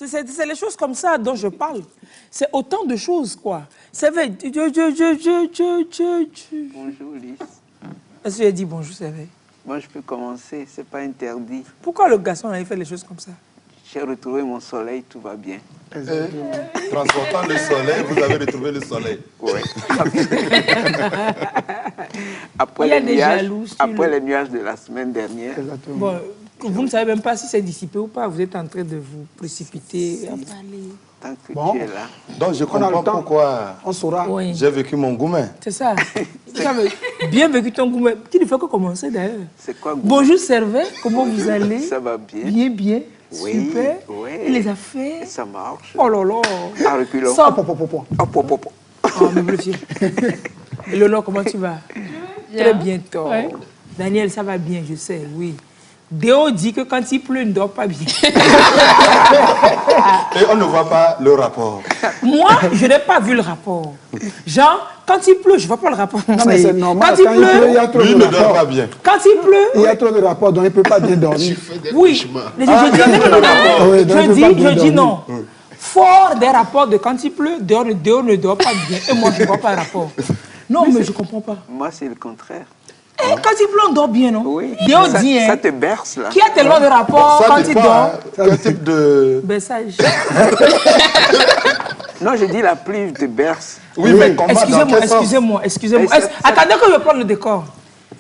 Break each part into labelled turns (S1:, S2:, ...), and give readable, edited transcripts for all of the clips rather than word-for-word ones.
S1: C'est les choses comme ça dont je parle. C'est autant de choses, quoi. C'est vrai.
S2: Bonjour, Lys.
S1: Est-ce que j'ai dit bonjour, c'est vrai?
S2: Moi, je peux commencer, c'est pas interdit.
S1: Pourquoi le garçon avait fait les choses comme ça?
S2: J'ai retrouvé mon soleil, tout va bien.
S3: Transportant le soleil, vous avez retrouvé le soleil.
S2: Oui. Après les nuages de la semaine dernière.
S1: Bon, vous ne savez même pas si c'est dissipé ou pas. Vous êtes en train de vous précipiter à parler.
S2: Tant que
S4: Bon.
S2: tu es là.
S3: Donc je comprends pourquoi
S4: On saura.
S1: Oui.
S3: j'ai vécu mon goumen.
S1: C'est ça. Bien vécu ton goût. Tu ne fais que commencer d'ailleurs.
S2: C'est quoi goût?
S1: Bonjour Servet, comment vous allez?
S2: Ça va bien.
S1: Bien, bien.
S2: Oui,
S1: Super.
S2: oui.
S1: Et les affaires?
S2: Ça marche.
S1: Oh là là.
S2: À reculons.
S1: Sans-
S4: Hop, hop, hop, hop.
S2: Hop, hop, hop.
S1: Oh, me bluffier. Léonore, comment tu vas? Très bien, toi.
S5: Ouais.
S1: Daniel, ça va bien, je sais, oui. Déo dit que quand il pleut, il ne dort pas bien.
S3: Et on ne voit pas le rapport.
S1: Moi, je n'ai pas vu le rapport. Genre, quand il pleut, je ne vois pas le rapport.
S4: Non, mais c'est normal.
S1: Quand il
S4: il
S1: pleut,
S4: y a trop
S3: Lui
S4: de
S3: ne dort
S4: rapports.
S3: pas bien.
S1: quand il pleut,
S4: Il y a trop de rapports, donc il ne peut pas bien dormir.
S1: oui. Mais je dis, non,
S4: oui, donc il peut pas bien
S1: je dis
S4: dormir.
S1: non. Fort des rapports de quand il pleut, Déo ne dort pas bien. Et moi, je ne vois pas le rapport. Non, mais je ne comprends pas.
S2: Moi, c'est le contraire.
S1: Eh, quand il pleut, on dort bien, non?
S2: Oui.
S1: Déo
S2: Ça,
S1: dit,
S2: ça
S1: hein,
S2: te berce, là.
S1: qui a tellement de rapports
S3: Ça
S1: quand il
S3: dépend,
S1: dort.
S3: hein, quel type de...
S1: Berçage.
S2: Non, je dis la pluie te berce.
S3: Oui, mais comment, dans
S1: Excusez-moi,
S3: quel sens?
S1: excusez-moi.
S2: Et ça-
S1: Attendez que je prenne le décor.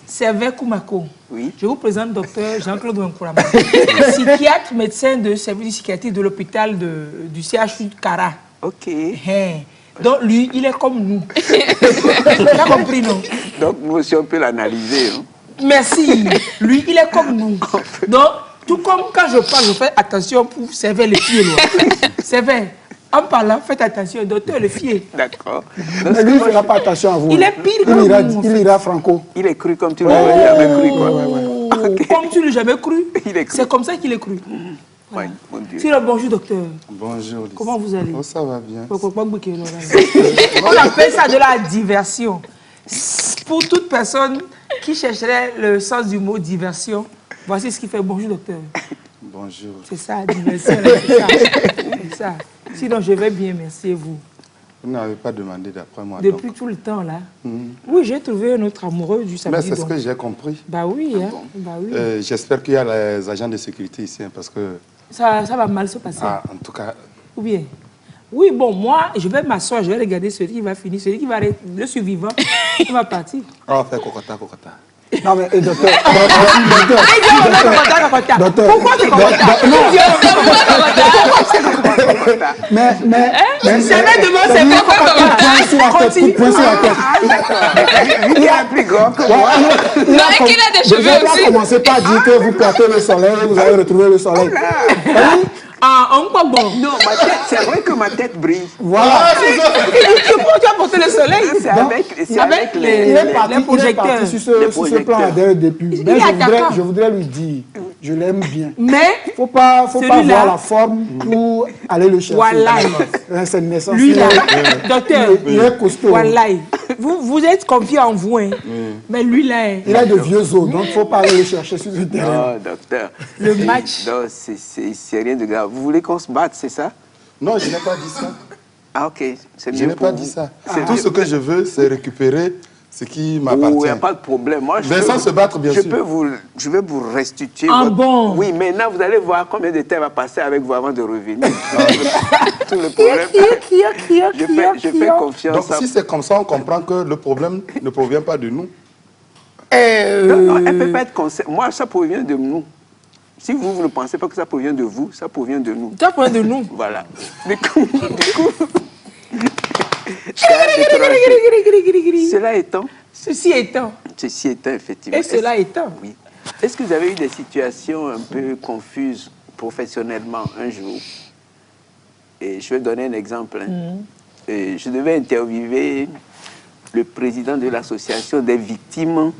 S1: Servet Koumako.
S2: Oui.
S1: Je vous présente docteur Jean-Claude Wenkourama, psychiatre, médecin de service de psychiatrie de l'hôpital du CHU de Kara.
S2: Ok.
S1: Hein. Donc lui, il est comme nous. T'as compris, non?
S2: Donc, nous aussi, on peut l'analyser. Hein.
S1: Merci. Lui, il est comme nous. Donc, tout comme quand je parle, je fais attention pour servir les pieds. Servet, en parlant, faites attention, docteur, le fier.
S2: D'accord.
S4: Mais lui, il ne fera pas attention à vous.
S1: Il est pire que
S4: Il ira,
S1: nous, en
S4: il
S1: fait.
S4: ira franco.
S2: Il est cru comme tu l'aurais jamais cru, quoi.
S1: Comme tu ne l'as jamais cru,
S2: Il est cru.
S1: c'est comme ça qu'il est cru.
S2: Ouais, mon Dieu.
S1: Sinon, bonjour docteur.
S3: Bonjour, Lys.
S1: Comment vous allez?
S3: Oh, ça va bien.
S1: On appelle ça de la diversion. Pour toute personne qui chercherait le sens du mot diversion, voici ce qui fait bonjour docteur.
S3: Bonjour.
S1: C'est ça, diversion. C'est ça. C'est ça. Sinon, je vais bien, merci et vous.
S3: Vous n'avez pas demandé d'après moi.
S1: Depuis
S3: donc.
S1: tout le temps là. Oui, j'ai trouvé un autre amoureux du
S3: Mais
S1: samedi.
S3: c'est ce
S1: donc.
S3: que j'ai compris.
S1: Bah oui, hein. Bah oui.
S3: J'espère qu'il y a les agents de sécurité ici, hein, parce que...
S1: Ça va mal se passer.
S3: Ah, en tout cas...
S1: Ou bien? Oui, bon, moi, je vais m'asseoir, je vais regarder celui qui va finir, celui qui va être le survivant, il va partir.
S3: On va faire cocota, cocota.
S4: Non, mais docteur.
S1: Docteur. Pourquoi c'est comme ça?
S4: Mais
S1: C'est vrai, demain, c'est vrai quoi
S4: point sur la tête.
S2: Il est plus grand que moi.
S5: Non, et qu'il a des
S4: Je ne vais
S5: cheveux
S4: pas
S5: aussi.
S4: commencer par dire que vous perdez le soleil, vous avez retrouvé le soleil.
S1: Ah, on quoi bon?
S2: Non, ma tête, c'est vrai que ma tête brille.
S4: Voilà.
S1: Tu as porté le soleil?
S2: C'est avec
S4: Il est
S1: les projecteurs.
S4: parti sur ce plan dès le début. Mais
S1: est attaquant.
S4: je voudrais lui dire, je l'aime bien.
S1: Mais,
S4: Faut pas
S1: celui-là-
S4: voir la forme pour aller le chercher.
S1: Wallahi.
S4: C'est une naissance.
S1: lui là, docteur,
S4: Il est costaud.
S1: wallahi, vous êtes confié en vous, hein. Mais lui là,
S4: Il a de vieux os, donc il ne faut pas aller le chercher sur le terrain.
S2: Non, docteur.
S1: le match.
S2: Non, c'est rien de grave. Vous voulez qu'on se batte, c'est ça?
S3: Non, je n'ai pas dit ça.
S2: Ah, ok. C'est
S3: Je
S2: mieux
S3: n'ai
S2: pour
S3: pas
S2: vous.
S3: dit ça.
S2: C'est
S3: Tout
S2: mieux.
S3: ce que je veux, c'est récupérer ce qui
S2: Il
S3: m'appartient.
S2: n'y a pas de problème. Moi,
S3: Mais sans se battre, bien sûr.
S2: Je vais vous restituer.
S1: Ah bon?
S2: Oui, maintenant, vous allez voir combien de temps va passer avec vous avant de revenir. Tout le problème. Je fais confiance.
S3: Donc, si c'est comme ça, on comprend que le problème ne provient pas de nous.
S2: Non, elle ne peut pas être concernée. Moi, ça provient de nous. Si vous ne pensez pas que ça provient de vous, ça provient de nous.
S1: Ça provient de nous.
S2: Voilà. Du coup, ça a déclenché. Cela étant,
S1: Ceci étant,
S2: effectivement.
S1: et cela étant.
S2: Oui. Est-ce que vous avez eu des situations un peu confuses professionnellement un jour? Et je vais donner un exemple. Et je devais interviewer le président de l'association des victimes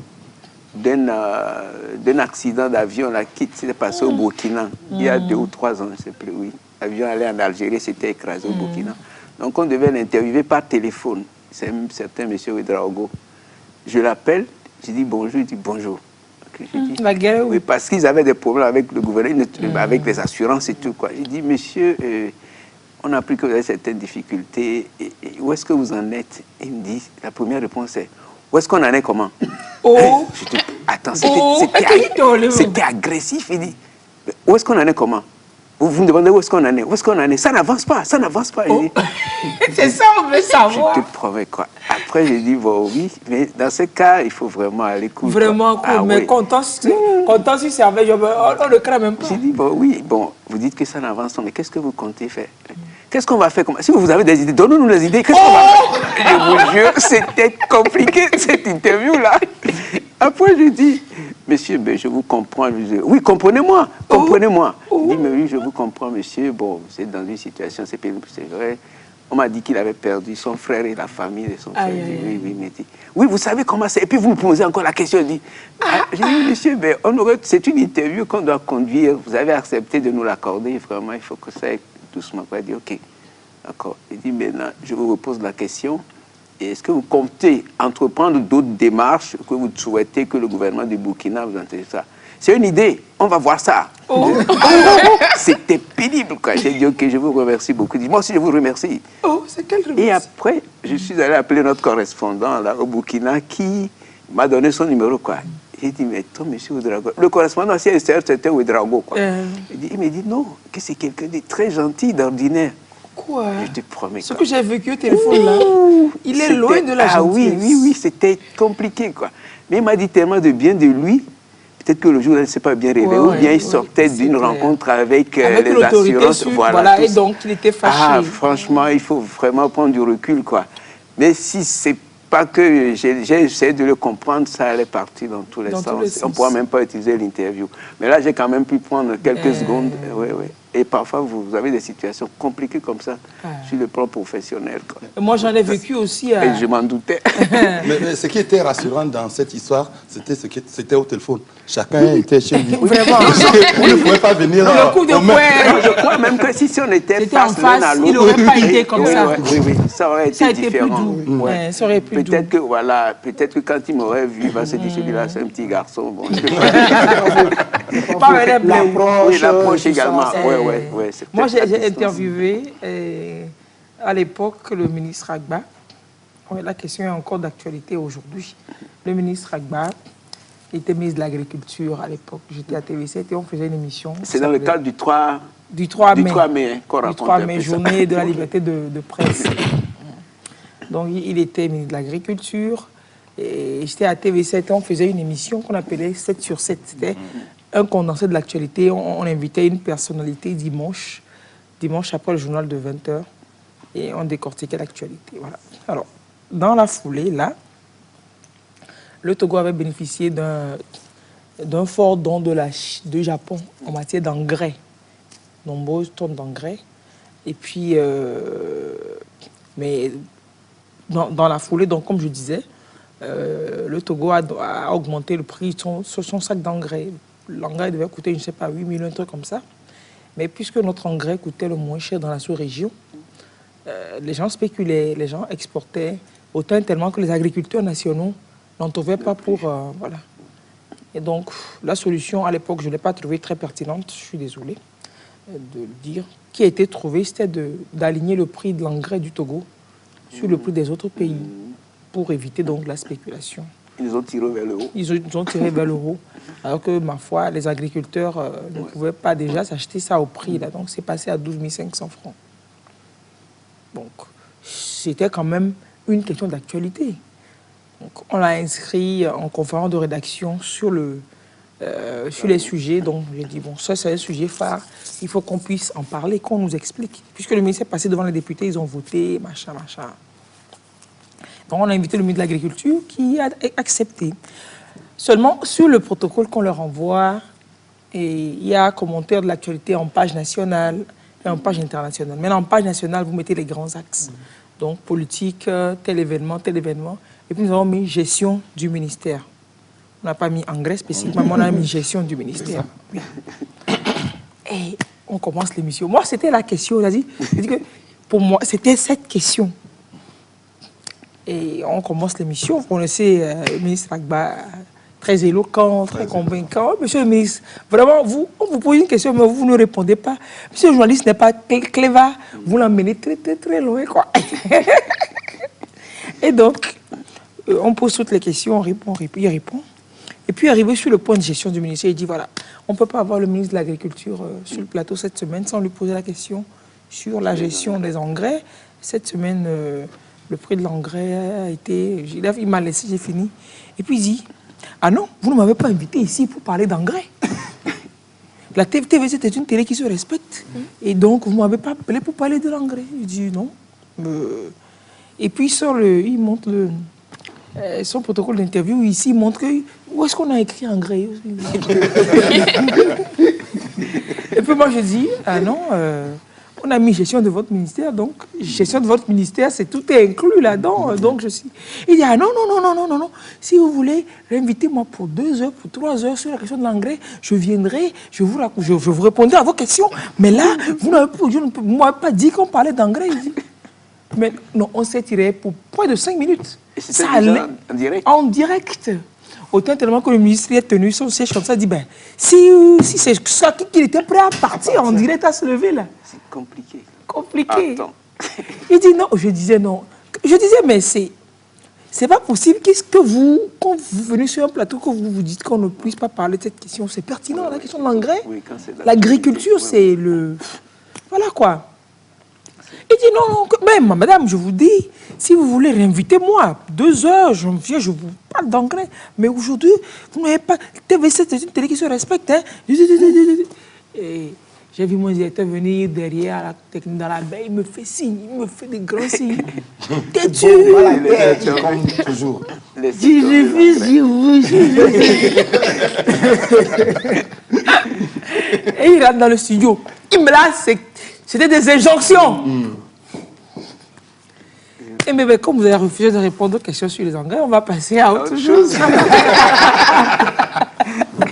S2: d'un accident d'avion qui s'est passé au Burkina il y a 2 ou 3 ans, je ne sais plus, oui. L'avion allait en Algérie, s'était écrasé au Burkina. Donc on devait l'interviewer par téléphone. C'est un certain monsieur Ouedraogo. Je l'appelle, je dis bonjour, il dit bonjour. Ok. J'ai dit,
S1: La guerre,
S2: oui, parce qu'ils avaient des problèmes avec le gouvernement, avec les assurances et tout. J'ai dit, monsieur, on a appris que vous avez certaines difficultés. Et où est-ce que vous en êtes? Il me dit, la première réponse est, où est-ce qu'on en est comment?
S1: Oh.
S2: Je dis, attends, c'était agressif. Il dit, où est-ce qu'on en est comment? Vous me demandez où est-ce qu'on en est? Où est-ce qu'on en est? Ça n'avance pas, ça n'avance pas.
S1: Oh. C'est ça, on veut savoir.
S2: Je te promets quoi. Après, j'ai dit, bon, oui, mais dans ce cas, il faut vraiment aller cool.
S1: Vraiment cool,
S2: ah,
S1: mais
S2: oui.
S1: content si servait, on ne craint même pas.
S2: J'ai dit, bon, oui, bon, vous dites que ça n'avance pas, mais qu'est-ce que vous comptez faire? Qu'est-ce qu'on va faire? Si vous avez des idées, donnez-nous les idées. Qu'est-ce qu'on va faire? Je vous jure, c'était compliqué, cette interview-là. Après, je dis, monsieur, ben, je vous comprends. Je dis, oui, comprenez-moi, comprenez-moi. Il dit, mais oui, je vous comprends, monsieur. Bon, vous êtes dans une situation, c'est pénible, c'est vrai. On m'a dit qu'il avait perdu son frère et la famille de son frère. Oui, mais dit, oui, vous savez comment c'est. Et puis vous me posez encore la question. J'ai dit, monsieur, ben, c'est une interview qu'on doit conduire. Vous avez accepté de nous l'accorder. Vraiment, il faut que ça aille doucement. Il dit, ok, d'accord. Il dit, maintenant, je vous repose la question. Est-ce que vous comptez entreprendre d'autres démarches que vous souhaitez que le gouvernement du Burkina vous intéresse ça? C'est une idée, on va voir ça. C'était pénible, quoi. J'ai dit, ok, je vous remercie beaucoup. Moi aussi, je vous remercie.
S1: C'est quel remercie?
S2: Et après, je suis allé appeler notre correspondant là, au Burkina qui m'a donné son numéro, quoi. J'ai dit, mais toi, monsieur Ouedraogo, le correspondant, c'était Ouedraogo, quoi. Il me dit, non, que c'est quelqu'un de très gentil, d'ordinaire.
S1: Quoi?
S2: Je te promets.
S1: Ce que j'ai vécu au téléphone là, il est loin de la gentillesse.
S2: Oui, c'était compliqué, quoi. Mais il m'a dit tellement de bien de lui. Peut-être que le jour, elle ne s'est pas bien réveillé, ou bien il sortait d'une rencontre avec les assurances.
S1: Voilà, et donc il était fâché.
S2: Ah, franchement, il faut vraiment prendre du recul, quoi. Mais si c'est pas que j'ai essayé de le comprendre, ça allait partir dans tous les sens. On ne pourra même pas utiliser l'interview. Mais là, j'ai quand même pu prendre quelques secondes. Oui. Et parfois, vous avez des situations compliquées comme ça, sur le plan professionnel, quoi.
S1: Moi, j'en ai vécu aussi.
S2: Et je m'en doutais.
S3: Mais ce qui était rassurant dans cette histoire, c'était au téléphone. Chacun était chez lui.
S1: Vraiment.
S3: Vous ne pouvez pas venir.
S1: Le coup de poing.
S2: Je crois même que si on était
S1: en face, il n'aurait pas été comme ça.
S2: Oui, ça aurait été différent.
S1: Plus doux. Ça aurait été plus doux.
S2: Peut-être que quand il m'aurait vu, il va se dire, celui-là, c'est un petit garçon. Bon, l'approche également.
S1: Moi, j'ai interviewé à l'époque le ministre Agba. La question est encore d'actualité aujourd'hui. Le ministre Agba était ministre de l'Agriculture à l'époque. J'étais à TV7 et on faisait une émission.
S2: C'est dans le cadre du 3 mai,
S1: journée de la liberté de presse. Donc, il était ministre de l'Agriculture. Et j'étais à TV7 et on faisait une émission qu'on appelait 7 sur 7. C'était un condensé de l'actualité. On invitait une personnalité dimanche après le journal de 20h. Et on décortiquait l'actualité. Voilà. Alors, dans la foulée, là, le Togo avait bénéficié d'un fort don de Japon en matière d'engrais. Nombreuses tonnes d'engrais. Et puis, mais dans la foulée, donc, comme je disais, le Togo a augmenté le prix sur son sac d'engrais. L'engrais devait coûter, je ne sais pas, 8 millions, un truc comme ça. Mais puisque notre engrais coûtait le moins cher dans la sous-région, les gens spéculaient, les gens exportaient, autant tellement que les agriculteurs nationaux n'en trouvaient pas pour... voilà. Et donc, la solution, à l'époque, je ne l'ai pas trouvée très pertinente, je suis désolé de le dire. Qui a été trouvée, c'était d'aligner le prix de l'engrais du Togo sur le prix des autres pays pour éviter donc la spéculation.
S2: Ils ont tiré vers le haut.
S1: Ils ont tiré vers le haut. Alors que, ma foi, les agriculteurs ne pouvaient pas déjà s'acheter ça au prix. Là. Donc, c'est passé à 12 500 francs. Donc, c'était quand même une question d'actualité. On l'a inscrit en conférence de rédaction sur les sujets. Donc, j'ai dit, bon, ça, c'est un sujet phare. Il faut qu'on puisse en parler, qu'on nous explique. Puisque le ministère est passé devant les députés, ils ont voté, machin. Donc, on a invité le ministre de l'Agriculture qui a accepté. Seulement, sur le protocole qu'on leur envoie, il y a commentaire de l'actualité en page nationale et en page internationale. Maintenant, en page nationale, vous mettez les grands axes. Donc, politique, tel événement. Et puis, nous avons mis gestion du ministère. On n'a pas mis engrais spécifiquement, mais on a mis gestion du ministère. Oui. Et on commence l'émission. Moi, c'était la question. J'ai dit que pour moi, c'était cette question. Et on commence l'émission. Vous connaissez le ministre Agba, très éloquent, très convaincant. Monsieur le ministre, vraiment, on vous pose une question, mais vous ne répondez pas. Monsieur le journaliste n'est pas cléva, vous l'emmenez très, très, très loin, quoi. Et donc, on pose toutes les questions, on répond, il répond. Et puis, arrivé sur le point de gestion du ministère, il dit, voilà, on ne peut pas avoir le ministre de l'Agriculture sur le plateau cette semaine sans lui poser la question sur la gestion des engrais. Cette semaine, le prix de l'engrais a été... Il m'a laissé, j'ai fini. Et puis, il dit, ah non, vous ne m'avez pas invité ici pour parler d'engrais. La TVC, c'était une télé qui se respecte. Et donc, vous ne m'avez pas appelé pour parler de l'engrais. Il dit, non. Et puis, il montre son protocole d'interview. Ici, il montre où est-ce qu'on a écrit engrais. Et puis, moi, je dis, ah non, on a mis gestion de votre ministère. Donc, gestion de votre ministère, tout est inclus là-dedans. Donc, il dit, ah non, non, non, non, non, non. Si vous voulez, invitez-moi pour 2 heures, pour 3 heures sur la question de l'engrais. Je viendrai, je vous répondrai à vos questions. Mais là, vous ne m'avez pas dit qu'on parlait d'engrais. Mais non, on s'est tiré pour près de 5 minutes.
S2: Et c'était déjà en direct?
S1: En direct. Autant tellement que le ministre est tenu son siège comme ça, il dit, ben, si c'est ça qu'il était prêt à partir en direct, à se lever là.
S2: C'est compliqué.
S1: Compliqué.
S2: Attends.
S1: Il dit non, je disais non. Je disais, mais c'est pas possible que vous, quand vous venez sur un plateau, que vous vous dites qu'on ne puisse pas parler de cette question. C'est pertinent, la question de l'engrais.
S2: Oui, quand c'est
S1: l'agriculture, c'est le... Voilà quoi. Il dit non, non, même madame, je vous dis, si vous voulez réinviter-moi, 2 heures, je viens, je vous parle d'engrais. Mais aujourd'hui, vous n'avez pas... TVC, c'est une télé qui se respecte. Hein. Et j'ai vu mon directeur venir derrière la technique dans la baie, il me fait signe, il me fait des grands signes. T'es-tu
S3: Comme toujours.
S1: Je Et il rentre dans le studio. Il me l'a, c'était des injonctions. Et mais comme vous avez refusé de répondre aux questions sur les engrais, on va passer à autre chose.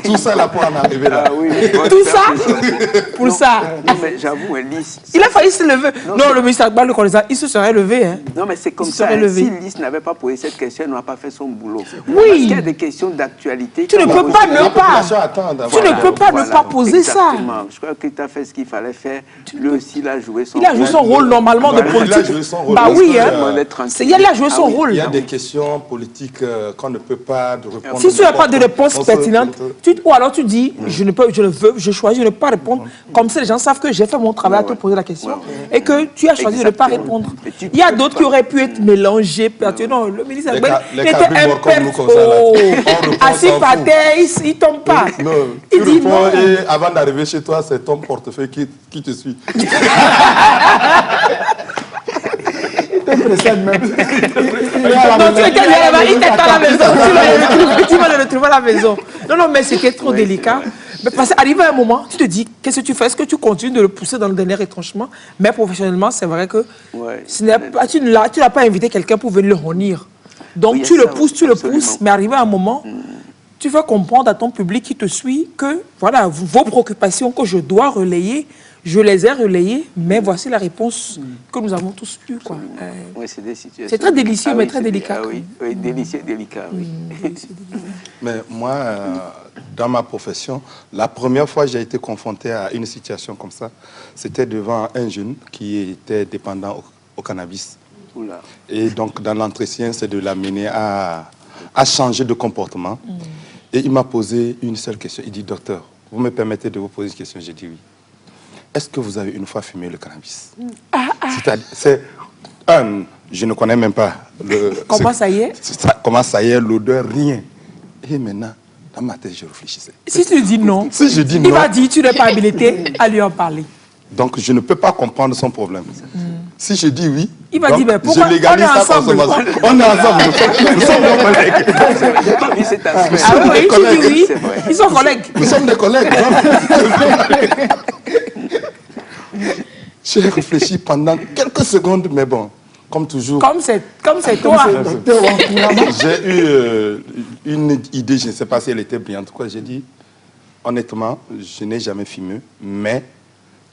S3: Tout ça là pour en arriver là.
S2: Ah, oui,
S1: tout ça pour
S2: non,
S1: ça.
S2: Non, mais j'avoue, Lys.
S1: Il a failli se lever. Non, le ministre Akbar le connaissant, il se serait levé. Hein.
S2: Non, mais c'est comme ça. Si Lys n'avait pas posé cette question, il n'aurait pas fait son boulot.
S1: Oui.
S2: Parce qu'il y a des questions d'actualité.
S1: Tu ne peux pas ne pas. Tu ne peux pas ne pas poser ça.
S2: Je crois que tu as fait ce qu'il fallait faire. Lui aussi, il a joué son
S1: rôle. Il a joué son rôle normalement de politique.
S3: Il a joué son rôle.
S1: Bah oui, hein. Il a joué son rôle.
S3: Il y a des questions politiques qu'on ne peut pas répondre.
S1: Si tu n'as pas de réponse pertinente, ou alors tu dis, je choisis de ne pas répondre. Comme ça, les gens savent que j'ai fait mon travail à te poser la question et que tu as choisi de ne pas répondre. Il y a d'autres qui auraient pu être mélangés. Non, le ministre il était assis par terre, il ne tombe pas.
S3: Non,
S1: il dit non.
S3: Et avant d'arriver chez toi, c'est ton portefeuille qui te suit.
S4: Précède même.
S1: Donc, il t'attend à la maison. Tu vas le retrouver à la maison. Non, mais c'était trop délicat. Mais parce qu'arrivé à un moment, tu te dis, qu'est-ce que tu fais? Est-ce que tu continues de le pousser dans le dernier retranchement? Mais professionnellement, c'est vrai que tu n'as pas invité quelqu'un pour venir le honir. Donc, tu le pousses, mais arrivé à un moment, tu vas comprendre à ton public qui te suit que, voilà, vos préoccupations que je dois relayer, je les ai relayées, mais voici la réponse que nous avons tous eue.
S2: Oui, c'est des situations.
S1: C'est très délicieux, mais très délicat.
S2: Oui, délicieux, délicat. Oui.
S3: Mais moi, dans ma profession, la première fois que j'ai été confronté à une situation comme ça, c'était devant un jeune qui était dépendant au cannabis. Oula. Et donc, dans l'entretien, c'est de l'amener à changer de comportement. Et il m'a posé une seule question. Il dit, docteur, vous me permettez de vous poser une question? J'ai dit oui. Est-ce que vous avez une fois fumé le cannabis? Je ne connais même pas.
S1: Comment ça y est?
S3: Comment ça y est, l'odeur, rien. Et maintenant, dans ma tête, je réfléchissais.
S1: Si tu dis non,
S3: si je dis non,
S1: il va dire tu n'es pas habilité à lui en parler.
S3: Donc, je ne peux pas comprendre son problème. Si je dis oui,
S1: il va dire, mais pourquoi
S3: je légalise sa consommation. On est ensemble, nous sommes des collègues.
S1: Ah oui, tu dis oui, ils sont collègues.
S3: Nous sommes des collègues. J'ai réfléchi pendant quelques secondes, mais bon, comme toujours.
S1: Comme c'est toi.
S3: J'ai eu une idée, je ne sais pas si elle était brillante. J'ai dit, honnêtement, je n'ai jamais fumé, mais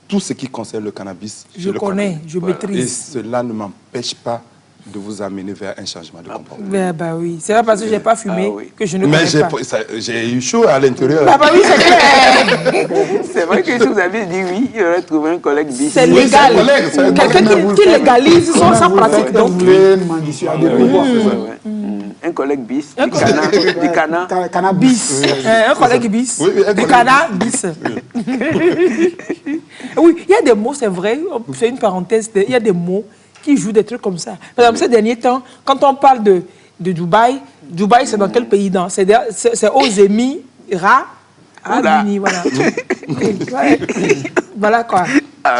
S3: tout ce qui concerne le cannabis,
S1: je connais, je maîtrise.
S3: Et cela ne m'empêche pas de vous amener vers un changement de comportement.
S1: Bah oui, c'est pas parce que j'ai pas fumé que je ne connais pas.
S3: Mais j'ai eu chaud à l'intérieur.
S1: Bah oui, c'est clair.
S2: C'est vrai que si vous avez dit oui, il aurait trouvé un collègue bis.
S1: C'est légal. Quelqu'un qui légalise sa pratique. Donc,
S4: Vous voulez m'en dissuader pourquoi?
S2: Un collègue bis, du canard.
S4: Cannabis.
S1: un collègue bis,
S3: Oui, un
S1: du
S3: collègue
S1: canard bis. Oui, il y a des mots, c'est vrai, c'est une parenthèse, il y a des mots qui jouent des trucs comme ça. Par exemple, ces derniers temps, quand on parle de Dubaï, Dubaï, c'est dans quel pays? C'est aux Émirats Arabes Unis, voilà. Ouais. Voilà quoi.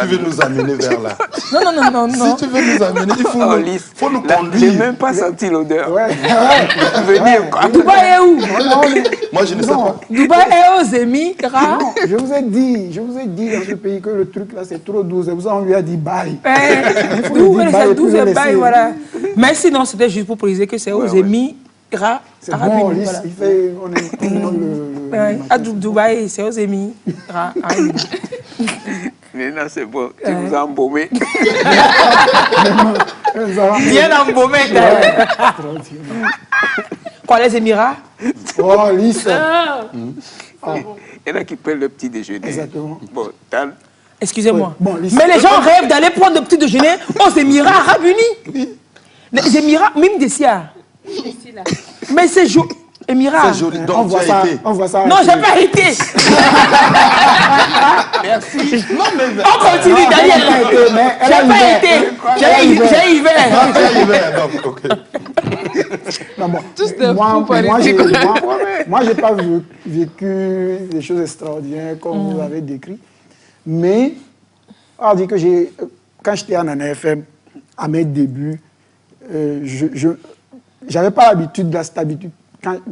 S3: Tu veux nous amener vers là.
S1: Non.
S3: Si tu veux nous amener, il faut nous
S2: J'ai
S3: conduire.
S2: même pas senti l'odeur.
S4: Ouais.
S2: Venez, quoi.
S1: Dubaï est où?
S3: Moi, je ne sais pas.
S1: Dubaï est aux Émirats.
S4: Non, je vous ai dit dans ce pays que le truc là c'est trop doux. C'est pour ça qu'on lui a dit bye.
S1: D'où
S4: dire bye
S1: c'est
S4: et
S1: d'où
S4: puis le
S1: c'est bye,
S4: laisser.
S1: voilà. Mais sinon, c'était juste pour préciser que c'est aux Émirats
S4: C'est
S1: Arabes
S4: bon,
S1: Unis,
S4: Lys,
S1: voilà.
S4: il fait. On le
S1: Ouais, à Dubaï, c'est aux Émirats Arabes Unis.
S2: Mais non, c'est bon. Tu vous as embaumé.
S1: Bien embaumé. Quoi, les Émirats?
S4: Oh, Lys.
S2: Il y en a qui prennent le petit déjeuner.
S4: Exactement.
S2: Bon, Tal.
S1: Excusez-moi.
S4: Ouais, bon, Lys.
S1: Mais les gens rêvent d'aller prendre le petit déjeuner aux Émirats Arabes Unis. Les Émirats, même des Sia. Mais c'est Émirats.
S3: C'est joli.
S4: On
S3: Donc, tu
S4: voit
S3: as
S4: ça.
S3: été.
S4: On voit ça.
S1: Non, j'ai pas été.
S3: Merci. Non, mais.
S1: On continue, Daniel.
S4: Elle a
S1: J'ai pas été. J'ai hiver.
S3: Ah, tu as hiver. Donc, ok.
S4: Non, bon.
S5: Tous des
S4: moi,
S5: fous politiques.
S4: moi, j'ai pas vécu des choses extraordinaires comme vous l'avez décrit. Mais, on dit que quand j'étais en ANFM, à mes débuts, je n'avais pas l'habitude de cette habitude.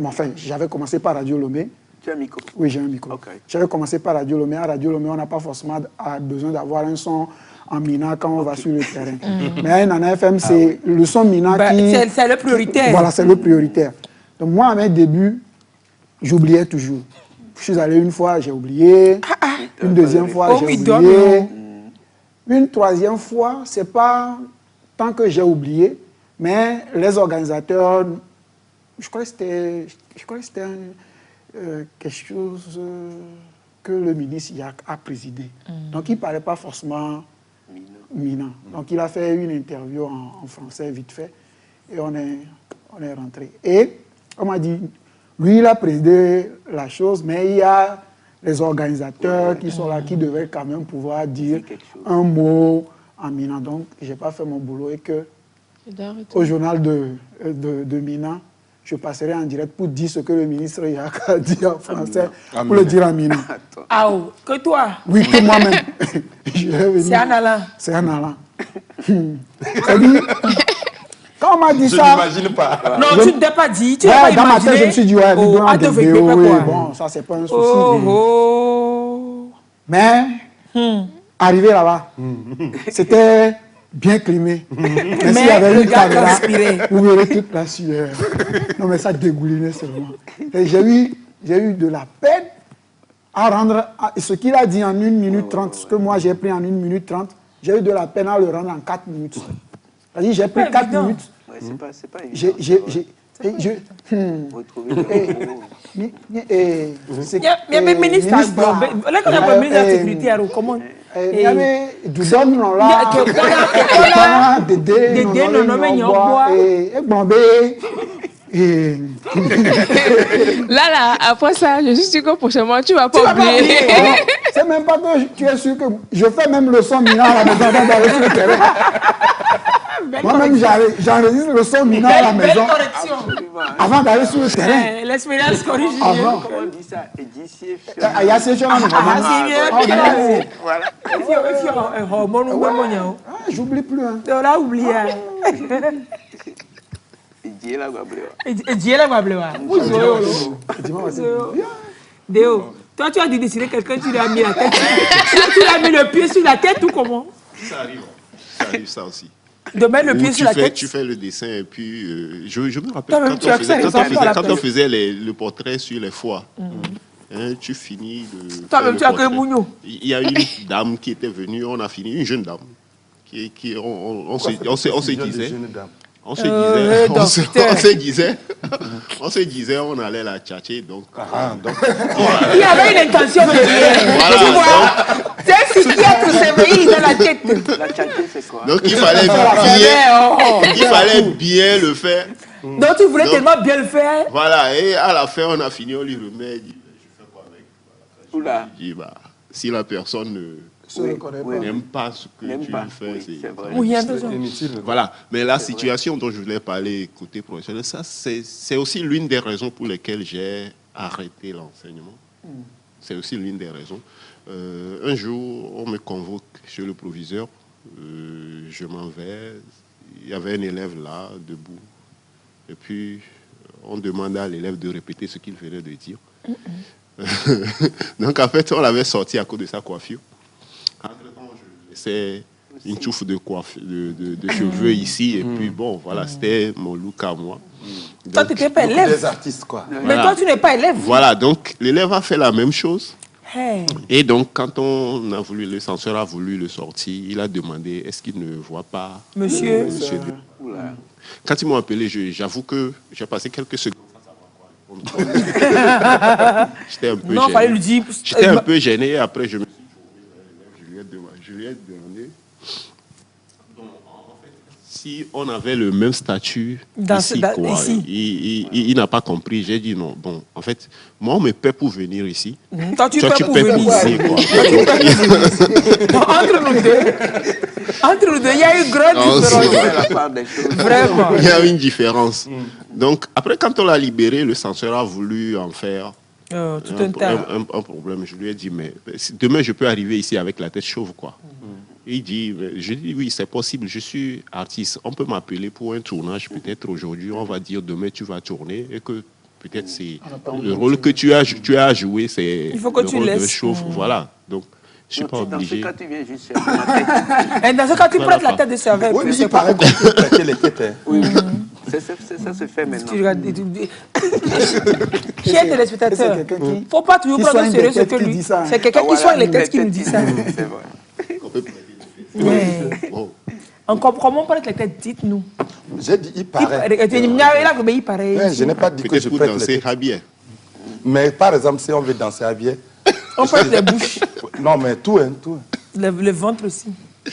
S4: Enfin, j'avais commencé par Radio Lomé.
S2: Tu as un micro?
S4: Oui, j'ai un micro.
S2: Ok.
S4: J'avais commencé par Radio Lomé. À Radio Lomé, on n'a pas forcément besoin d'avoir un son en mina quand on va sur le terrain. Mais en AFM, c'est le son mina qui...
S1: C'est le prioritaire.
S4: Voilà, c'est le prioritaire. Donc moi, à mes débuts, j'oubliais toujours. Je suis allé une fois, j'ai oublié. Une deuxième fois, j'ai oublié. Une troisième fois, c'est pas tant que j'ai oublié, mais les organisateurs, je crois que c'était quelque chose que le ministre a présidé. Donc, il ne parlait pas forcément Mina. Donc, il a fait une interview en français vite fait et on est rentré. Et on m'a dit, lui, il a présidé la chose, mais il y a les organisateurs qui sont là, qui devaient quand même pouvoir dire un mot en Mina. Donc, je n'ai pas fait mon boulot et que au journal de Mina, je passerai en direct pour dire ce que le ministre Yaka dit en français, pour le dire en Mina.
S1: Ah, que toi?
S4: Oui, que moi-même.
S1: C'est un allant.
S4: C'est un allant. Quand on m'a dit
S3: Je
S4: ça...
S3: n'imagine pas.
S1: Non, tu ne t'es pas dit. Tu n'as pas
S4: dans ma
S1: imaginé.
S4: tête, je me suis dit, ouais,
S1: à
S4: des
S1: te
S4: vidéos,
S1: faire
S4: oui,
S1: quoi?
S4: bon, ça, c'est pas un souci.
S1: Oh.
S4: Mais, arrivé là-bas, c'était bien climé. Mais s'il y avait une caméra, vous verrez toute la sueur. Non, mais ça dégoulinait seulement. Et j'ai eu de la peine à rendre ce qu'il a dit en 1 minute 30, ce que moi j'ai pris en 1 minute 30, j'ai eu de la peine à le rendre en 4 minutes. C'est-à-dire, j'ai pris 4 minutes.
S2: Ouais, c'est pas évident. Retrouver le mot.
S1: Mais le ministre a globé. Là, quand on a le ministre de la sécurité, alors comment?
S4: Il y avait du don, non, là. Dédé, non, mais
S5: Là, après ça, je suis sûr que prochainement, tu vas pas oublier.
S4: C'est même pas que tu es sûr que je fais même le son minant à la maison avant d'aller sur le terrain. Moi-même, j'enregistre le son minant à la maison avant d'aller sur le terrain.
S1: L'expérience corrige.
S4: Avant.
S2: Comment on dit ça? Édicier.
S4: Il y a ces choses-là.
S2: Voilà.
S4: J'oublie plus. Hein.
S1: On l'a oublié.
S2: Édicier la Guabléwa.
S1: Dieu la Guabléwa. Déo, toi tu as décidé quelqu'un, tu lui as mis la tête. Tu lui as mis le pied sur la tête ou comment?
S6: Ça arrive ça aussi.
S1: De mettre le pied sur la tête.
S6: Tu fais le dessin et puis je me rappelle
S1: Toi-même, tu accèdes les enfants à la
S6: quand on
S1: place.
S6: faisait le portrait sur les foires. Hein, tu finis de.
S1: Toi-même,
S6: faire
S1: tu
S6: le
S1: as que
S6: portrait.
S1: Mougno.
S6: Il y a une dame qui était venue, on a fini, une jeune dame. On se disait. On se disait, on allait la tchatcher, donc...
S3: donc...
S1: Il y avait une intention derrière.
S6: Voilà,
S1: Tu vois, c'est un psychiatre s'éveille dans la tête.
S2: La tchatcher, c'est quoi?
S6: Donc il fallait bien le faire.
S1: Donc tu voulais tellement bien le faire.
S6: Voilà, et à la fin, on a fini, on lui remet, il dit, je fais quoi avec?
S2: Oula.
S6: Je dis, si la personne n'aime pas ce que tu fais, c'est vrai.
S1: Oui, il y a besoin.
S6: Voilà, mais la situation dont je voulais parler côté professionnel, ça, c'est aussi l'une des raisons pour lesquelles j'ai arrêté l'enseignement. C'est aussi l'une des raisons. Un jour, on me convoque chez le proviseur, je m'en vais, il y avait un élève là, debout, et puis on demande à l'élève de répéter ce qu'il venait de dire. Donc en fait, on l'avait sorti à cause de sa coiffure. Entre-temps, je laissais une touffe de cheveux ici, et puis bon, voilà, c'était mon look à moi. Donc,
S1: toi, tu n'étais pas élève.
S3: Des artistes, quoi.
S1: Mais
S6: voilà.
S1: toi, tu n'es pas élève.
S6: Voilà, donc l'élève a fait la même chose.
S1: Hey.
S6: Et donc, quand le censeur a voulu le sortir, il a demandé, est-ce qu'il ne voit pas
S1: Monsieur.
S6: Quand ils m'ont appelé, j'avoue que j'ai passé quelques secondes. J'étais un peu gêné.
S1: Fallait lui dire.
S6: J'étais un peu gêné, et après je me suis tourné, je lui ai demandé. Donc, en fait, si on avait le même statut ici, il n'a pas compris. J'ai dit non. Bon, en fait, moi, on me paie pour venir ici.
S1: Toi, tu
S6: paies pour venir.
S1: Entre nous deux, il y a une grande différence. Vraiment.
S6: Il y a une différence. Donc, après, quand on l'a libéré, le censeur a voulu en faire un problème. Je lui ai dit, mais demain, je peux arriver ici avec la tête chauve, quoi. Il dit, je dis, oui, c'est possible, je suis artiste. On peut m'appeler pour un tournage, peut-être aujourd'hui, on va dire, demain, tu vas tourner, et que peut-être c'est le rôle que tu as joué, c'est
S1: il faut que tu laisses.
S6: Chauve, voilà. Donc, je ne suis pas obligé.
S2: Dans ce cas, tu viens juste faire la tête.
S1: Et dans ce cas, tu prêtes la tête de serveur.
S3: Oui, mais il paraît qu'on peut prêter les têtes.
S2: Oui, ça se fait maintenant.
S1: Chers téléspectateurs, il ne faut pas toujours prendre au sérieux ce que lui. C'est quelqu'un qui soigne les têtes qui nous dit ça.
S2: C'est vrai.
S6: On peut prêter.
S1: Comment prête les têtes? Dites-nous.
S3: J'ai dit, il paraît.
S1: Il paraît.
S3: Je n'ai pas dit que je prête les têtes.
S6: Habillé.
S3: Mais par exemple, si on veut danser habillé.
S1: On prête les bouches.
S3: Non, mais tout.
S1: Le ventre aussi.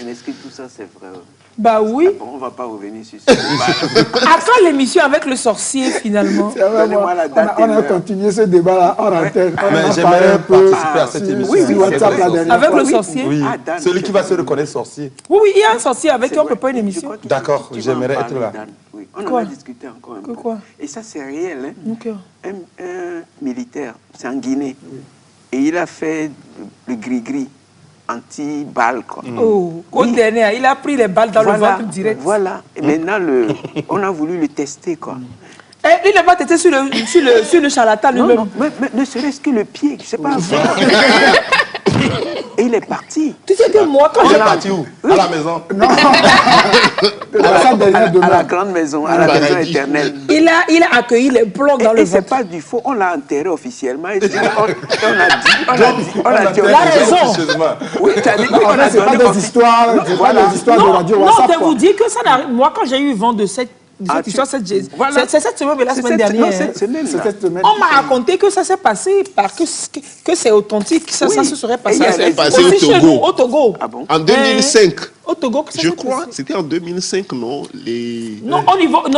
S2: Mais est-ce que tout ça, c'est vrai?
S1: Bah oui.
S2: Bon, on ne va pas revenir sur ça.
S1: Après l'émission avec le sorcier, finalement.
S2: Donnez-moi la date.
S4: On a continué ce débat-là hors antenne.
S3: Mais j'aimerais participer à cette émission.
S4: Oui, WhatsApp la dernière
S1: Avec
S4: fois.
S1: le sorcier.
S3: Oui, celui qui va se reconnaître sorcier.
S1: Oui, il y a un sorcier avec qui on ne peut pas une émission.
S3: D'accord, j'aimerais être là.
S2: Oui. On en a discuté encore un peu.
S1: Quoi?
S2: Et ça, c'est réel. Hein?
S1: Okay.
S2: Un militaire, c'est en Guinée. Et il a fait le gris-gris, anti-balle, quoi.
S1: Oh, au dernier, il a pris les balles dans le ventre direct.
S2: Voilà. Et maintenant, on a voulu le tester, quoi.
S1: Et il n'a pas testé sur le charlatan lui-même.
S2: Non, mais ne serait-ce que le pied, je ne sais pas. Et il est parti.
S1: Tu sais que moi, quand
S3: Il est parti où? À la maison?
S4: Non.
S2: À la grande maison, à la maison éternelle.
S1: Il a accueilli les plombs dans le
S2: ventre. Et c'est pas du faux, on l'a enterré officiellement. Et on a dit.
S1: La raison.
S2: Oui, tu as dit qu'on a
S4: C'est pas des histoires de radio
S1: Non,
S4: WhatsApp.
S1: je vais vous dire que ça moi, quand j'ai eu vent de cette histoire, c'est cette semaine et la semaine dernière.
S2: Non, cette semaine.
S1: On m'a raconté que ça s'est passé, que c'est authentique, que ça se serait passé.
S6: Ça s'est passé
S1: au Togo.
S2: Ah bon?
S6: En 2005.
S1: Au Togo,
S6: je crois, c'était en 2005, non?
S1: Non,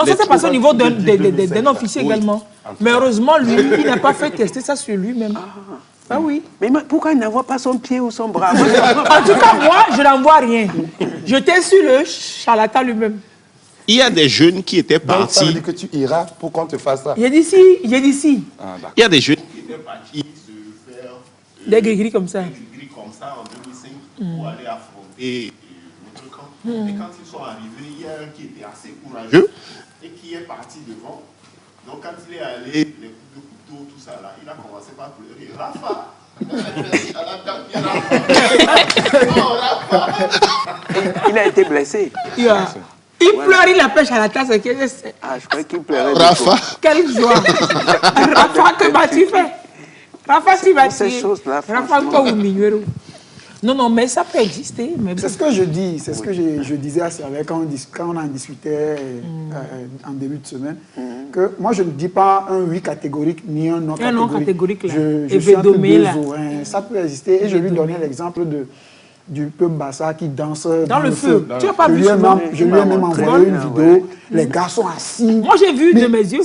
S1: ça s'est passé au niveau d'un officier également. Mais heureusement, lui, il n'a pas fait tester ça sur lui-même. Ah oui.
S2: Mais pourquoi il n'envoie pas son pied ou son bras?
S1: En tout cas, moi, je n'en vois rien. J'étais sur le charlatan lui-même.
S6: Il y a des jeunes qui étaient partis.
S3: Donc, ça veut dire que tu iras pour qu'on te fasse ça?
S1: J'ai dit si.
S3: Ah,
S6: il y a des jeunes qui étaient partis se faire
S1: des gris-gris comme ça.
S6: Des gris comme ça en 2005 pour aller affronter notre camp. Et quand ils sont arrivés, il y a un qui était assez courageux et qui est parti devant. Donc quand il est allé, les coups de couteau, tout ça là, il a commencé par pleurer. Rafa!
S2: Il a été blessé.
S1: Il pleure, il appelle à la tasse.
S2: Ah, je croyais qu'il pleurait.
S6: Rafa.
S1: Quelle joie. Rafa, que m'as-tu fait? Rafa, tu m'as tué.
S2: Ces choses-là,
S1: Rafa, quoi ou minuero? Non, mais ça peut exister.
S4: C'est ce que je dis, c'est ce que je disais à Servet quand on en discutait en début de semaine, que moi je ne dis pas un oui catégorique ni un non catégorique.
S1: Un non catégorique, là.
S4: Je suis entre deux eaux, hein. Ça peut exister. Et je lui donnais l'exemple du peuple Bassa qui danse dans le feu.
S1: Tu n'as pas vu ça?
S4: Je lui ai même envoyé une vidéo, les gars sont assis.
S1: Moi j'ai vu de mes yeux.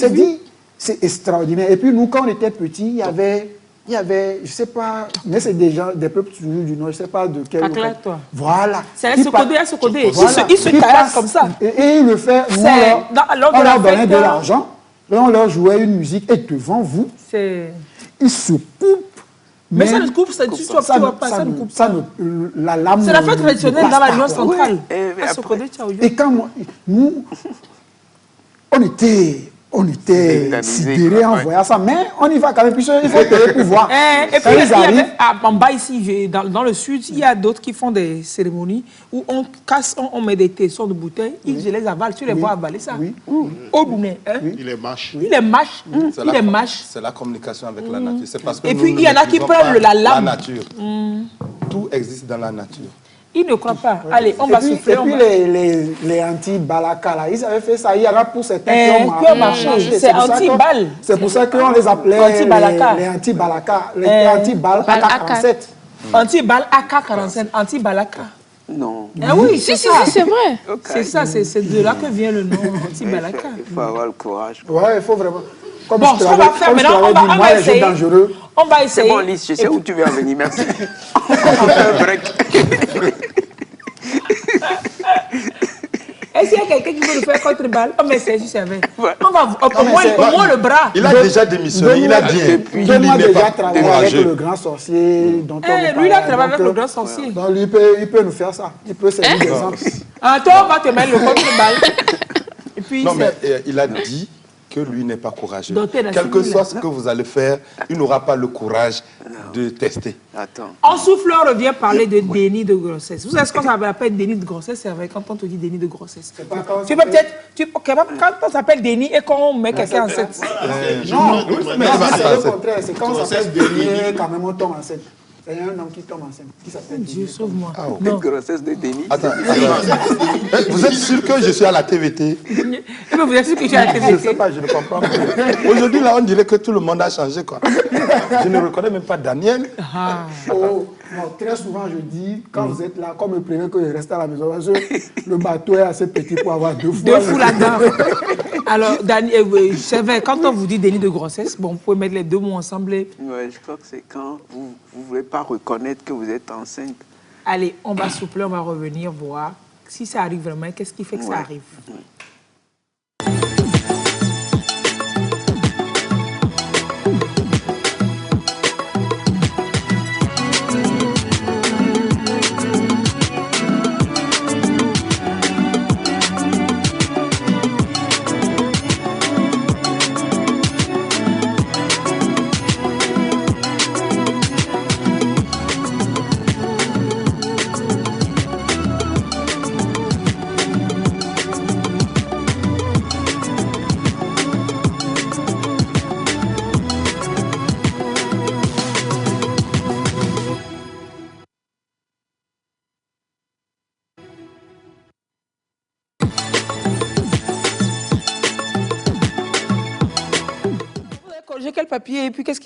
S4: C'est extraordinaire. Et puis nous, quand on était petits, il y avait, je ne sais pas, mais c'est déjà des peuples du Nord, je ne sais pas de quel...
S1: toi.
S4: Voilà.
S1: C'est un Sokode.
S4: Voilà.
S1: Ils se calassent comme ça.
S4: Et il le fait, on leur donnait de l'argent, on leur jouait une musique, et devant vous, ils se coupent.
S1: Mais ça ne coupe, ça ne coupe pas.
S4: La lame...
S1: C'est la fête traditionnelle dans la Lyon centrale.
S4: Et quand nous, on était sidérés en voyant ça, mais on y va quand même, puisqu'il faut payer pour voir.
S1: Et puis, il y avait, en bas ici, dans le sud, il y a d'autres qui font des cérémonies où on casse, on met des tessons de bouteilles, ils les avalent, tu les vois avaler ça. Au Bounet.
S6: Il les mâche.
S1: Il les mâche.
S3: C'est la communication avec la nature.
S1: Et puis, il y en a qui prennent la lame.
S3: La nature. Tout existe dans la nature.
S1: Ils ne croient pas. Allez, on va souffler.
S4: Et puis les anti-balaka, là, ils avaient fait ça. Il y en a pour certains qui ont marché.
S1: C'est anti-balle.
S4: C'est pour ça qu'on les appelait les anti-balaka. Les anti-balles AK-47.
S1: Anti-balle AK-47. Anti-balaka.
S2: Non.
S1: Ah oui, c'est ça.
S5: C'est vrai.
S1: C'est ça, c'est de là que vient le nom anti-balaka.
S2: Il faut avoir le courage.
S4: Ouais, il faut vraiment...
S1: Bon, ce qu'on va faire maintenant, on va essayer. On va essayer.
S2: C'est bon, Lise, je sais où tu veux en venir, merci. On fait un break.
S1: Est-ce qu'il y a quelqu'un qui veut nous faire contre-balle? On va essayer, je savais. On va au moins le bras.
S3: Il a déjà démissionné, il a dit.
S4: Benoît a déjà travaillé avec le grand sorcier dont on parle.
S1: Lui, il a travaillé avec le grand sorcier.
S4: Donc, lui, il peut nous faire ça. Il peut servir d'exemple.
S1: Toi, on va te mettre le contre-balle.
S3: Non, mais il a dit que lui n'est pas courageux. Quel que soit ce que vous allez faire, il n'aura pas le courage de tester.
S2: Attends.
S1: En souffle, on revient parler de déni de grossesse. Vous savez ce qu'on appelle déni de grossesse? C'est vrai, quand on te dit déni de grossesse. Tu peux peut-être... Quand on s'appelle déni et qu'on met quelqu'un enceinte.
S4: Non, mais c'est le contraire. C'est quand on s'appelle déni et quand même on tombe enceinte. Il y a un homme qui tombe enceinte, qui s'appelle
S1: Dieu, sauve-moi.
S2: Une grossesse de déni.
S3: Attends, vous êtes sûr que je suis à la TVT?
S1: Vous êtes sûr que je suis à la TVT?
S3: Je ne sais pas, je ne comprends pas. Aujourd'hui, là, on dirait que tout le monde a changé, quoi. Je ne reconnais même pas Daniel.
S4: Non, très souvent, je dis, quand vous êtes là, comme me prévient que je reste à la maison, parce que le bateau est assez petit pour avoir deux fous
S1: là-dedans. Alors, Daniel, c'est vrai, quand on vous dit déni de grossesse, bon, vous pouvez mettre les deux mots ensemble.
S2: Oui, je crois que c'est quand vous ne voulez pas reconnaître que vous êtes enceinte.
S1: Allez, on va souffler, on va revenir voir si ça arrive vraiment, qu'est-ce qui fait que ça arrive. Quel papier et puis qu'est-ce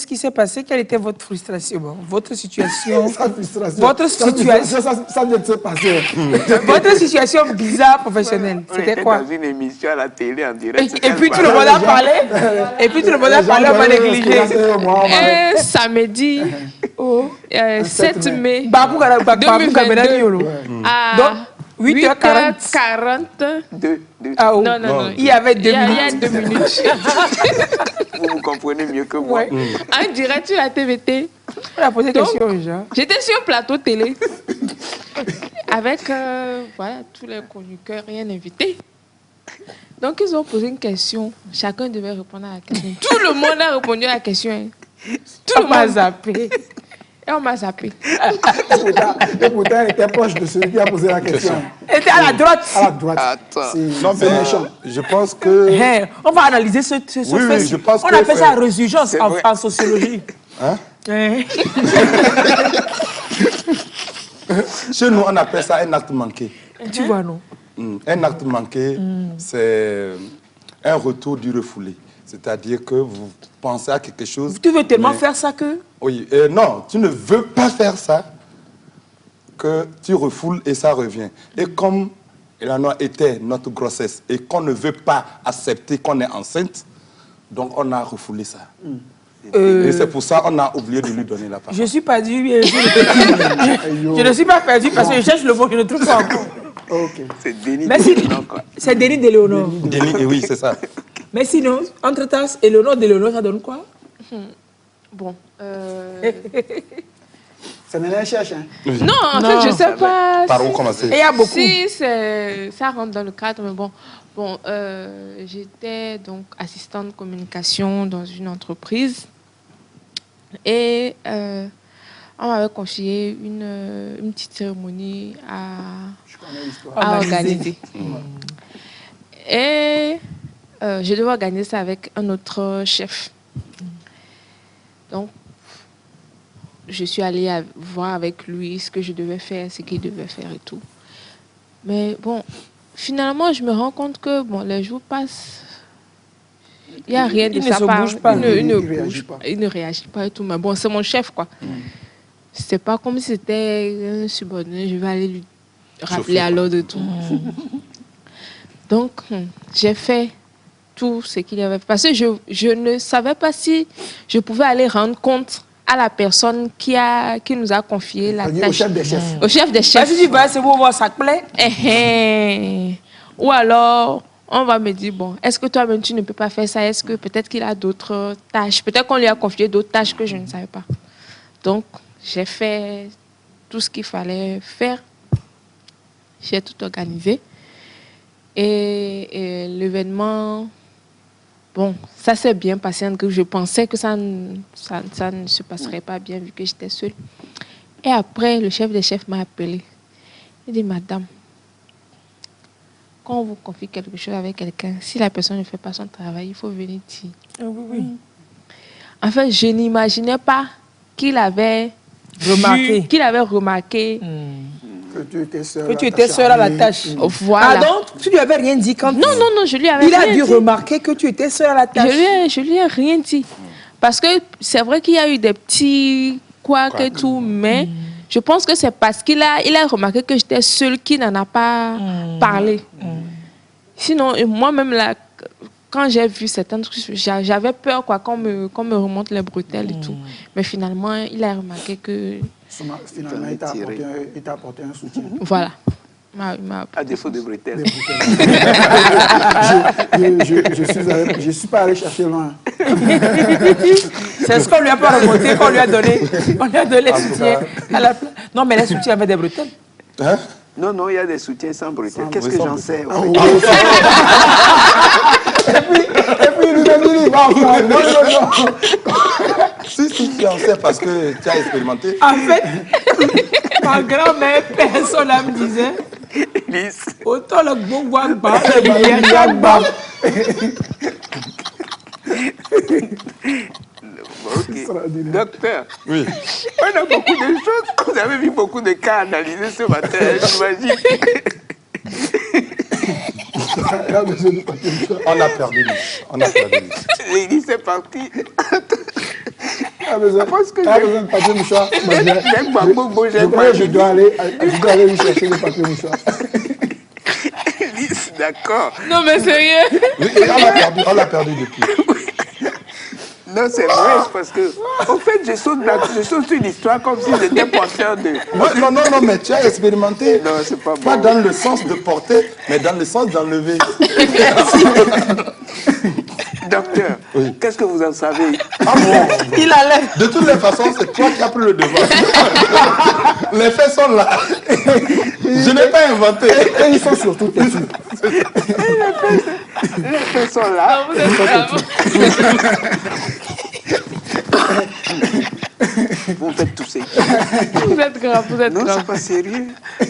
S1: qui s'est passé? Quelle était votre frustration? Votre situation? Votre situation?
S4: Ça vient de se passer.
S1: Votre situation bizarre professionnelle, c'était quoi?
S2: Dans une émission à la télé en direct.
S1: Et puis tout le monde a parlé. Et puis tout le monde a parlé, on va négliger.
S5: Samedi 7 mai 2022 à
S1: 8h40.
S5: Non.
S1: Il y avait 2 minutes.
S5: Il y a 2 minutes.
S2: Vous comprenez mieux que moi.
S5: En direct sur la TVT.
S1: On a posé des questions déjà.
S5: J'étais sur un plateau télé avec voilà, tous les chroniqueurs, rien invité. Donc ils ont posé une question. Chacun devait répondre à la question. Tout le monde a répondu à la question.
S1: Tout le monde a zappé.
S5: Et on m'a zappé.
S4: Et pourtant, elle était proche de celui qui a posé la question.
S1: Elle était à la droite.
S4: À la droite.
S3: Non, mais je pense que...
S1: On va analyser ce fait.
S3: Oui, je pense
S1: on appelle ça résurgence en sociologie.
S3: Hein? Chez nous, on appelle ça un acte manqué.
S1: Tu vois, non?
S3: Un acte manqué, c'est un retour du refoulé. C'est-à-dire que vous pensez à quelque chose...
S1: Tu veux tellement faire ça que...
S3: Oui, non, tu ne veux pas faire ça, que tu refoules et ça revient. Et comme il en a été notre grossesse et qu'on ne veut pas accepter qu'on est enceinte, donc on a refoulé ça. Et c'est pour ça qu'on a oublié de lui donner la parole.
S1: Je ne suis pas perdu, je ne suis pas perdu parce que je cherche le mot, je ne trouve pas encore.
S4: Ok.
S2: C'est déni
S1: Mais
S2: de
S1: si,
S2: Léonore, quoi.
S1: c'est Denis de Léonore.
S3: Denis, oui, c'est ça.
S1: Mais sinon, entre Tas et Léonore de Léonore, ça donne quoi?
S5: Bon.
S4: Ça n'est cherche, hein?
S5: Non, en fait, je ne sais pas.
S3: Par où commencer?
S1: Et il y a beaucoup.
S5: Si ça rentre dans le cadre, mais bon. J'étais donc assistante communication dans une entreprise et on m'avait confié une petite cérémonie à organiser. Et je devais organiser ça avec un autre chef. Donc, je suis allée voir avec lui ce que je devais faire, ce qu'il devait faire et tout. Mais bon, finalement, je me rends compte que bon, les jours passent. Il n'y a rien de sa part. Il ne réagit pas et tout. Mais bon, c'est mon chef, quoi. C'est pas comme si c'était un subordonné. Je vais aller lui rappeler à l'ordre et tout. Donc, j'ai fait tout ce qu'il y avait. Parce que je ne savais pas si je pouvais aller rendre compte à la personne qui nous a confié la tâche.
S4: Au chef des chefs.
S5: Au chef des chefs.
S1: Si tu vas, c'est pour voir, ça te plaît.
S5: Ou alors, on va me dire, bon, est-ce que toi-même, tu ne peux pas faire ça? Est-ce que peut-être qu'il a d'autres tâches? Peut-être qu'on lui a confié d'autres tâches que je ne savais pas. Donc, j'ai fait tout ce qu'il fallait faire. J'ai tout organisé. Et l'événement... Bon, ça s'est bien passé. Je pensais que ça ne se passerait pas bien vu que j'étais seule. Et après, le chef des chefs m'a appelé. Il dit, madame, quand on vous confie quelque chose avec quelqu'un, si la personne ne fait pas son travail, il faut venir dire.
S1: Oui.
S5: En fait, je n'imaginais pas qu'il avait remarqué.
S4: Que tu étais
S1: seule à la tâche.
S5: Voilà.
S1: Pardon, tu lui avais rien dit quand
S5: Non, je lui avais
S1: il
S5: rien dit.
S1: Il a dû remarquer que tu étais seule à la tâche.
S5: Je lui ai rien dit. Parce que c'est vrai qu'il y a eu des petits couacs et tout, mais je pense que c'est parce qu'il a remarqué que j'étais seule qu'il n'en a pas parlé. Sinon, moi-même, là, quand j'ai vu certains trucs, j'avais peur qu'on me remonte les bretelles et tout. Mais finalement, il a remarqué que...
S4: Finalement, il t'a apporté un soutien.
S5: Voilà.
S2: À défaut de bretelles.
S4: Je suis pas allé chercher loin.
S1: C'est ce qu'on lui a pas remonté, qu'on lui a donné. On lui a donné les soutiens à la place. Non, mais les soutiens avaient des bretelles.
S3: Hein?
S2: Non, il y a des soutiens sans bretelles. Qu'est-ce que j'en sais?
S4: Et puis, il nous a dit, non.
S3: Si tu en sais parce que tu as expérimenté.
S1: En fait, ma grand-mère, personne là me disait, autant le bon bois bas, le bien bas.
S2: Ok. Docteur,
S3: Oui.
S2: on a beaucoup de choses. Vous avez vu beaucoup de cas analysés ce matin, j'imagine.
S3: On a perdu.
S2: Il dit c'est parti.
S4: T'as besoin de papier mouchoir.
S2: Je
S4: dois aller lui chercher le papier mouchoir.
S2: D'accord.
S5: Non, mais sérieux.
S3: Oui, on l'a perdu depuis.
S2: Non, c'est vrai, parce que, en fait, je saute sur une histoire comme si j'étais porteur de...
S3: Non, mais tu as expérimenté.
S2: Non, c'est pas bon.
S3: Pas dans le sens de porter, mais dans le sens d'enlever.
S2: Docteur,
S3: Oui.
S2: qu'est-ce que vous en savez?
S3: Ah bon?
S1: Il allait.
S3: De toutes les façons, c'est toi qui as pris le devant. Les faits sont là. Je n'ai pas inventé.
S4: Et ils sont surtout têtus.
S2: Les faits sont là.
S5: Vous êtes bravo.
S2: Vous me faites tousser.
S5: Vous êtes grave, vous êtes
S2: Non,
S5: grave.
S2: c'est pas sérieux.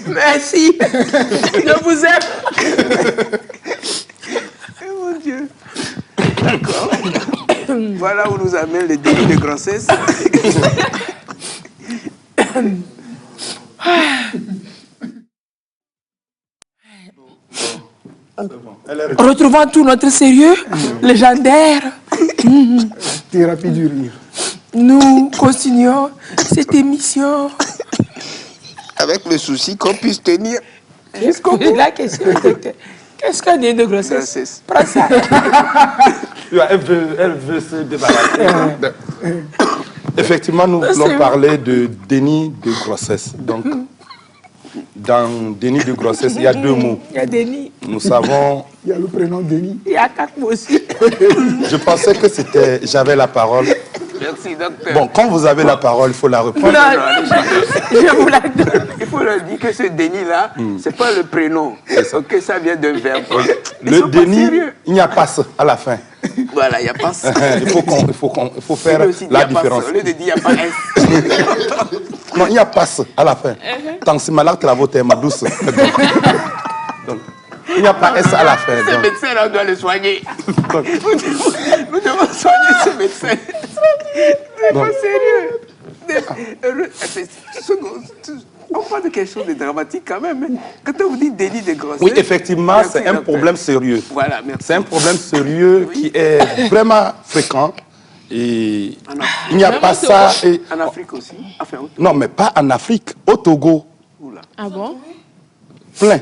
S1: Merci. Je vous aime.
S2: Oh mon Dieu. D'accord. Voilà où nous amène le début de grossesse.
S1: Retrouvant tout notre sérieux légendaire,
S4: Thérapie du rire.
S1: nous continuons cette émission.
S2: Avec le souci qu'on puisse tenir.
S1: Jusqu'au bout. La question, docteur. Qu'est-ce qu'un déni de grossesse?
S2: Grossesse.
S1: Prends ça.
S3: Elle veut se débarrasser. Effectivement, nous voulons parler de déni de grossesse. Donc, dans déni de grossesse, il y a deux mots.
S1: Il y a déni.
S3: Nous savons...
S4: Il y a le prénom Denis.
S1: Il y a 4 mots aussi.
S3: Je pensais que c'était... J'avais la parole.
S2: Merci, docteur.
S3: Bon, quand vous avez la parole, il faut la reprendre.
S1: Je vous la donne.
S2: Il faut leur dire que ce déni-là, c'est pas le prénom. Ok, ça vient d'un verbe. Ils
S3: Le
S2: sont pas
S3: déni,
S2: sérieux.
S3: il n'y a pas ça à la fin.
S2: Voilà, il n'y a pas ça.
S3: Il faut faire
S2: Il aussi dit,
S3: la
S2: y a pas ça.
S3: différence.
S2: Au lieu de dire, il n'y a pas S.
S3: Non, il n'y a pas ça à la fin. Tant que c'est malade, travaux, t'es ma douce. Donc, il n'y a pas S à la fin.
S2: Ce
S3: Donc,
S2: médecin-là, on doit le soigner. Nous devons soigner ce médecin. C'est pas sérieux. On parle de quelque chose de dramatique quand même. Hein. Quand on vous dit déni de grossesse...
S3: oui, effectivement,
S2: merci,
S3: c'est un
S2: docteur.
S3: problème sérieux.
S2: Voilà, merci.
S3: C'est un problème sérieux qui est vraiment fréquent. Et
S2: En Afrique.
S3: il n'y a pas ça. Et...
S2: En Afrique aussi. Enfin,
S3: Non, mais pas en Afrique. Au Togo,
S2: oula.
S5: Ah bon?
S3: plein.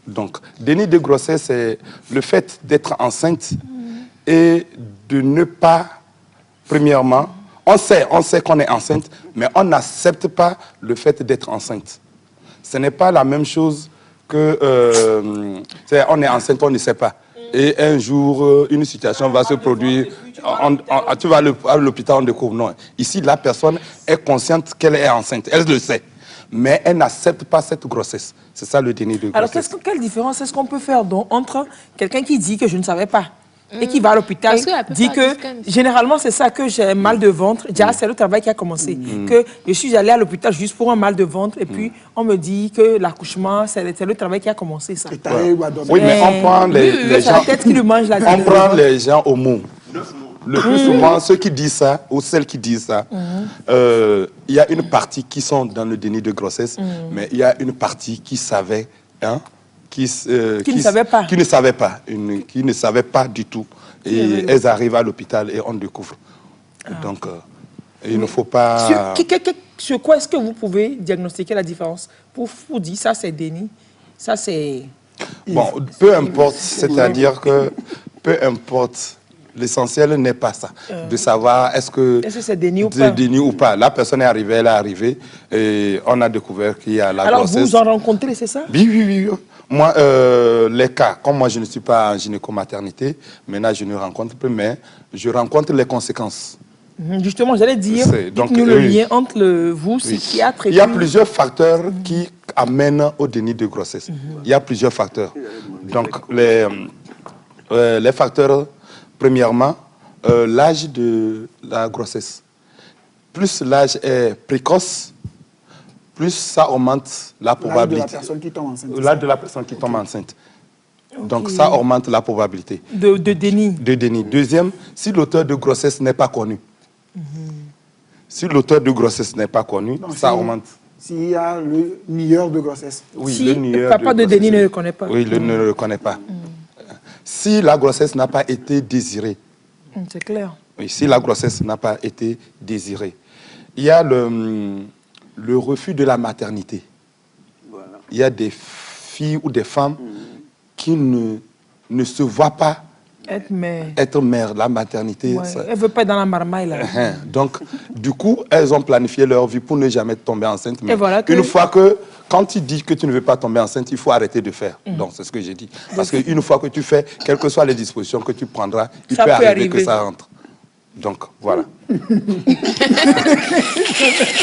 S3: Donc, déni de grossesse, c'est le fait d'être enceinte et de ne pas, premièrement, on sait qu'on est enceinte, mais on n'accepte pas le fait d'être enceinte. Ce n'est pas la même chose que, on est enceinte, on ne sait pas. Et un jour, une situation va se produire, tu vas à l'hôpital, on découvre. Non, ici, la personne est consciente qu'elle est enceinte, elle le sait. Mais elle n'accepte pas cette grossesse. C'est ça le déni de
S1: Alors,
S3: grossesse.
S1: quelle différence est-ce qu'on peut faire donc, entre quelqu'un qui dit que je ne savais pas et qui va à l'hôpital,
S5: Parce que la plupart
S1: dit que,
S5: disent que-
S1: généralement, c'est ça que j'ai mal de ventre. Déjà, c'est le travail qui a commencé. Que je suis allée à l'hôpital juste pour un mal de ventre et puis on me dit que l'accouchement, c'est le travail qui a commencé, ça.
S4: Et t'as eu à dormir.
S3: Oui, mais on prend les
S1: c'est
S3: gens...
S1: la tête qui lui mange la
S3: On prend les gens au mot. Le plus souvent, ceux qui disent ça, ou celles qui disent ça, il y a une partie qui sont dans le déni de grossesse, mais il y a une partie qui savait, hein, qui
S1: ne savait pas.
S3: Qui ne savait pas, qui ne savait pas du tout. Et elles arrivent à l'hôpital et on découvre. Donc, il ne faut pas...
S1: Sur quoi est-ce que vous pouvez diagnostiquer la différence pour vous dire ça, c'est déni, ça, c'est...
S3: Bon, peu importe, c'est-à-dire que peu importe, l'essentiel n'est pas ça, de savoir est-ce que
S1: c'est déni ou pas.
S3: déni ou pas. La personne est arrivée, elle est arrivée et on a découvert qu'il y a la
S1: Alors,
S3: grossesse.
S1: vous en rencontrez, c'est ça?
S3: Oui. Moi, les cas, comme moi je ne suis pas en gynéco-maternité, maintenant je ne rencontre plus, mais je rencontre les conséquences.
S1: Justement, j'allais dire,
S3: Donc,
S1: dites-nous le lien entre vous, psychiatre, et
S3: Il y a
S1: puis-
S3: plusieurs facteurs qui amènent au déni de grossesse. Il y a plusieurs facteurs. Donc, les facteurs, premièrement, l'âge de la grossesse. Plus l'âge est précoce, plus ça augmente la
S4: L'âge de
S3: probabilité.
S4: la personne qui tombe enceinte.
S3: L'âge de la personne qui tombe enceinte. Donc, ça augmente la probabilité
S1: de déni.
S3: de déni. Deuxième, si l'auteur de grossesse n'est pas connu. Si l'auteur de grossesse n'est pas connu,
S4: Donc,
S3: ça
S4: si-
S3: augmente.
S4: S'il y a le nieur de grossesse.
S3: Oui,
S1: Si
S3: le
S1: le
S3: nieur
S1: papa de
S3: grossesse.
S1: déni ne le connaît pas.
S3: Oui, il ne le reconnaît pas. Si la grossesse n'a pas été désirée,
S1: C'est clair.
S3: oui, si la grossesse n'a pas été désirée, il y a le refus de la maternité.
S2: Voilà.
S3: Il y a des filles ou des femmes qui ne se voient pas
S1: Être mère.
S3: être mère. La maternité,
S1: Ouais,
S3: ça-
S1: elle ne veut pas être dans la marmaille, là.
S3: Donc, du coup, elles ont planifié leur vie pour ne jamais tomber enceinte. Mais
S1: Et voilà que-
S3: une fois que, quand tu dis que tu ne veux pas tomber enceinte, il faut arrêter de faire. Donc, c'est ce que j'ai dit. Parce qu'une fois que tu fais, quelles que soient les dispositions que tu prendras, il
S1: Ça
S3: peut
S1: peut
S3: arriver que
S1: arriver.
S3: ça rentre. Donc, voilà.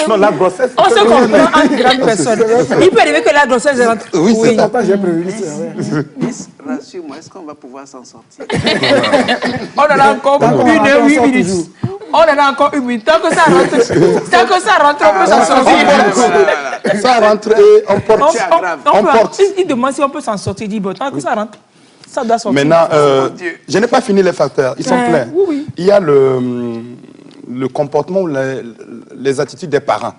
S3: Non, la grossesse...
S1: On se comprend entre grandes personnes. Il peut arriver que la grossesse rentre.
S3: Oui, c'est ça.
S4: Pourtant, j'ai prévenu, c'est vrai.
S2: Miss, rassure-moi, est-ce qu'on va pouvoir s'en sortir?
S1: On en a encore
S4: Tant qu'on
S1: 1 heure,
S4: en
S1: 8
S4: sort
S1: minutes.
S4: toujours.
S1: On en a encore 1 minute. Tant que ça rentre, on peut s'en sortir.
S3: Ça rentre et on porte.
S2: C'est grave.
S3: On porte.
S1: Il demande si on peut s'en sortir. Il dit, bon, tant que ça rentre, ça doit sortir.
S3: Maintenant,
S2: Mon Dieu.
S3: je n'ai pas fini les facteurs. Ils sont pleins.
S1: oui.
S3: Il y a le comportement ou les attitudes des parents.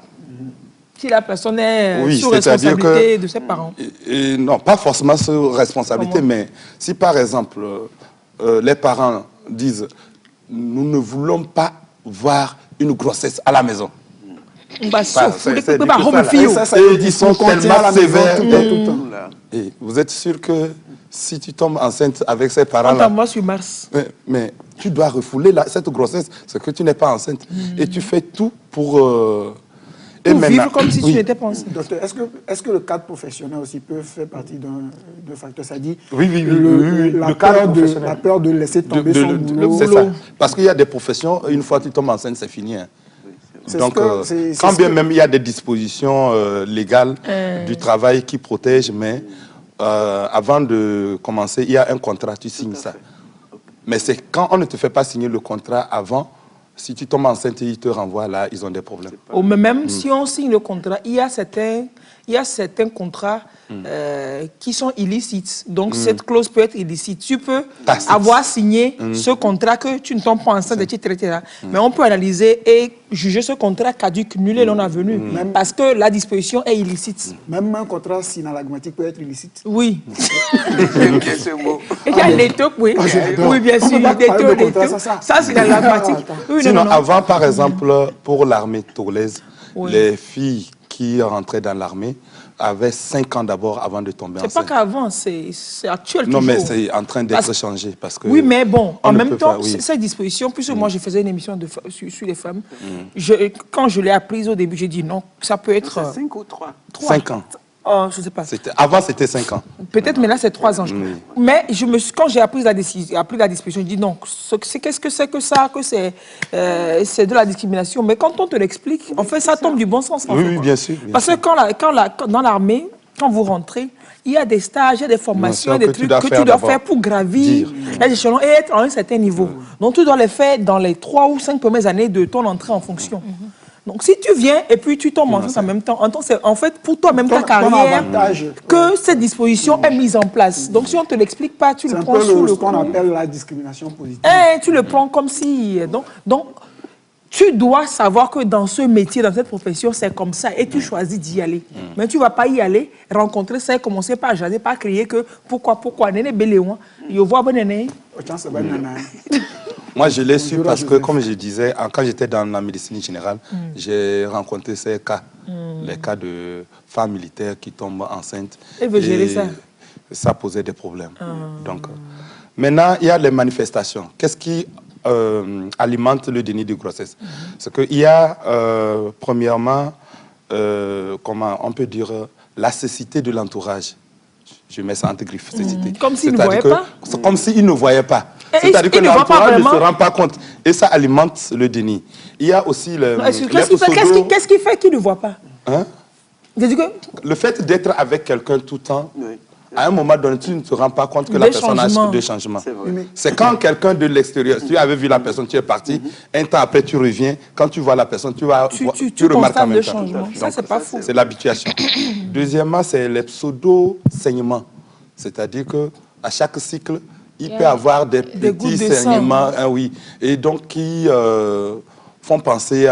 S1: Si la personne est
S3: Oui,
S1: sous
S3: c'est-à-dire
S1: responsabilité
S3: que-
S1: de ses parents.
S3: Et non, pas forcément sur responsabilité,
S1: Comment?
S3: mais si par exemple, les parents disent « nous ne voulons pas voir une grossesse à la maison ».
S1: Bah, sauf,
S3: c'est-
S1: vous
S3: c'est
S1: ne pas
S3: dit que
S1: home
S3: ça, là.
S1: feel.
S4: Ça,
S3: Et
S4: le
S3: ils sont
S4: discours qu'on tient
S3: tellement
S4: à la maison
S3: sévères.
S4: tout le temps.
S2: Là.
S3: Et vous êtes sûr que si tu tombes enceinte avec ces
S1: On
S3: parents-là,
S1: t'envoie sur Mars.
S3: mais tu dois refouler cette grossesse, c'est que tu n'es pas enceinte. Et tu fais tout pour... et
S1: Pour
S3: maintenant-
S1: vivre comme si
S3: oui.
S1: tu n'étais pas enceinte.
S4: Docteur, est-ce que le cadre professionnel aussi peut faire partie d'un facteur? C'est-à-dire
S3: Oui, oui, oui,
S4: le,
S3: oui, oui,
S4: la,
S3: le cadre
S4: peur
S3: professionnel.
S4: la peur de laisser tomber son boulot.
S3: C'est ça. Parce qu'il y a des professions, une fois que tu tombes enceinte, c'est fini. Hein.
S4: C'est
S3: Donc,
S4: ce que- c'est
S3: quand
S4: ce
S3: bien
S4: que-
S3: même il y a des dispositions légales du travail qui protègent, mais avant de commencer, il y a un contrat, tu signes ça. Mais c'est quand on ne te fait pas signer le contrat avant, si tu tombes enceinte et ils te renvoient là, ils ont des problèmes.
S1: Ou même si on signe le contrat, il y a certains contrats qui sont illicites. Donc, cette clause peut être illicite. Tu peux
S3: Tacite.
S1: avoir signé ce contrat que tu ne tombes pas enceinte, etc. Mais on peut analyser et juger ce contrat caduc, nul et non avenu. Parce que la disposition est illicite.
S4: Même un contrat synalagmatique peut être illicite.
S1: Oui.
S2: J'aime bien ce mot.
S1: Et il y a l'étau, oui.
S4: j'adore.
S1: Oui, bien
S4: On
S1: sûr.
S4: peut pas parler de
S1: L'étau,
S4: contrat
S1: l'étau.
S4: sans ça.
S1: Ça, c'est la grammatique. Oui,
S3: Sinon,
S1: non, non, non.
S3: avant, par exemple, pour l'armée togolaise,
S1: Oui.
S3: les filles qui rentraient dans l'armée avaient 5 ans d'abord avant de tomber
S1: C'est pas
S3: enceinte.
S1: qu'avant, c'est actuel
S3: Non, mais
S1: toujours.
S3: c'est en train d'être
S1: Parce-
S3: changé. Parce que
S1: Oui, mais bon,
S3: on
S1: en
S3: ne
S1: même
S3: peut
S1: temps,
S3: pas, oui.
S1: cette disposition, puisque moi, je faisais une émission sur les femmes, quand je l'ai apprise au début, j'ai dit non, ça peut être...
S2: C'est 5 ou 3?
S3: 5 ans.
S1: Oh, je ne sais pas.
S3: Avant, c'était 5 ans.
S1: Peut-être, mais là, c'est 3 ans. Mais quand j'ai appris la disposition, j'ai dit non, qu'est-ce que c'est que ça, que c'est de la discrimination. Mais quand on te l'explique, en fait, ça tombe du bon sens. En
S3: Oui,
S1: fait.
S3: oui, bien sûr. bien
S1: Parce
S3: sûr.
S1: que dans l'armée, quand vous rentrez, il y a des stages, il y a des formations,
S3: Bien sûr,
S1: des
S3: que tu
S1: trucs
S3: dois
S1: que
S3: faire
S1: tu dois
S3: d'abord.
S1: faire pour gravir les échelons et être à un certain niveau. Donc, tu dois les faire dans les 3 ou 5 premières années de ton entrée en fonction. Donc, si tu viens et puis tu tombes enceinte en même temps, c'est en fait pour toi-même ta
S4: Ton
S1: carrière
S4: avantage.
S1: que cette disposition est mise en place. Donc, si on ne te l'explique pas, tu
S4: C'est
S1: le
S4: un
S1: prends
S4: peu
S1: sous le
S4: ce qu'on
S1: coup.
S4: appelle la discrimination positive.
S1: Tu le prends comme si... Donc, tu dois savoir que dans ce métier, dans cette profession, c'est comme ça et tu choisis d'y aller. Mais tu ne vas pas y aller, rencontrer ça et commencer par jaser, par crier que pourquoi, néné Béléouin, je vois bon néné.
S3: Moi, je l'ai su
S4: Bonjour,
S3: parce que,
S4: Joseph.
S3: comme je disais, quand j'étais dans la médecine générale, j'ai rencontré ces cas, les cas de femmes militaires qui tombent enceintes.
S1: Et veut gérer ça.
S3: Ça posait des problèmes. Donc, maintenant, il y a les manifestations. Qu'est-ce qui alimente le déni de grossesse? C'est qu'il y a, premièrement, comment on peut dire, la cécité de l'entourage. Je mets ça entre griffes, cécité.
S1: Comme s'il ne
S3: C'est-à-dire
S1: voyait pas.
S3: c'est comme s'il ne voyait pas.
S1: Et
S3: C'est-à-dire que
S1: il ne voit pas
S3: l'entourage ne se
S1: vraiment.
S3: rend pas compte. Et ça alimente le déni. Il y a aussi le...
S1: Non, qu'est-ce qui fait qu'il ne voit pas?
S3: Hein?
S1: J'ai dit que
S3: Le fait d'être avec quelqu'un tout le temps,
S2: Oui.
S3: à un moment donné, tu ne te rends pas compte que
S1: Des
S3: la personne
S1: changements.
S3: a des changements.
S2: C'est vrai.
S3: C'est quand quelqu'un de l'extérieur, tu avais vu la personne, tu es parti, un temps après tu reviens, quand tu vois la personne, tu remarques en
S1: constates
S3: même
S1: le
S3: temps.
S1: changement. Ça, c'est pas faux.
S3: C'est l'habituation. Deuxièmement, c'est les pseudo-saignements. C'est-à-dire qu'à chaque cycle, il peut y avoir des
S1: gouttes
S3: petits
S1: de sang.
S3: saignements, oui, et donc qui font penser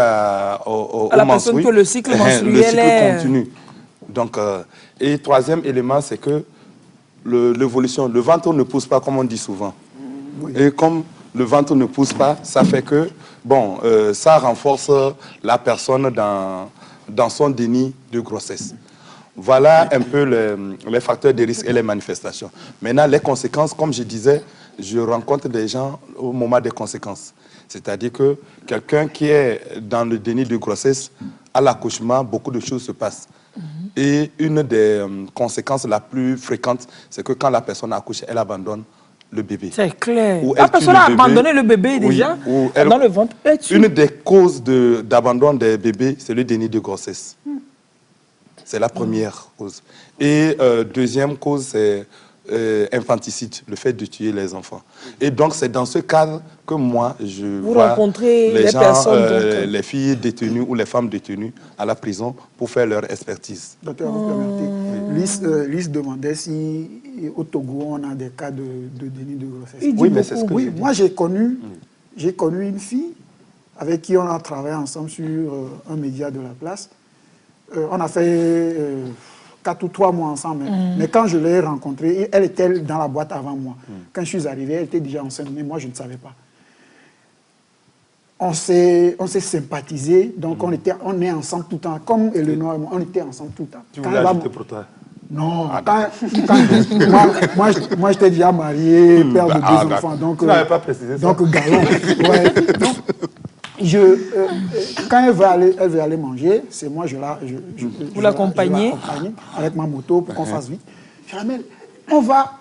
S3: au
S1: À la personne que le cycle menstruel
S3: le cycle
S1: est-
S3: continue. Donc, et troisième élément, c'est que l'évolution, le ventre ne pousse pas comme on dit souvent. Et comme le ventre ne pousse pas, ça fait que, bon, ça renforce la personne dans son déni de grossesse. Voilà un peu les facteurs de risque et les manifestations. Maintenant, les conséquences, comme je disais, je rencontre des gens au moment des conséquences. C'est-à-dire que quelqu'un qui est dans le déni de grossesse, à l'accouchement, beaucoup de choses se passent. Et une des conséquences la plus fréquentes, c'est que quand la personne accouche, elle abandonne le bébé.
S1: c'est clair.
S3: Ou
S1: La
S3: elle tue
S1: personne
S3: le
S1: a
S3: bébé.
S1: abandonné le bébé
S3: Oui,
S1: déjà
S3: ou elle-
S1: dans le ventre. Et tu-
S3: Une des causes d'abandon des bébés, c'est le déni de grossesse. C'est la première cause. Et deuxième cause, c'est infanticide, le fait de tuer les enfants. Et donc, c'est dans ce cadre que moi, je vois
S1: rencontrez
S3: les
S1: les
S3: gens,
S1: personnes,
S3: les filles détenues ou les femmes détenues à la prison pour faire leur expertise.
S4: Docteur, vous permettez. Lise demandait si au Togo, on a des cas de déni de grossesse.
S1: Il dit
S3: Oui, mais c'est ce
S1: beaucoup.
S3: que
S4: Oui,
S3: je dis.
S4: moi j'ai connu une fille avec qui on a travaillé ensemble sur un média de la place. on a fait 4 ou 3 mois ensemble. Mais quand je l'ai rencontrée, elle était dans la boîte avant moi. Quand je suis arrivé, elle était déjà enceinte, mais moi, je ne savais pas. On s'est sympathisé, donc on est ensemble tout le temps. Comme Eleanor et moi, on était ensemble tout le temps.
S3: Tu voulais ajouter pour toi?
S4: Non, moi j'étais déjà marié, père de 2 enfants. Donc,
S3: tu n'avais pas précisé ça.
S4: Donc, galon. Ouais. Donc, quand elle veut aller manger, c'est moi,
S1: Vous l'accompagnez
S4: avec ma moto pour qu'on fasse vite. Je ramène, on va.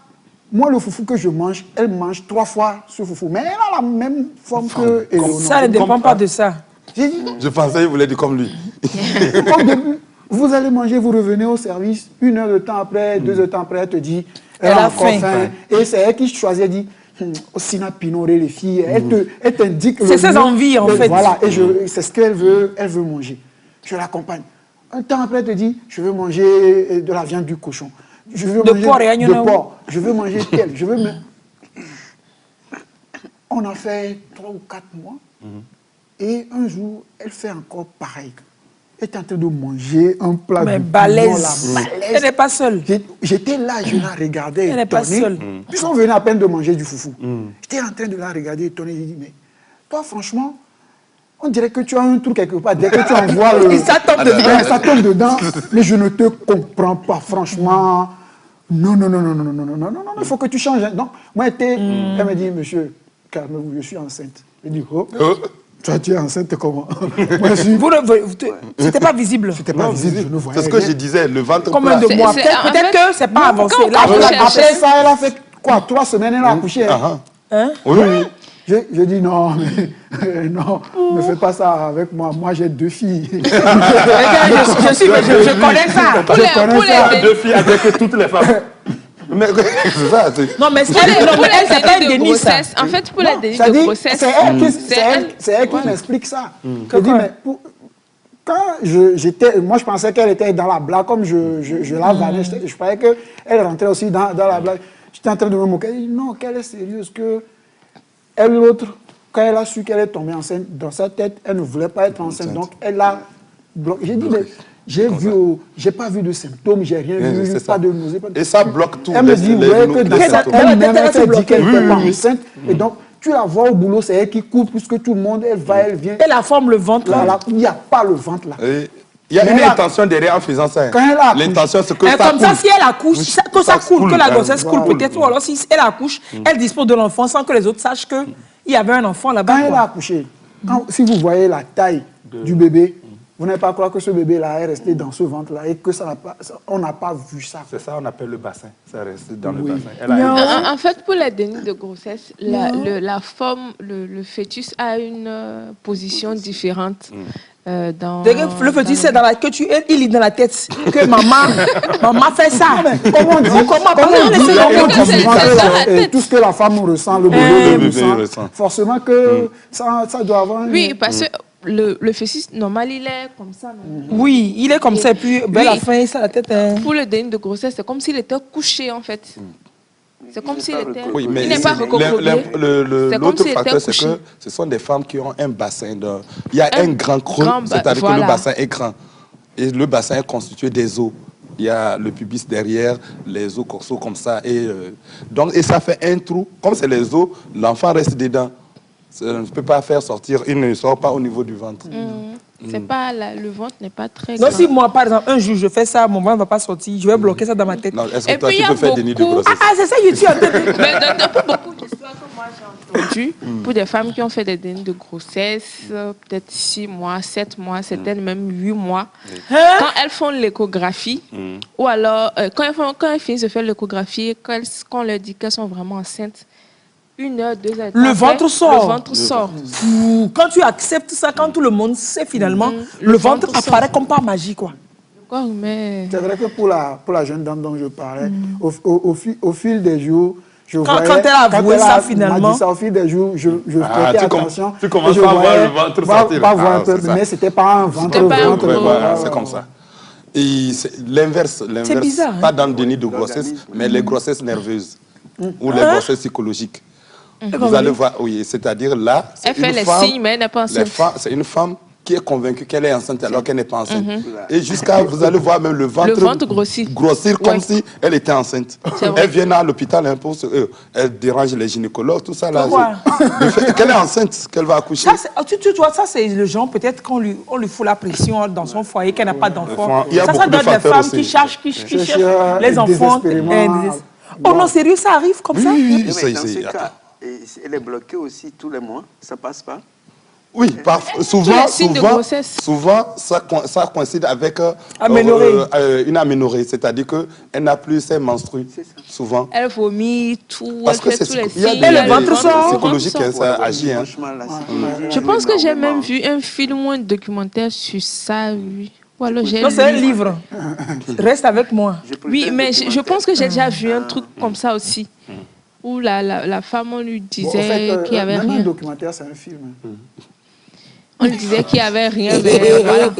S4: Moi, le foufou que je mange, elle mange 3 fois ce foufou. Mais elle a la même forme que Eleonore.
S1: Ça ne dépend pas de ça.
S3: Je pensais qu'il voulait dire comme lui.
S4: Au début, vous allez manger, vous revenez au service, 1 heure de temps après, 2 heures de temps après, elle te dit, elle a encore faim. Et c'est elle qui choisit, elle dit, Sina Pinoré, les filles, elle t'indique.
S1: C'est ses envies, en fait.
S4: Voilà, et c'est ce qu'elle veut manger. Je l'accompagne. Un temps après, elle te dit, je veux manger de la viande du cochon. Je veux manger de porc. Je veux manger tel. On a fait 3 ou 4 mois. Et un jour, elle fait encore pareil. Elle est en train de manger un plat
S1: mais
S4: de
S1: balèze. Elle n'est pas seule.
S4: J'étais là, je la regardais.
S1: Elle n'est pas seule.
S4: Puisqu'on venait à peine de manger du foufou. J'étais en train de la regarder étonnée. J'ai dit, mais toi, franchement, on dirait que tu as un truc quelque part. Dès que tu envoies le...
S1: ça tombe dedans.
S4: Ça tombe dedans. Mais je ne te comprends pas, franchement. Non, il faut que tu changes. Donc, moi, elle me dit, monsieur, calmez-vous, je suis enceinte. Je dis, oh. Toi, tu es enceinte comment?
S1: C'était pas visible.
S4: C'était pas visible, je ne voyais
S3: C'est ce que je disais, le ventre
S1: Combien de mois? Peut-être que c'est pas avancé.
S4: Après ça, elle a fait quoi? 3 semaines, elle a accouché.
S3: Oui.
S4: Je dis non, mais non, ne fais pas ça avec moi. Moi, j'ai 2 filles.
S1: Je connais ça.
S4: Je connais ça.
S3: 2 filles avec toutes les femmes. Mais c'est ça.
S1: Non, mais c'est pas un déni, ça.
S5: En fait, pour les dénis de grossesse,
S4: c'est elle qui m'explique ça. Je dis, mais quand j'étais, moi je pensais qu'elle était dans la blague, comme je la vannais, je croyais qu'elle rentrait aussi dans la blague. J'étais en train de me moquer. Elle dit, non, qu'elle est sérieuse, que elle, l'autre, quand elle a su qu'elle est tombée enceinte, dans sa tête, elle ne voulait pas être enceinte, donc elle a bloqué. J'ai dit, mais j'ai pas vu de symptômes, j'ai rien vu, pas de nausée.
S3: Et ça bloque tout.
S4: Elle me dit, ouais, que dans sa tête, elle-même, elle dit qu'elle n'était pas enceinte. Et donc, tu la vois au boulot, c'est elle qui court plus que tout le monde, elle va, elle vient.
S1: Elle a forme le ventre là.
S4: Il n'y a pas le ventre là.
S3: Il y a une intention derrière en faisant ça. L'intention, c'est que ça
S1: comme ça, si elle accouche, que ça coule, que la grossesse coule peut-être, ou alors si elle accouche, elle dispose de l'enfant sans que les autres sachent qu'il y avait un enfant là-bas.
S4: Quand elle a accouché, si vous voyez la taille du bébé, vous n'allez pas croire que ce bébé-là est resté dans ce ventre-là et que on n'a pas vu ça.
S3: C'est ça, on appelle le bassin. Ça reste dans le bassin.
S5: En fait, pour les dénis de grossesse, la forme, le fœtus a une position différente.
S1: Le fœtus, c'est dans la queue, il est dans la tête. Que maman fait ça.
S4: Comment dire tout ce que la femme ressent, le bébé ressent. Forcément que ça doit avoir...
S5: Oui, parce que le fœtus, normal, il est comme ça. Non?
S1: Oui, il est comme ça, et puis à la fin, ça la tête.
S5: Pour le déni de grossesse, c'est comme s'il était couché, en fait. C'est comme s'il était...
S3: Oui, mais
S5: il n'est pas recroquevillé.
S3: L'autre facteur, c'est que ce sont des femmes qui ont un bassin. Il y a un grand creux, c'est-à-dire que le bassin est grand. Et le bassin est constitué des os. Il y a le pubis derrière, les os corsaux comme ça. Et ça fait un trou. Comme c'est les os, l'enfant reste dedans. Ça ne peut pas faire sortir, il ne sort pas au niveau du ventre.
S5: C'est pas le ventre n'est pas très
S1: grand.
S5: Donc
S1: si moi, par exemple, un jour je fais ça, mon ventre ne va pas sortir, je vais bloquer ça dans ma tête.
S3: Est-ce que toi, tu peux faire des nids de grossesse?
S1: C'est ça, YouTube.
S5: Mais pour beaucoup d'histoires que moi j'ai entendues, pour des femmes qui ont fait des dénis de grossesse, peut-être 6 mois, 7 mois, certaines même 8 mois, quand elles font l'échographie, ou alors quand elles finissent de faire l'échographie, quand on leur dit qu'elles sont vraiment enceintes, 1 heure, 2 heures.
S1: Le ventre sort.
S5: Le ventre sort.
S1: Quand tu acceptes ça, quand tout le monde sait finalement, le ventre apparaît comme par magie, quoi.
S5: Mais...
S4: C'est vrai que pour la jeune dame dont je parlais, au fil des jours,
S1: quand elle a avoué ça finalement,
S4: au fil des jours, je prêtais attention.
S3: Tu commences à voir le ventre sortir.
S4: Mais c'était pas un ventre.
S3: C'est comme ça. Et l'inverse,
S1: c'est bizarre.
S3: Pas dans le déni de grossesse, mais les grossesses nerveuses ou les grossesses psychologiques. Vous allez voir, oui, c'est-à-dire là,
S5: elle fait les signes, mais elle n'est pas enceinte.
S3: C'est une femme qui est convaincue qu'elle est enceinte alors qu'elle n'est pas enceinte. Et jusqu'à, vous allez voir même le ventre grossir comme si elle était enceinte. Elle vient à l'hôpital elle dérange les gynécologues, tout ça là. Qu'elle est enceinte, qu'elle va accoucher.
S1: Tu vois, ça c'est le genre, peut-être qu'on lui fout la pression dans son foyer, qu'elle n'a pas d'enfant.
S3: Ça
S1: doit être des femmes qui cherchent les enfants. Oh non, sérieux, ça arrive comme ça?
S2: Oui, mais dans ce cas, elle est bloquée aussi tous les mois, ça passe pas?
S3: Oui, souvent ça coïncide avec une aménorrhée, c'est-à-dire qu'elle n'a plus ses menstrues, souvent.
S5: Elle vomit, tout,
S3: parce
S5: elle fait tous les signes.
S3: Et le ventre sort. C'est psychologique, ça agit. Hein.
S5: Je pense que j'ai même vu un film ou un documentaire sur ça, oui.
S1: Non, c'est un livre. Reste avec moi.
S5: Oui, mais je pense que j'ai déjà vu un truc comme ça aussi. Où la femme, on lui disait qu'il n'y avait rien.
S4: Un documentaire, c'est un film.
S5: On lui disait qu'il n'y avait rien, mais voilà.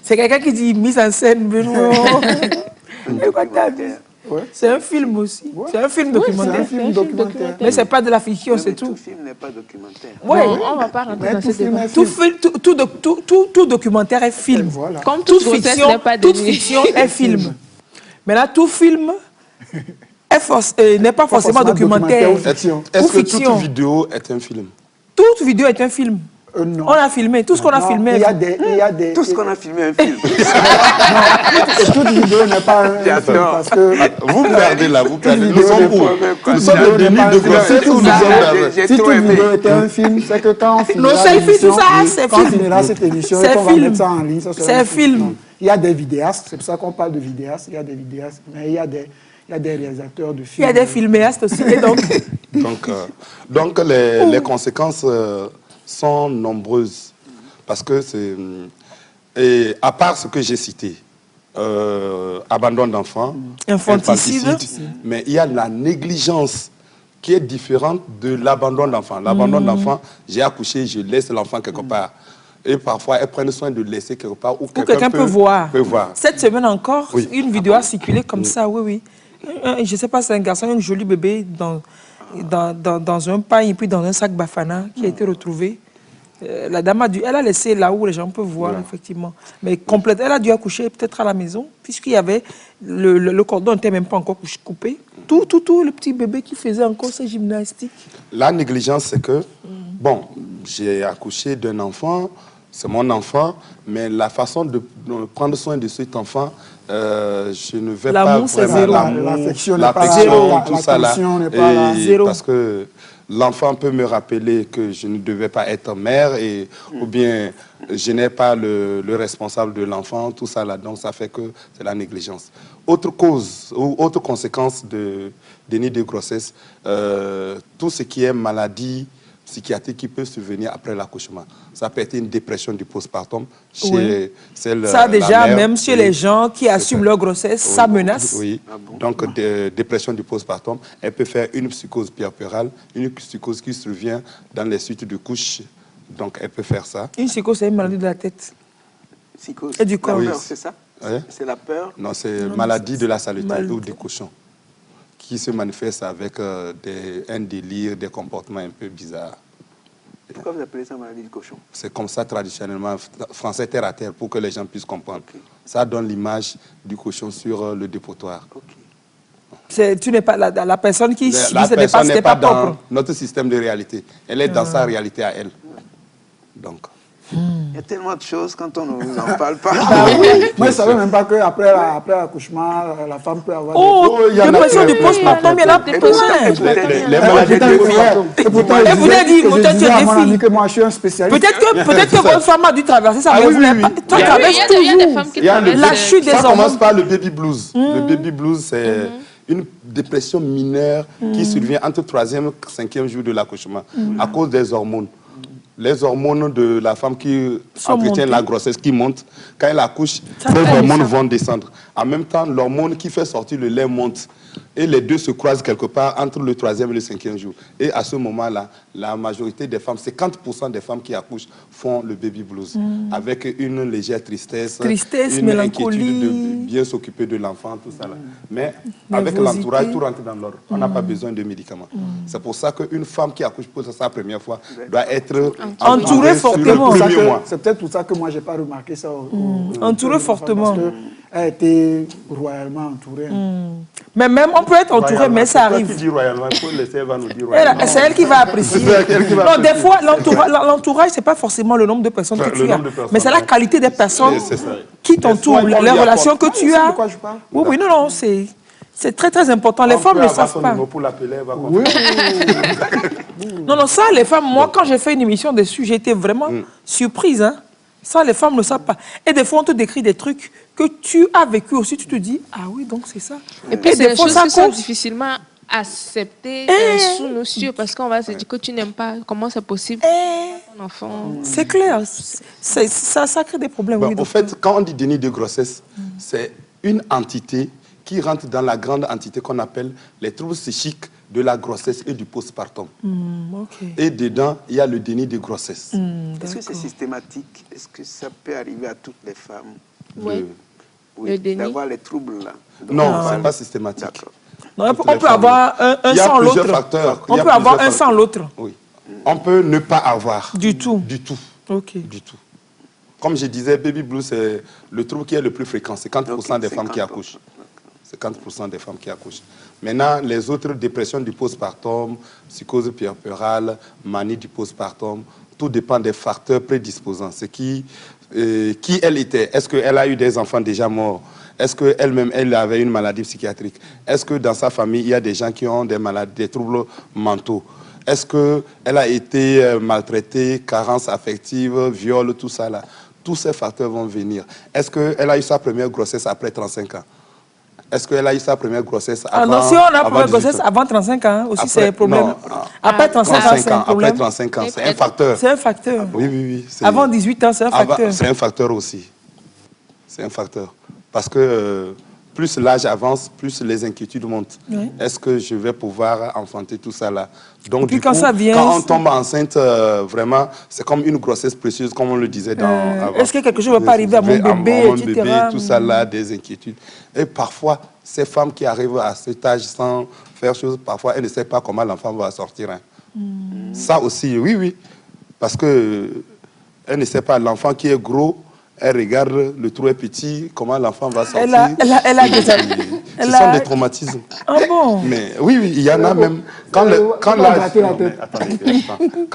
S1: C'est quelqu'un qui dit mise en scène, Benoît. C'est un film aussi. C'est un film documentaire. Mais ce n'est pas de la fiction, c'est tout.
S2: Tout film n'est pas documentaire.
S1: Oui,
S5: on ne va pas rentrer dans ce débat.
S1: Tout documentaire est film.
S4: Voilà.
S5: Comme toute
S1: fiction est film. Maintenant, tout film n'est pas forcément documentaire.
S3: Est-ce que toute vidéo est un film?
S1: Toute vidéo est un film.
S4: Non.
S1: On a filmé, tout ce qu'on a filmé.
S4: Il y a des...
S2: Tout ce qu'on a filmé un film.
S4: Toute vidéo n'est pas un film parce que...
S3: Vous perdez là, vous perdez. Nous sommes où? Nous sommes le déni de grossesse où nous sommes.
S4: Si toute vidéo était un film, c'est que quand on finira cette émission, et qu'on va mettre ça en ligne,
S1: c'est un film.
S4: Il y a des vidéastes, c'est pour ça qu'on parle de vidéastes, il y a des vidéastes, mais il y a des réalisateurs de films.
S1: Il y a des filméastes aussi.
S3: Donc les conséquences sont nombreuses. Parce que c'est... Et à part ce que j'ai cité, abandon d'enfants, infanticide, mais il y a la négligence qui est différente de l'abandon d'enfants. L'abandon d'enfants, j'ai accouché, je laisse l'enfant quelque part. Et parfois, elles prennent soin de laisser quelque part où quelqu'un peut voir.
S1: Cette semaine encore, une vidéo a circulé comme ça, oui. Je ne sais pas, c'est un garçon, un joli bébé dans un pain et puis dans un sac Bafana qui a été retrouvé. La dame elle a laissé là où les gens peuvent voir, effectivement. Mais complète, elle a dû accoucher peut-être à la maison, puisqu'il y avait, le cordon n'était même pas encore coupé. Tout le petit bébé qui faisait encore sa gymnastique.
S3: La négligence, c'est que, bon, j'ai accouché d'un enfant, c'est mon enfant, mais la façon de prendre soin de cet enfant, je ne vais pas vraiment...
S4: L'affection
S3: tout ça là.
S4: Zéro.
S3: Parce que l'enfant peut me rappeler que je ne devais pas être mère ou bien je n'ai pas le responsable de l'enfant, tout ça là. Donc ça fait que c'est la négligence. Autre cause ou autre conséquence de déni de grossesse, tout ce qui est maladie psychiatrique qui peut survenir après l'accouchement. Ça peut être une dépression du postpartum chez celle
S1: ça déjà,
S3: mère,
S1: même chez les gens qui assument leur grossesse, ça menace.
S3: Oui, donc dépression du postpartum, elle peut faire une psychose puerpérale, une psychose qui survient dans les suites de couches. Donc elle peut faire ça.
S1: Une psychose, c'est une maladie de la tête.
S2: Psychose.
S1: Et du corps.
S2: La peur, c'est ça? C'est la peur?
S3: Non, c'est maladie de la saleté ou des cochons, qui se manifeste avec un délire, des comportements un peu bizarres.
S2: Pourquoi vous appelez ça maladie du cochon? C'est
S3: comme ça traditionnellement, français terre à terre, pour que les gens puissent comprendre. Ça donne l'image du cochon sur le dépotoir.
S1: Tu n'es pas la personne qui
S3: la personne n'est pas dans
S1: propre.
S3: Notre système de réalité. Elle est dans sa réalité à elle. Donc...
S2: Il y a tellement de choses quand on n'en parle pas.
S4: Moi, je ne savais même pas qu'après l'accouchement, la femme peut avoir
S1: dépression du postpartum, il y en a plein.
S3: Les maladies du postpartum.
S4: Et pourtant, je disais à mon ami que moi, je suis un spécialiste.
S1: Peut-être que votre femme a dû traverser ça, mais vous n'avez pas.
S5: Il y a des femmes qui traversent.
S1: La chute des hormones.
S3: Ça commence par le baby blues. Le baby blues, c'est une dépression mineure qui survient entre le 3e et 5e jour de l'accouchement à cause des hormones. Les hormones de la femme qui entretient la grossesse, qui montent, quand elle accouche, les hormones vont descendre. En même temps, l'hormone qui fait sortir le lait monte. Et les deux se croisent quelque part entre le 3e et le 5e jour. Et à ce moment-là, la majorité des femmes, 50% des femmes qui accouchent font le baby blues. Avec une légère tristesse, une
S1: mélancolie,
S3: inquiétude de bien s'occuper de l'enfant, tout ça là. Mais avec l'entourage, tout rentre dans l'ordre. On n'a pas besoin de médicaments. C'est pour ça qu'une femme qui accouche pour sa première fois doit être
S1: Entouré fortement.
S4: C'est peut-être pour ça que moi, je n'ai pas remarqué ça.
S1: Entouré fortement.
S4: Parce qu'elle a été royalement entourée.
S1: Mais même, on peut être entouré, mais ça arrive.
S3: Qui dit royalement, il faut laisser, elle va nous dire royalement.
S1: C'est elle qui va apprécier. Non, des fois, l'entourage, ce n'est pas forcément le nombre de personnes que tu as, mais c'est la qualité des personnes qui t'entourent, les relations que tu as. Oui, oui, non, c'est très, très important. Les femmes ne le savent pas.
S3: Pour l'appeler, elle va
S1: Non, ça, les femmes, moi, quand j'ai fait une émission dessus, j'ai été vraiment surprise. Hein. Ça, les femmes ne le savent pas. Et des fois, on te décrit des trucs que tu as vécu aussi. Tu te dis, ah oui, donc c'est ça.
S5: Et puis, c'est des choses qui sont difficilement acceptées sous nos cieux parce qu'on va se dire que tu n'aimes pas. Comment c'est possible ton enfant.
S1: C'est clair. Ça crée des problèmes. Oui,
S3: en fait, quand on dit déni de grossesse, c'est une entité qui rentre dans la grande entité qu'on appelle les troubles psychiques de la grossesse et du postpartum. Et dedans, il y a le déni de grossesse.
S2: Est-ce que c'est systématique? Est-ce que ça peut arriver à toutes les femmes?
S5: Oui.
S2: Oui, d'avoir les troubles là.
S3: Non, ce n'est pas systématique.
S1: Non, on peut avoir un sans l'autre. On peut avoir un sans l'autre.
S3: Oui. On peut ne pas avoir.
S1: Du tout.
S3: Du tout.
S1: Ok.
S3: Du tout. Comme je disais, baby blues, c'est le trouble qui est le plus fréquent. 50% des femmes qui accouchent. 50% des femmes qui accouchent. Maintenant, les autres dépressions du postpartum, psychose puerpérale, manie du postpartum, tout dépend des facteurs prédisposants. C'est qui elle était. Est-ce qu'elle a eu des enfants déjà morts? Est-ce qu'elle-même, elle avait une maladie psychiatrique? Est-ce que dans sa famille, il y a des gens qui ont des maladies, des troubles mentaux? Est-ce qu'elle a été maltraitée, carence affective, viol, tout ça là? Tous ces facteurs vont venir. Est-ce qu'elle a eu sa première grossesse après 35 ans? Est-ce qu'elle a eu sa première grossesse avant...
S1: non, si on a première grossesse avant 35 ans, aussi c'est un problème. Non, après 35 ans, c'est un problème.
S3: Après 35 ans, c'est un facteur.
S1: C'est un facteur.
S3: Oui.
S1: Avant 18 ans, c'est un facteur.
S3: C'est un facteur aussi. C'est un facteur. Parce que plus l'âge avance, plus les inquiétudes montent. Oui. Est-ce que je vais pouvoir enfanter tout ça là? Donc, du coup, quand on tombe enceinte, vraiment, c'est comme une grossesse précieuse, comme on le disait avant.
S1: Est-ce que quelque chose ne va pas arriver à mon bébé, etc.
S3: Tout ça là, des inquiétudes. Et parfois, ces femmes qui arrivent à cet âge sans faire chose, parfois, elles ne savent pas comment l'enfant va sortir. Hein. Ça aussi, oui. Parce que elle ne sait pas, l'enfant qui est gros, elle regarde, le trou est petit, comment l'enfant va sortir. Ce sont des traumatismes.
S1: Ah bon?
S3: Mais oui, il y en a même. Quand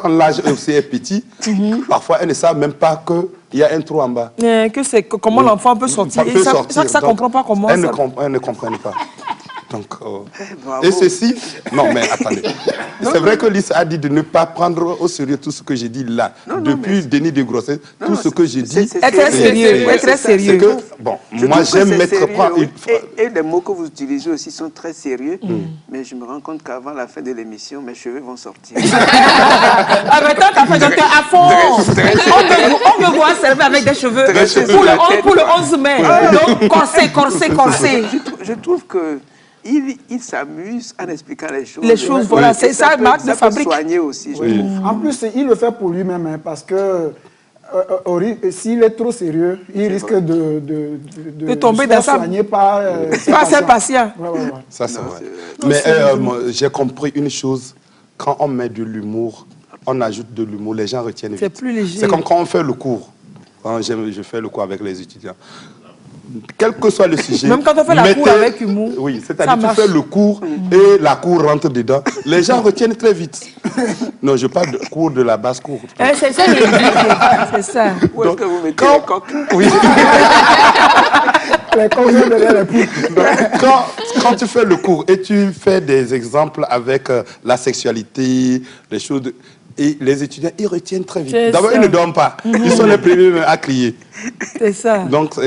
S3: l'âge aussi est petit, parfois elles ne savent même pas qu'il y a un trou en bas.
S1: Comment l'enfant peut sortir. Ça ne comprend pas comment.
S3: Elles ne comprennent pas. Donc, et ceci, non mais attendez, c'est vrai que Lys a dit de ne pas prendre au sérieux tout ce que j'ai dit là, depuis le déni de grossesse, tout ce que j'ai dit.
S1: Est très sérieux, est très sérieux.
S3: Bon, moi j'aime mettre...
S2: Et les mots que vous utilisez aussi sont très sérieux, mais je me rends compte qu'avant la fin de l'émission, mes cheveux vont sortir.
S1: Ah mais toi, t'as fait docteur à fond. On me voit servir avec des cheveux pour le 11 mai. Donc, corsé.
S2: Je trouve que il s'amuse en expliquant les choses.
S1: Les choses, voilà, c'est ça, marque de fabrique.
S2: Soigner aussi.
S4: En plus, il le fait pour lui-même, hein, parce que s'il est trop sérieux, il risque de
S1: tomber dans sa...
S4: soigner par
S1: ses patients.
S4: Ouais.
S3: Ça, c'est vrai. Mais j'ai compris une chose, quand on met de l'humour, on ajoute de l'humour, les gens retiennent vite.
S1: C'est plus léger.
S3: C'est comme quand on fait le cours. Je fais le cours avec les étudiants. Quel que soit le sujet.
S1: Même quand on fait la cour avec humour.
S3: Oui, c'est-à-dire tu fais le cours et la cour rentre dedans. Les gens retiennent très vite. Non, je parle de cours de la basse cour.
S1: C'est ça, c'est ça.
S2: Où est-ce que vous mettez les coques?
S3: Oui.
S4: Les coques sont derrière les poules.
S3: Quand tu fais le cours et tu fais des exemples avec la sexualité, les choses... Et les étudiants, ils retiennent très vite. D'abord, ils ne dorment pas. Ils sont les premiers à crier.
S1: C'est ça.
S3: Donc,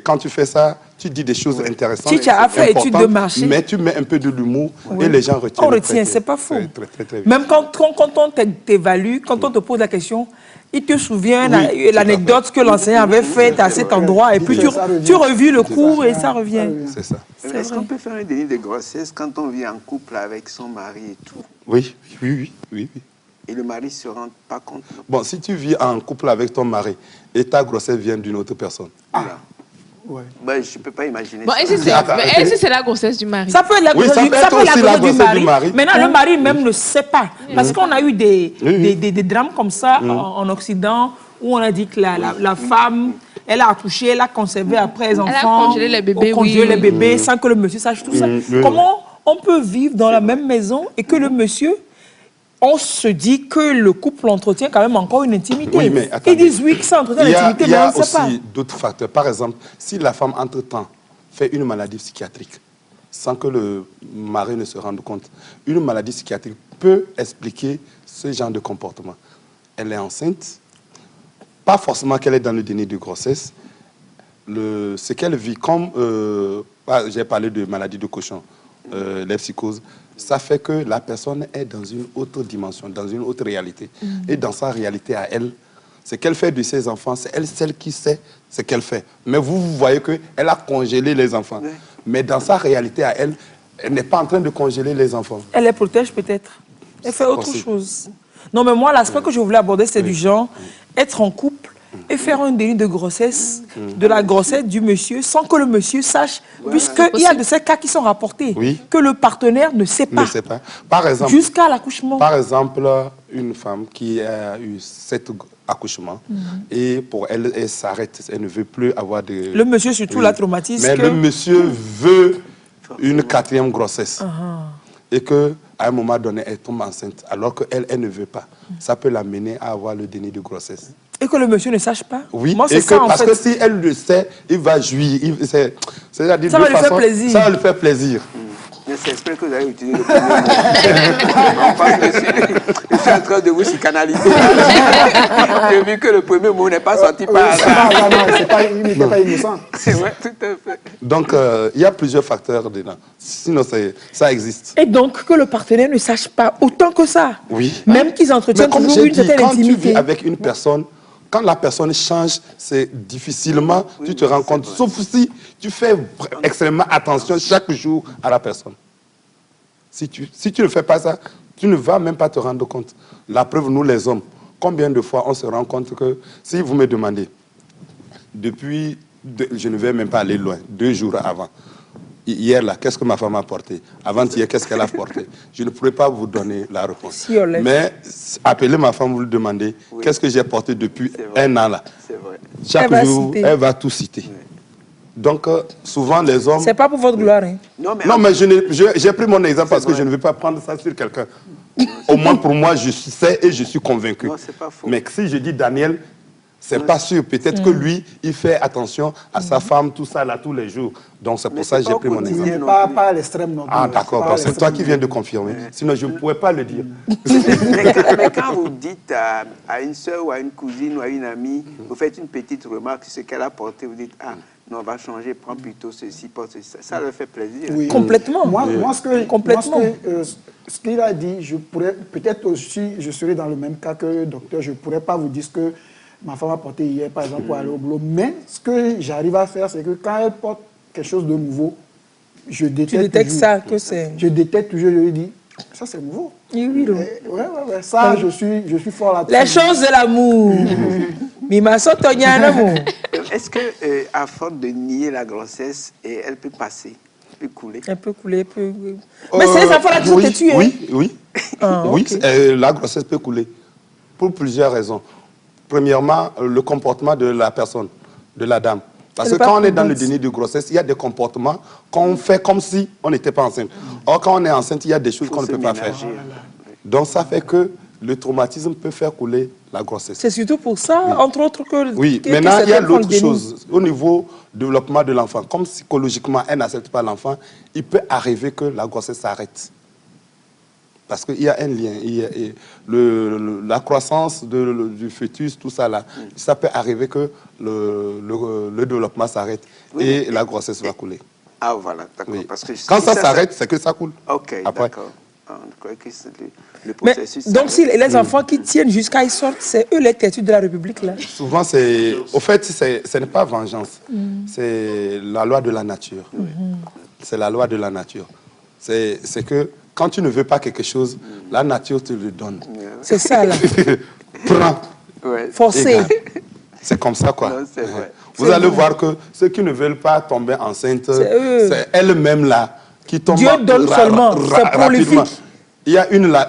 S3: quand tu fais ça, tu dis des choses intéressantes.
S1: Tu as fait étude de marché.
S3: Mais tu mets un peu de l'humour et les gens retiennent.
S1: On retient, c'est pas faux.
S3: Très vite.
S1: Même quand on t'évalue, quand on te pose la question, il te souvient l'anecdote que l'enseignant avait faite à cet endroit. Et puis tu revis le cours et ça revient.
S3: C'est ça.
S2: Est-ce qu'on peut faire un déni de grossesse quand on vit en couple avec son mari et tout?
S3: Oui.
S2: Et le mari ne se rend pas compte.
S3: Bon, si tu vis en couple avec ton mari et ta grossesse vient d'une autre personne.
S4: Ouais.
S2: Ben, je ne peux pas imaginer
S5: Bon,
S2: ça.
S5: est-ce que c'est la grossesse du mari?
S1: Ça peut être la
S3: Oui,
S1: grossesse
S3: ça
S1: du,
S3: peut
S1: ça
S3: être
S1: peut être la
S3: aussi la
S1: grossesse du mari. Maintenant, le mari même ne sait pas. Parce qu'on a eu des drames comme ça en Occident où on a dit que la femme, elle a accouché, elle a conservé après les enfants.
S5: Elle a congelé les bébés,
S1: congelé les
S5: oui.
S1: bébés sans que le monsieur sache tout ça. Comment on peut vivre dans la même maison et que le monsieur... On se dit que le couple entretient quand même encore une intimité.
S3: Oui, mais attendez.
S1: Ils disent oui que ça entretient l'intimité,
S3: Il y
S1: mais on
S3: a
S1: ne sait pas.
S3: aussi d'autres facteurs. Par exemple, si la femme, entre-temps, fait une maladie psychiatrique, sans que le mari ne se rende compte, une maladie psychiatrique peut expliquer ce genre de comportement. Elle est enceinte, pas forcément qu'elle est dans le déni de grossesse. Ce qu'elle vit, comme j'ai parlé de maladie de cochon, les psychoses, ça fait que la personne est dans une autre dimension, dans une autre réalité. Et dans sa réalité à elle, ce qu'elle fait de ses enfants, c'est elle celle qui sait ce qu'elle fait. Mais vous voyez qu'elle a congelé les enfants. Oui. Mais dans sa réalité à elle, elle n'est pas en train de congeler les enfants.
S1: Elle les protège peut-être. Elle fait autre chose. Non, mais moi, l'aspect que je voulais aborder, c'est du genre, être en couple et faire un déni de grossesse, de la grossesse du monsieur, sans que le monsieur sache, puisqu'il y a de ces cas qui sont rapportés, que le partenaire ne sait pas.
S3: Ne sait pas. Par exemple,
S1: jusqu'à l'accouchement.
S3: Par exemple, une femme qui a eu 7 accouchements, et pour elle, elle s'arrête, elle ne veut plus avoir de...
S1: Le monsieur surtout la traumatise.
S3: Mais le monsieur veut une 4e grossesse. Et qu'à un moment donné, elle tombe enceinte, alors qu'elle, elle ne veut pas. Ça peut l'amener à avoir le déni de grossesse.
S1: Et que le monsieur ne sache pas.
S3: Oui,
S1: moi, c'est
S3: ça, parce que si elle le sait, il va jouir. C'est-à-dire
S1: ça va lui faire plaisir.
S3: Ça va lui faire plaisir.
S2: J'espère que vous allez utiliser le premier mot. Je suis en train de vous psychanalyser. J'ai vu que le premier mot n'est pas sorti par hasard.
S4: Il n'était pas innocent.
S2: C'est vrai, tout à fait.
S3: Donc, il y a plusieurs facteurs dedans. Sinon, ça existe.
S1: Et donc, que le partenaire ne sache pas autant que ça.
S3: Oui.
S1: Même qu'ils entretiennent toujours une certaine intimité.
S3: Quand tu vis avec une personne, quand la personne change, c'est difficilement, tu te rends compte. Sauf si tu fais extrêmement attention chaque jour à la personne. Si tu ne fais pas ça, tu ne vas même pas te rendre compte. La preuve, nous les hommes, combien de fois on se rend compte que, si vous me demandez, depuis, je ne vais même pas aller loin, 2 jours avant, hier, là, qu'est-ce que ma femme a porté? Avant-hier, qu'est-ce qu'elle a porté? Je ne pourrais pas vous donner la réponse. Mais appelez ma femme, vous lui demandez qu'est-ce que j'ai porté depuis 1 an. Là. Chaque jour, elle va tout citer. Oui. Donc, souvent, les hommes...
S1: C'est pas pour votre gloire. Hein.
S3: Non, mais j'ai pris mon exemple parce que je ne veux pas prendre ça sur quelqu'un. Au moins, pour moi, je sais et je suis convaincu.
S2: Non, c'est pas faux.
S3: Mais si je dis Daniel... C'est pas sûr. Peut-être que lui, il fait attention à sa femme, tout ça, là, tous les jours. Donc, c'est pour ça que j'ai pris mon exemple.
S4: Pas à l'extrême non plus.
S3: Ah, d'accord. C'est toi qui viens de confirmer. Sinon, je ne pourrais pas le dire.
S2: Mais quand vous dites à une soeur ou à une cousine ou à une amie, vous faites une petite remarque sur ce qu'elle a porté, vous dites, ah, non, on va changer, prends plutôt ceci, porte ceci. Ça leur fait plaisir.
S4: Oui.
S1: Complètement.
S4: Moi, ce qu'il a dit, je pourrais, peut-être aussi, je serai dans le même cas que le docteur, je ne pourrais pas vous dire ce que ma femme a porté hier, par exemple, pour aller au boulot. Mais ce que j'arrive à faire, c'est que quand elle porte quelque chose de nouveau, je détecte.
S1: Tu détectes ça, que c'est...
S4: Je détecte toujours, je lui dis, ça c'est nouveau.
S1: Oui.
S4: Ouais. Ça, je suis fort là-dessus.
S1: Les choses de l'amour.
S2: Est-ce que, à force de nier la grossesse, elle peut passer, peut couler?
S1: Elle peut couler, peut... Mais c'est les enfants là qui sont têtus.
S3: Oui. La grossesse peut couler. Pour plusieurs raisons. Premièrement, le comportement de la personne, de la dame. Parce que quand on est dans le déni de grossesse, il y a des comportements qu'on fait comme si on n'était pas enceinte. Or, quand on est enceinte, il y a des choses qu'on ne peut pas faire. Donc, ça fait que le traumatisme peut faire couler la grossesse.
S1: C'est surtout pour ça, entre autres, que...
S3: Oui, maintenant, il y a l'autre chose. Au niveau du développement de l'enfant, comme psychologiquement, elle n'accepte pas l'enfant, il peut arriver que la grossesse s'arrête. Parce qu'il y a un lien. La croissance du fœtus, tout ça là, ça peut arriver que le développement s'arrête et la grossesse va couler.
S2: Ah voilà, d'accord.
S3: Oui.
S2: Parce que
S3: quand ça s'arrête, c'est que ça coule.
S2: Ok, d'accord.
S1: Donc si les enfants qui tiennent jusqu'à ils sortent, c'est eux les têtus de la République là?
S3: Souvent, au fait, ce n'est pas vengeance. C'est la loi de la nature. C'est la loi de la nature. C'est que quand tu ne veux pas quelque chose, la nature te le donne.
S1: C'est ça, là.
S3: Prends.
S1: Forcé.
S3: C'est comme ça, quoi.
S2: Non, c'est vrai.
S3: Vous allez voir que ceux qui ne veulent pas tomber enceinte,
S1: eux.
S3: c'est elles-mêmes là qui tombent
S1: Dieu donne seulement, c'est prolifique.
S3: rapidement. Il y a une là,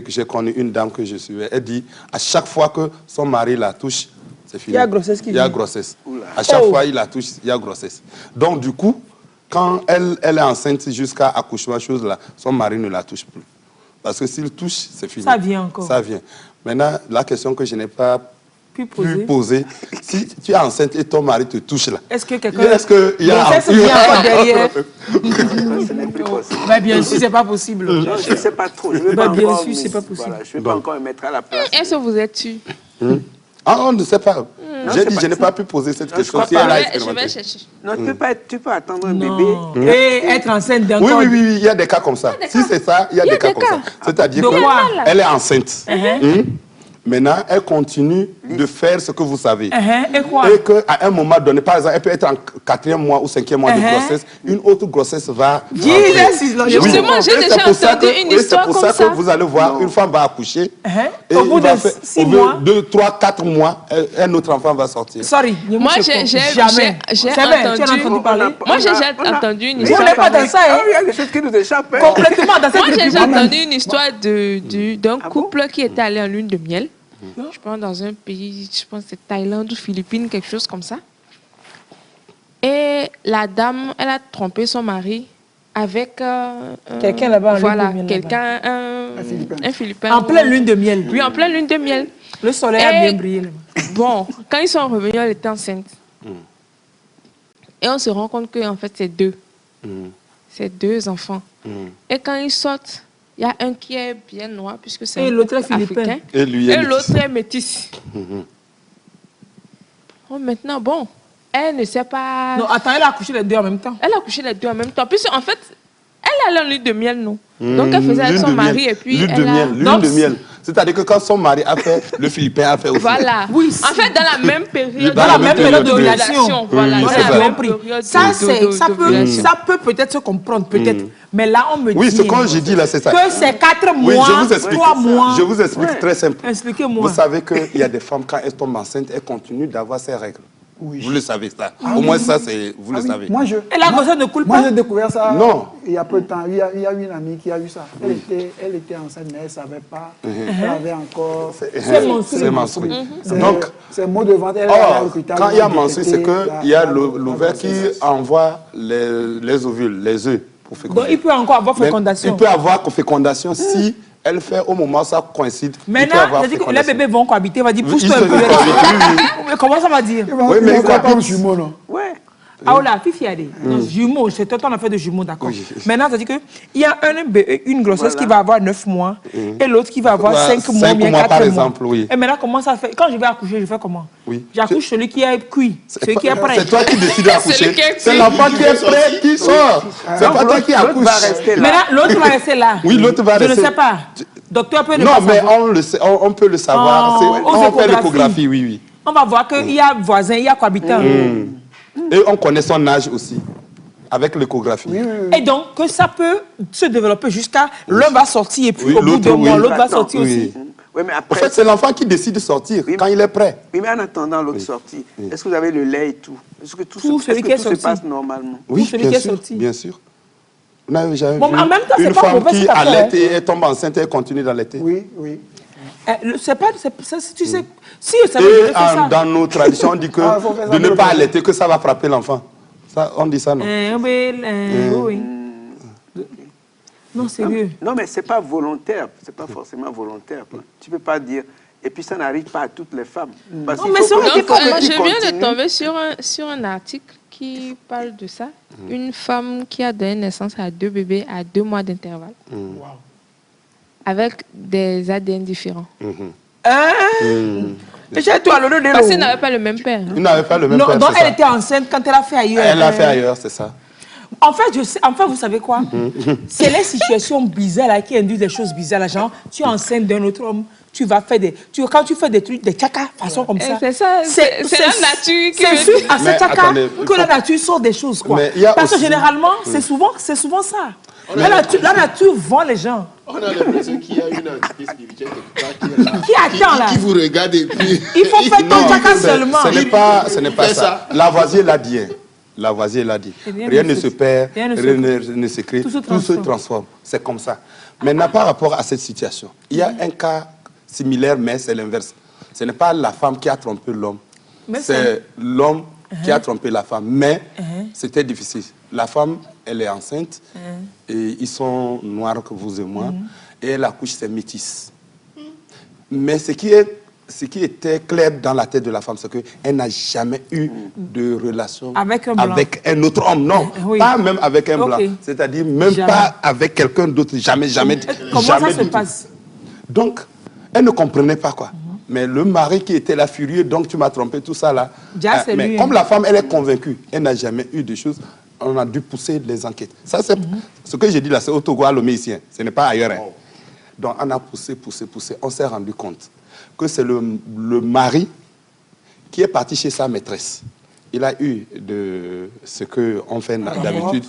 S3: j'ai connu une dame que je suivais, elle dit à chaque fois que son mari la touche, c'est fini.
S1: Il y a grossesse qui
S3: Il y a
S1: vient.
S3: grossesse. À chaque fois il la touche, il y a grossesse. Donc du coup, quand elle est enceinte jusqu'à accouchement, chose là, son mari ne la touche plus. Parce que s'il touche, c'est fini.
S1: Ça vient encore.
S3: Ça vient. Maintenant, la question que je n'ai pas
S1: Puis
S3: pu poser, si tu es enceinte et ton mari te touche là,
S1: est-ce que quelqu'un...
S3: est-ce qu'il y a
S1: grossesse vient encore derrière?
S2: Ce n'est plus possible.
S1: Ben, bien sûr, c'est pas possible.
S2: Non, je ne sais pas trop. Je vais
S1: Bah,
S2: pas
S1: bien
S2: encore
S1: sûr, c'est
S2: me-
S1: pas possible.
S2: Voilà, je ne vais pas encore me mettre à la place.
S5: Est-ce que vous êtes tu?
S3: Ah, on ne sait pas. J'ai
S2: c'est
S3: dit,
S2: pas
S3: je n'ai
S2: ça.
S3: pas pu poser cette
S2: je
S3: question.
S2: crois
S3: Si
S2: pas.
S3: elle a
S5: Je vais
S3: expérimenté.
S5: chercher.
S2: Non, tu peux attendre un bébé.
S1: Non. Et être enceinte d'un
S3: Oui,
S1: corps...
S3: oui, oui, oui, il y a des cas comme ça. Si c'est ça, il y a des cas comme ça. C'est-à-dire
S1: De quoi?
S3: qu'elle est enceinte. Maintenant, elle continue de faire ce que vous savez.
S1: Et quoi?
S3: Et qu'à un moment donné, par exemple, elle peut être en 4e mois ou 5e mois de grossesse, une autre grossesse va...
S1: Jesus is Lord.
S5: Justement,
S3: Oui.
S5: j'ai
S3: Et
S5: déjà
S3: c'est pour ça
S5: entendu
S3: que-
S5: une
S3: et
S5: histoire
S3: c'est pour
S5: comme
S3: ça
S5: ça.
S3: que vous allez voir, une femme va accoucher. Et
S1: Au bout
S3: il va
S1: de
S3: faire-
S1: 6
S3: au bout
S1: mois...
S3: de 2, 3, 4 mois, un autre enfant va sortir.
S1: Sorry.
S5: Moi, j'ai
S1: Jamais.
S5: j'ai
S1: C'est vrai, tu en as
S5: entendu...
S1: entendu parler?
S5: Moi, j'ai déjà entendu une
S1: Vous
S5: histoire
S1: n'êtes pas
S5: pareille.
S1: dans ça,
S2: Ah
S1: hein?
S2: oui, il y a des choses qui nous échappent. hein.
S1: Complètement dans cette
S5: Moi, j'ai déjà
S1: république.
S5: entendu une histoire d'un couple qui était allé en lune de miel. Je pense dans un pays, je pense que c'est Thaïlande ou Philippines, quelque chose comme ça. Et la dame, elle a trompé son mari avec...
S1: Quelqu'un là-bas en lune
S5: voilà,
S1: de miel,
S5: quelqu'un, un Philippin.
S1: En pleine lune de miel.
S5: Oui, en pleine lune de miel.
S1: Le soleil a
S5: Et-
S1: bien brillé là-bas.
S5: Bon, quand ils sont revenus, elle était enceinte. Et on se rend compte que en fait, c'est deux. C'est deux enfants. Et quand ils sortent, il y a un qui est bien noir, puisque c'est
S1: Et
S5: un
S1: l'autre est
S5: couple
S1: philippin.
S5: africain.
S3: Et lui,
S5: Et
S3: elle
S5: l'autre est métisse. Oh, maintenant, bon, elle ne sait pas...
S1: Non, attends, elle a accouché les deux en même temps.
S5: Elle a couché les deux en même temps. Puisque en fait, elle allait en lune de miel, non. Donc elle faisait avec
S3: Lune
S5: son
S3: de
S5: mari
S3: miel.
S5: et puis
S3: Lune
S5: elle
S3: de
S5: a...
S3: miel, lune
S1: Donc,
S3: de miel. C'est-à-dire que quand son mari a fait, le Philippin a fait aussi.
S5: Voilà.
S1: Oui,
S5: En fait, dans la même période.
S1: Dans la même période de
S5: d'ovulation. Voilà,
S3: Oui,
S5: dans
S3: c'est
S5: la
S3: vrai.
S5: même
S1: compris.
S5: période
S1: Ça,
S5: de-
S1: ça peut,
S5: d'ovulation.
S1: ça peut peut-être se comprendre, peut-être. Mais là, on me
S3: Oui,
S1: dit
S3: ce que j'ai dit là, c'est ça.
S1: que c'est 4
S3: Oui,
S1: mois,
S3: je vous explique.
S1: 3 mois.
S3: Je vous explique très simple.
S1: Expliquez-moi.
S3: Vous savez qu'il y a des femmes, quand elles tombent enceintes, elles continuent d'avoir ces règles.
S4: Oui.
S3: Vous le savez, ça. Au moins, ça, c'est, vous le
S4: Ah oui,
S3: savez.
S4: Moi,
S1: Et la grossesse ne coule
S4: moi,
S1: pas.
S4: j'ai découvert ça
S3: Non.
S4: il y a peu de temps. Il y a une amie qui a eu ça. Elle était enceinte, mais elle ne savait pas. Elle avait encore...
S3: C'est menstrué. Donc,
S4: c'est mot de vente. Elle est allée à
S3: or,
S4: l'hôpital,
S3: quand il y a
S4: ils ont
S3: menstrué, c'est
S4: détecté
S3: qu'il y a
S4: la
S3: l'ovaire qui
S4: grossesse.
S3: envoie les ovules, les œufs pour féconder.
S1: Donc, il peut encore avoir
S3: Mais
S1: fécondation.
S3: il peut avoir fécondation si elle fait au moment où ça coïncide. il peut
S1: Maintenant,
S3: avoir
S1: ça dit que les
S3: fécondation.
S1: bébés vont cohabiter. On va dire,
S3: Ils
S1: pousse-toi
S3: se
S1: un peu.
S3: cohabitent, oui,
S1: Mais comment ça va dire?
S3: Oui, mais
S4: il
S3: quoi,
S4: ne pas aux jumeaux, non?
S2: Ouais.
S1: Ah, oh là, Fifi a dit. Non, jumeaux, c'est toi, on a fait de jumeaux, d'accord.
S3: Oui.
S1: Maintenant, ça dit qu'il y a une grossesse
S2: Voilà.
S1: qui va avoir 9 mois et l'autre qui va avoir
S3: Voilà,
S1: 5 mois,
S3: 5
S1: bien
S3: mois,
S1: 4
S3: par
S1: mois.
S3: exemple, oui.
S1: Et maintenant, comment ça fait? Quand je vais accoucher, je fais comment?
S3: Oui.
S1: J'accouche celui qui est cuit, celui qui est prêt.
S3: C'est toi qui décides d'accoucher.
S5: Celui qui est
S3: C'est
S5: pris.
S3: l'enfant qui est prêt qui sort. C'est pas toi qui
S2: L'autre
S3: accouche.
S2: va rester là.
S1: Maintenant, l'autre va rester là.
S3: Oui, l'autre va
S1: Je
S3: rester.
S1: ne sais pas. Docteur peut ne
S3: Non,
S1: pas
S3: mais
S1: savoir.
S3: on le sait, on peut le savoir.
S1: Oh,
S3: C'est-
S1: aux
S3: on fait
S1: échographies.
S3: l'échographie, oui, oui.
S1: On va voir qu'il y a voisin, il y a cohabitant.
S3: Et on connaît son âge aussi, avec l'échographie.
S4: Oui, oui, oui.
S1: Et donc, que ça peut se développer jusqu'à l'un va sortir et puis
S3: Oui,
S1: au bout
S3: l'autre,
S1: d'un mois,
S3: oui.
S1: l'autre va
S2: Attends,
S1: sortir
S3: oui.
S1: aussi.
S2: Oui, mais
S3: En
S2: après,
S3: fait, c'est l'enfant qui décide de sortir
S2: Oui.
S3: quand il est prêt.
S2: oui, mais en attendant l'autre sortie, est-ce que vous avez le lait et tout? Est-ce que tout,
S1: Tout, celui qui est
S2: se
S1: sorti.
S2: passe normalement?
S3: Oui,
S1: celui
S3: bien
S1: qui est
S3: sûr,
S1: sorti.
S3: bien sûr. Vous n'avez jamais
S1: Bon,
S3: vu
S1: en même temps, c'est
S3: une
S1: pas
S3: femme
S1: mauvais,
S3: qui
S1: cette affaire,
S3: allait et elle tombe enceinte et elle continue d'allaiter.
S4: Oui, oui.
S1: C'est pas, ça, tu sais, si ça veut
S3: Et
S1: dire ça.
S3: dans nos traditions, on dit que
S4: Ah, faut faire ça
S3: de ne
S4: pour
S3: pas
S4: le bébé.
S3: allaiter, que ça va frapper l'enfant. Ça, on dit ça, non?
S1: Oui, oui. Non, sérieux.
S2: Non, mais ce n'est pas volontaire. Ce n'est pas forcément volontaire. Tu ne peux pas dire... Et puis ça n'arrive pas à toutes les femmes. Parce
S1: Non,
S2: qu'il
S1: mais
S2: faut
S1: ça aurait
S2: que-
S1: été
S2: il faut que
S5: Donc,
S2: tu
S5: je viens de
S2: continues.
S5: tomber sur un article qui parle de ça. Une femme qui a donné naissance à 2 bébés à 2 mois d'intervalle, avec des ADN différents.
S1: Hein? J'ai toi le de
S5: Parce qu'ils n'avaient pas le même père. hein.
S3: Ils n'avaient pas le même
S1: Non,
S3: père,
S1: donc
S3: c'est
S1: elle
S3: ça.
S1: était enceinte quand elle a fait ailleurs.
S3: Elle l'a fait ailleurs, c'est ça.
S1: En fait, vous savez quoi? C'est les situations bizarres là, qui induisent des choses bizarres. Là, genre, tu es enceinte d'un autre homme, tu vas faire quand tu fais des trucs, des tchakas, façon comme ça.
S5: C'est ça, c'est la nature qui
S1: C'est
S5: veut
S1: sûr, à
S3: Mais
S1: ces tchakas
S3: attendez,
S1: que la nature sort des choses, quoi.
S3: Mais il y a
S1: Parce que
S3: aussi-
S1: généralement, c'est souvent ça. La nature vend les gens.
S6: On a l'impression qu'il y a une entité spirituelle quelque part
S1: Qui attend là?
S6: qui vous regarde et puis...
S1: Il faut faire ton
S3: Non,
S1: chacun seulement.
S3: Ce n'est pas ça. Lavoisier l'a dit. Lavoisier l'a dit. Rien ne se perd, rien ne se crée, tout se transforme. C'est comme ça. Maintenant, par rapport à cette situation, il y a un cas similaire, mais c'est l'inverse. Ce n'est pas la femme qui a trompé l'homme, c'est l'homme qui a trompé la femme. Mais c'était difficile. La femme, elle est enceinte, et ils sont noirs que vous et moi, et elle accouche ses métis. Mais ce qui était clair dans la tête de la femme, c'est qu'elle n'a jamais eu de relation avec un autre homme. Non, pas même avec un blanc. C'est-à-dire même pas avec quelqu'un d'autre. Jamais.
S1: Comment ça se passe?
S3: Donc, elle ne comprenait pas quoi. Mais le mari qui était là furieux, donc tu m'as trompé, tout ça là. Mais comme la femme, elle est convaincue, elle n'a jamais eu de choses, on a dû pousser les enquêtes. Ça, c'est ce que j'ai dit là, c'est au Togo, à Lomé-Ici, ce n'est pas ailleurs. Donc, on a poussé. On s'est rendu compte que c'est le mari qui est parti chez sa maîtresse. Il a eu de ce qu'on fait d'habitude.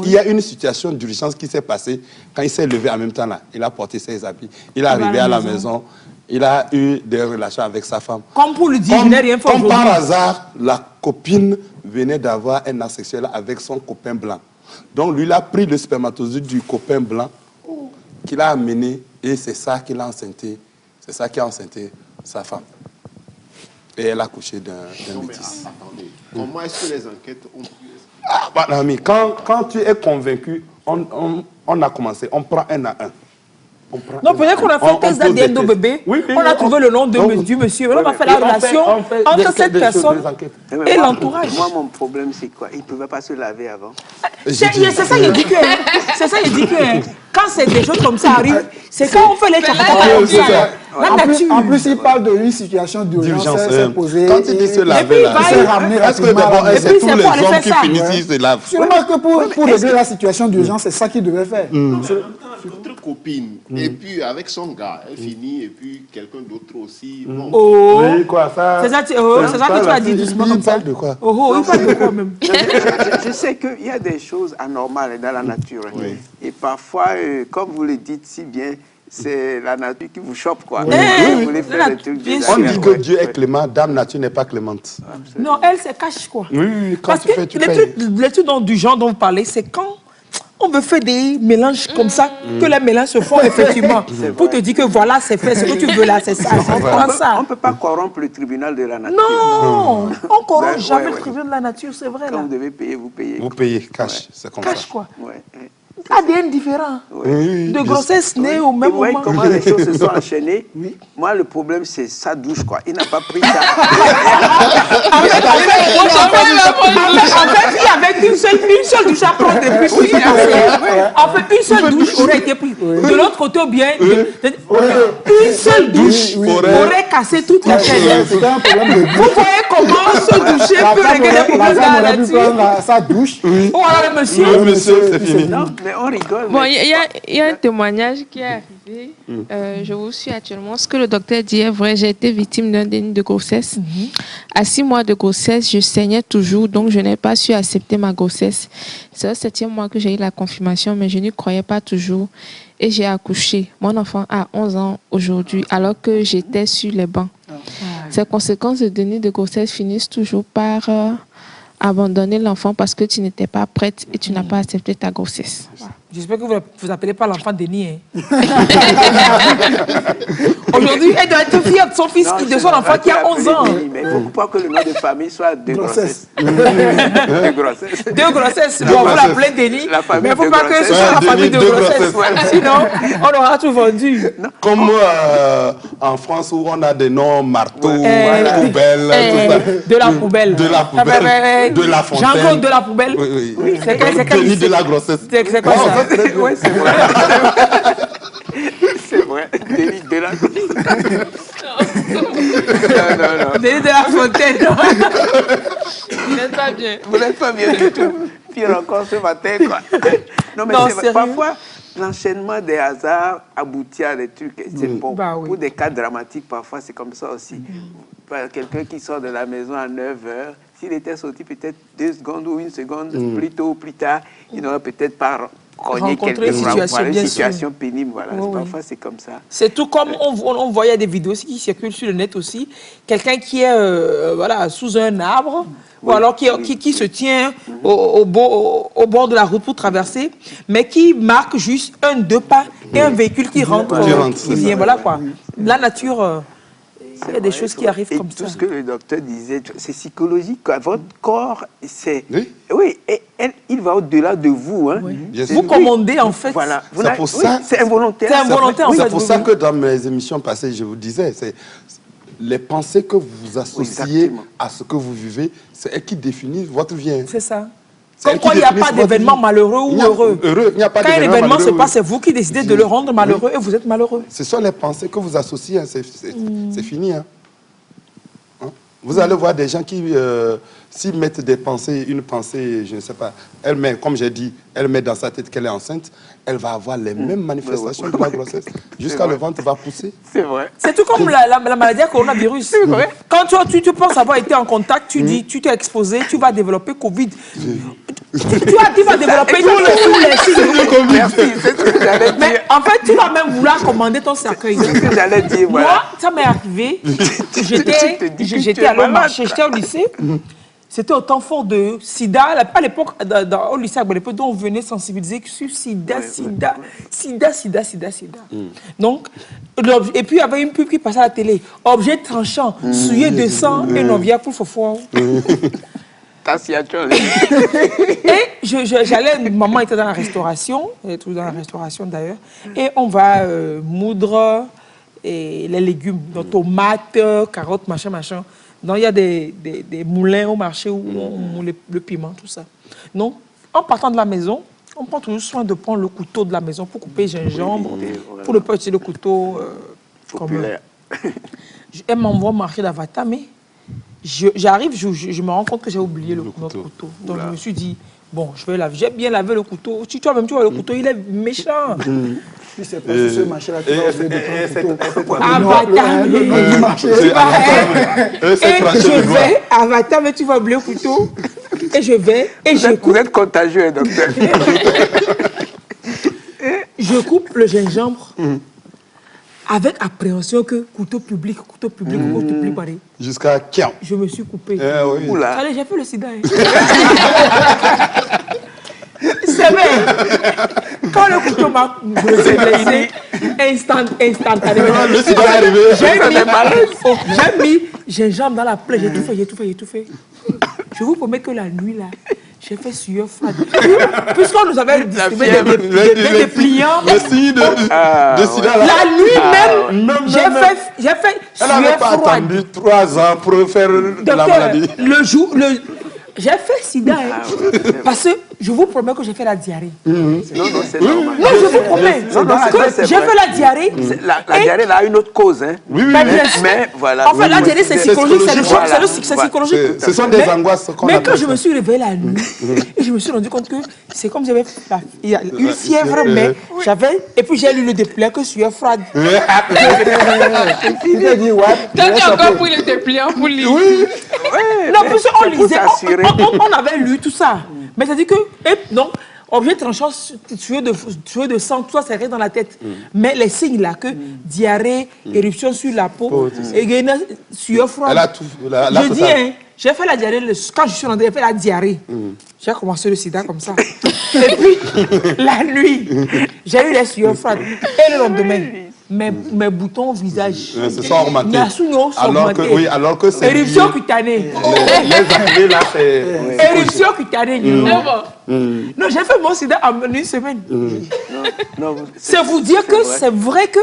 S3: Il y a une situation d'urgence qui s'est passée quand il s'est levé en même temps là. Il a porté ses habits. Il est arrivé à la maison. Il a eu des relations avec sa femme.
S1: Comme pour lui dire, je n'ai rien fait aujourd'hui.
S3: Comme par hasard, la copine venait d'avoir un acte sexuel avec son copain blanc. Donc lui, il a pris le spermatozoïde du copain blanc qu'il a amené et c'est ça qui a enceinté sa femme. Et elle a couché d'un métis.
S6: Attendez, comment est-ce que les enquêtes ont pu...
S3: Quand tu es convaincu, on a commencé, on prend un à un.
S1: Non, peut-être qu'on a fait un test d'ADN de bébé, on a trouvé le nom du monsieur, on a fait la relation entre cette personne et l'entourage.
S2: Moi, mon problème, c'est quoi? Il ne pouvait pas se laver avant.
S1: C'est ça, il dit que... C'est ça, il dit que... Quand c'est des choses comme ça arrivent, c'est quand on fait les traitements comme ça.
S4: En plus, il parle d'une situation d'urgence, s'est posée.
S3: Quand il dit se laver,
S4: est-ce
S3: que d'abord, c'est tous les hommes qui finissent, ils se lavent?
S4: Sûrement que pour régler la situation d'urgence, c'est ça qu'il devait faire.
S6: Votre copine, et puis avec son gars, elle finit, et puis quelqu'un d'autre aussi.
S3: Oui, quoi, ça...
S1: C'est ça que tu as dit doucement comme ça.
S3: Il parle de quoi?
S1: Il parle de quoi même?
S2: Je sais qu'il y a des choses anormales dans la nature. Et parfois, comme vous le dites si bien, c'est la nature qui vous chope, quoi. Vous voulez faire des trucs
S3: on dit que Dieu est clément, dame nature n'est pas clémente.
S1: Non, elle se cache, quoi.
S3: Oui, quand
S1: parce
S3: tu fais, tu payes.
S1: Les trucs du genre dont vous parlez, c'est quand on veut faire des mélanges comme ça, que les mélanges se font effectivement. Pour te dire que voilà, c'est fait, ce que tu veux là, c'est ça.
S2: On ne peut pas corrompre le tribunal de la nature.
S1: Non, on ne corrompt jamais le tribunal de la nature, c'est vrai.
S2: Quand vous devez payer, vous payez.
S3: Vous payez, cash, c'est comme ça.
S1: Cash, quoi. ADN différent. De grossesse née au même moment.
S2: Vous voyez comment les choses se sont enchaînées. Moi, le problème, c'est sa douche, quoi. Il n'a pas pris ça.
S1: En fait, avec une seule douche à prendre depuis. En fait, une seule douche aurait été prise. De l'autre côté, ou bien, une seule douche aurait cassé toute la chaîne. Vous voyez comment se doucher peut régler les problèmes de la nature.
S4: Sa douche.
S1: Oh, alors, monsieur.
S3: C'est fini.
S2: Mais on rigole.
S5: Bon, il y a un témoignage qui est arrivé. Je vous suis actuellement. Ce que le docteur dit est vrai. J'ai été victime d'un déni de grossesse. À 6 mois de grossesse, je saignais toujours, donc je n'ai pas su accepter ma grossesse. C'est au 7e mois que j'ai eu la confirmation, mais je n'y croyais pas toujours. Et j'ai accouché. Mon enfant a 11 ans aujourd'hui, alors que j'étais sur les bancs. Ces conséquences de déni de grossesse finissent toujours par abandonner l'enfant parce que tu n'étais pas prête et tu n'as pas accepté ta grossesse.
S1: J'espère que vous ne appelez pas l'enfant Denis. Aujourd'hui, elle doit être fière de son fils, de son enfant qui a 11 ans.
S2: Mais il ne faut pas que le nom de famille soit de grossesse. De grossesse.
S1: De grossesse. Bon, vous l'appelez Denis, mais il ne faut pas que ce soit la famille de grossesse. Sinon, on aura tout vendu.
S3: Comme en France où on a des noms marteau, poubelle, tout ça.
S1: De la poubelle.
S3: De la poubelle. De la fontaine.
S1: Jean-Claude de la poubelle.
S3: Oui. Denis de la grossesse.
S1: C'est quoi ça?
S2: Oui, c'est vrai. C'est vrai. Denis de la Non.
S1: Denis de la fontaine.
S5: Vous n'êtes pas bien.
S2: Vous n'êtes pas bien du tout. Pire encore ce matin, quoi. Non, mais c'est vrai. Parfois, l'enchaînement des hasards aboutit à des trucs. C'est bon. Pour des cas dramatiques, parfois, c'est comme ça aussi. Quelqu'un qui sort de la maison à 9h, s'il était sorti peut-être 2 secondes ou 1 seconde plus tôt ou plus tard, il n'aurait peut-être pas cogné
S1: Rencontrer une
S2: situation pénible. Voilà. Parfois, c'est comme ça.
S1: C'est tout comme on voyait des vidéos aussi qui circulent sur le net aussi. Quelqu'un qui est voilà, sous un arbre, ou alors qui se tient au bord de la route pour traverser, mais qui marque juste 1-2 pas et un véhicule qui rentre, qui vient. Voilà quoi. La nature... Il y a des choses qui arrivent comme ça.
S2: Et tout ce que le docteur disait, c'est psychologique. Quoi. Votre corps, c'est...
S3: Oui,
S2: il va au-delà de vous. Hein.
S1: Vous commandez, en fait.
S2: Voilà.
S3: C'est pour ça.
S2: C'est involontaire.
S1: C'est involontaire, en fait.
S3: C'est pour ça que dans mes émissions passées, je vous disais, c'est les pensées que vous associez à ce que vous vivez, c'est elles qui définissent votre vie.
S1: C'est ça. Comme quoi, il n'y a pas d'événement malheureux ou heureux.
S3: Il n'y a pas
S1: Quand un événement se passe, c'est vous qui décidez de le rendre malheureux et vous êtes malheureux.
S3: Ce sont les pensées que vous associez, hein. C'est fini. Hein. Vous allez voir des gens qui, s'ils mettent des pensées, une pensée, je ne sais pas, elle met, comme j'ai dit, elle met dans sa tête qu'elle est enceinte, elle va avoir les mêmes manifestations de la grossesse. Jusqu'à le ventre va pousser.
S2: C'est vrai.
S1: C'est tout comme la maladie à coronavirus. C'est vrai. Quand tu penses avoir été en contact, tu dis, tu t'es exposé, tu vas développer Covid. Tu vas développer tous les signes.
S2: Merci, c'est ce que j'allais dire.
S1: Mais en fait, tu vas même vouloir commander ton cercueil.
S2: C'est ce que j'allais dire, voilà.
S1: Moi, ça m'est arrivé. J'étais allé au marché, j'étais au lycée. C'était au temps fort de SIDA. À l'époque, au lycée à Guadeloupe, on venait sensibiliser sur SIDA. Donc, et puis il y avait une pub qui passait à la télé. Objet tranchant, souillé de sang et non via pour faux. Et j'allais, maman était dans la restauration, elle est toujours dans la restauration d'ailleurs, et on va moudre les légumes, donc tomates, carottes, machin. Donc il y a des moulins au marché où on moule le piment, tout ça. Donc, en partant de la maison, on prend toujours soin de prendre le couteau de la maison pour couper gingembre, pour ne pas utiliser le couteau commun. Elle m'envoie marcher d'Avata, mais j'arrive, je me rends compte que j'ai oublié notre couteau. Donc je me suis dit, bon, j'ai bien lavé le couteau. Si toi-même tu vois le couteau, il est méchant.
S4: Si c'est pas sur ce marché-là, tu vas oublier de prendre le couteau.
S1: Avatar,
S4: le marché.
S1: Et je vais, Avatar, mais tu vas oublier le couteau. Et je vais, et je coupe.
S2: Vous êtes contagieux, docteur.
S1: Je coupe le gingembre. Avec appréhension que couteau public, pareil.
S3: Jusqu'à qui?
S1: Je me suis coupé.
S3: Oui.
S2: Oula.
S1: Allez, j'ai fait le sida. C'est vrai. Quand le couteau m'a blessé, instantanément.
S3: Le sida est arrivé.
S1: J'ai mis gingembre dans la plaie, j'ai tout fait. Je vous promets que la nuit, là, j'ai fait sueur froide. Puisqu'on nous avait distribué des dépliants.
S3: Le signe de sida là.
S1: La nuit même, j'ai fait
S3: Elle n'avait
S1: sueur
S3: pas
S1: froide.
S3: attendu 3 ans pour faire la maladie.
S1: J'ai fait sida, parce que je vous promets que j'ai fait la diarrhée.
S2: Non, c'est normal.
S1: Non, je vous promets que j'ai fait la diarrhée.
S2: La diarrhée a une autre cause. Hein.
S3: Oui.
S2: Mais voilà.
S1: En fait, la diarrhée, c'est psychologique, c'est le choc, c'est psychologique.
S3: Ce sont des angoisses qu'on
S1: Mais
S3: appelle
S1: quand je me suis réveillée la nuit, et je me suis rendu compte que c'est comme j'avais une fièvre, mais j'avais. Et puis j'ai lu le dépliant que sueur froide.
S4: Il t'a dit, ouais.
S5: Toi, tu as encore pris le dépliant pour lire.
S3: Oui.
S1: Non, parce qu'on lisait, on avait lu tout ça. Mais ça dit que, donc, objet tranchant, tueur de sang, tout ça, c'est rien dans la tête. Mais les signes là, que diarrhée, éruption sur la peau, et sueur froide.
S3: Elle a tout.
S1: Je dis, hein, j'ai fait la diarrhée, quand je suis rentrée, j'ai fait la diarrhée. J'ai commencé le sida comme ça. Et puis, la nuit, j'ai eu les sueurs froides. Et le lendemain, mes boutons au visage.
S3: Se sont augmentés. Alors que c'est
S1: éruption cutanée.
S3: Les acnés là, c'est...
S1: Éruption cutanée. Non, j'ai fait mon sida en une semaine. C'est vous dire que c'est vrai que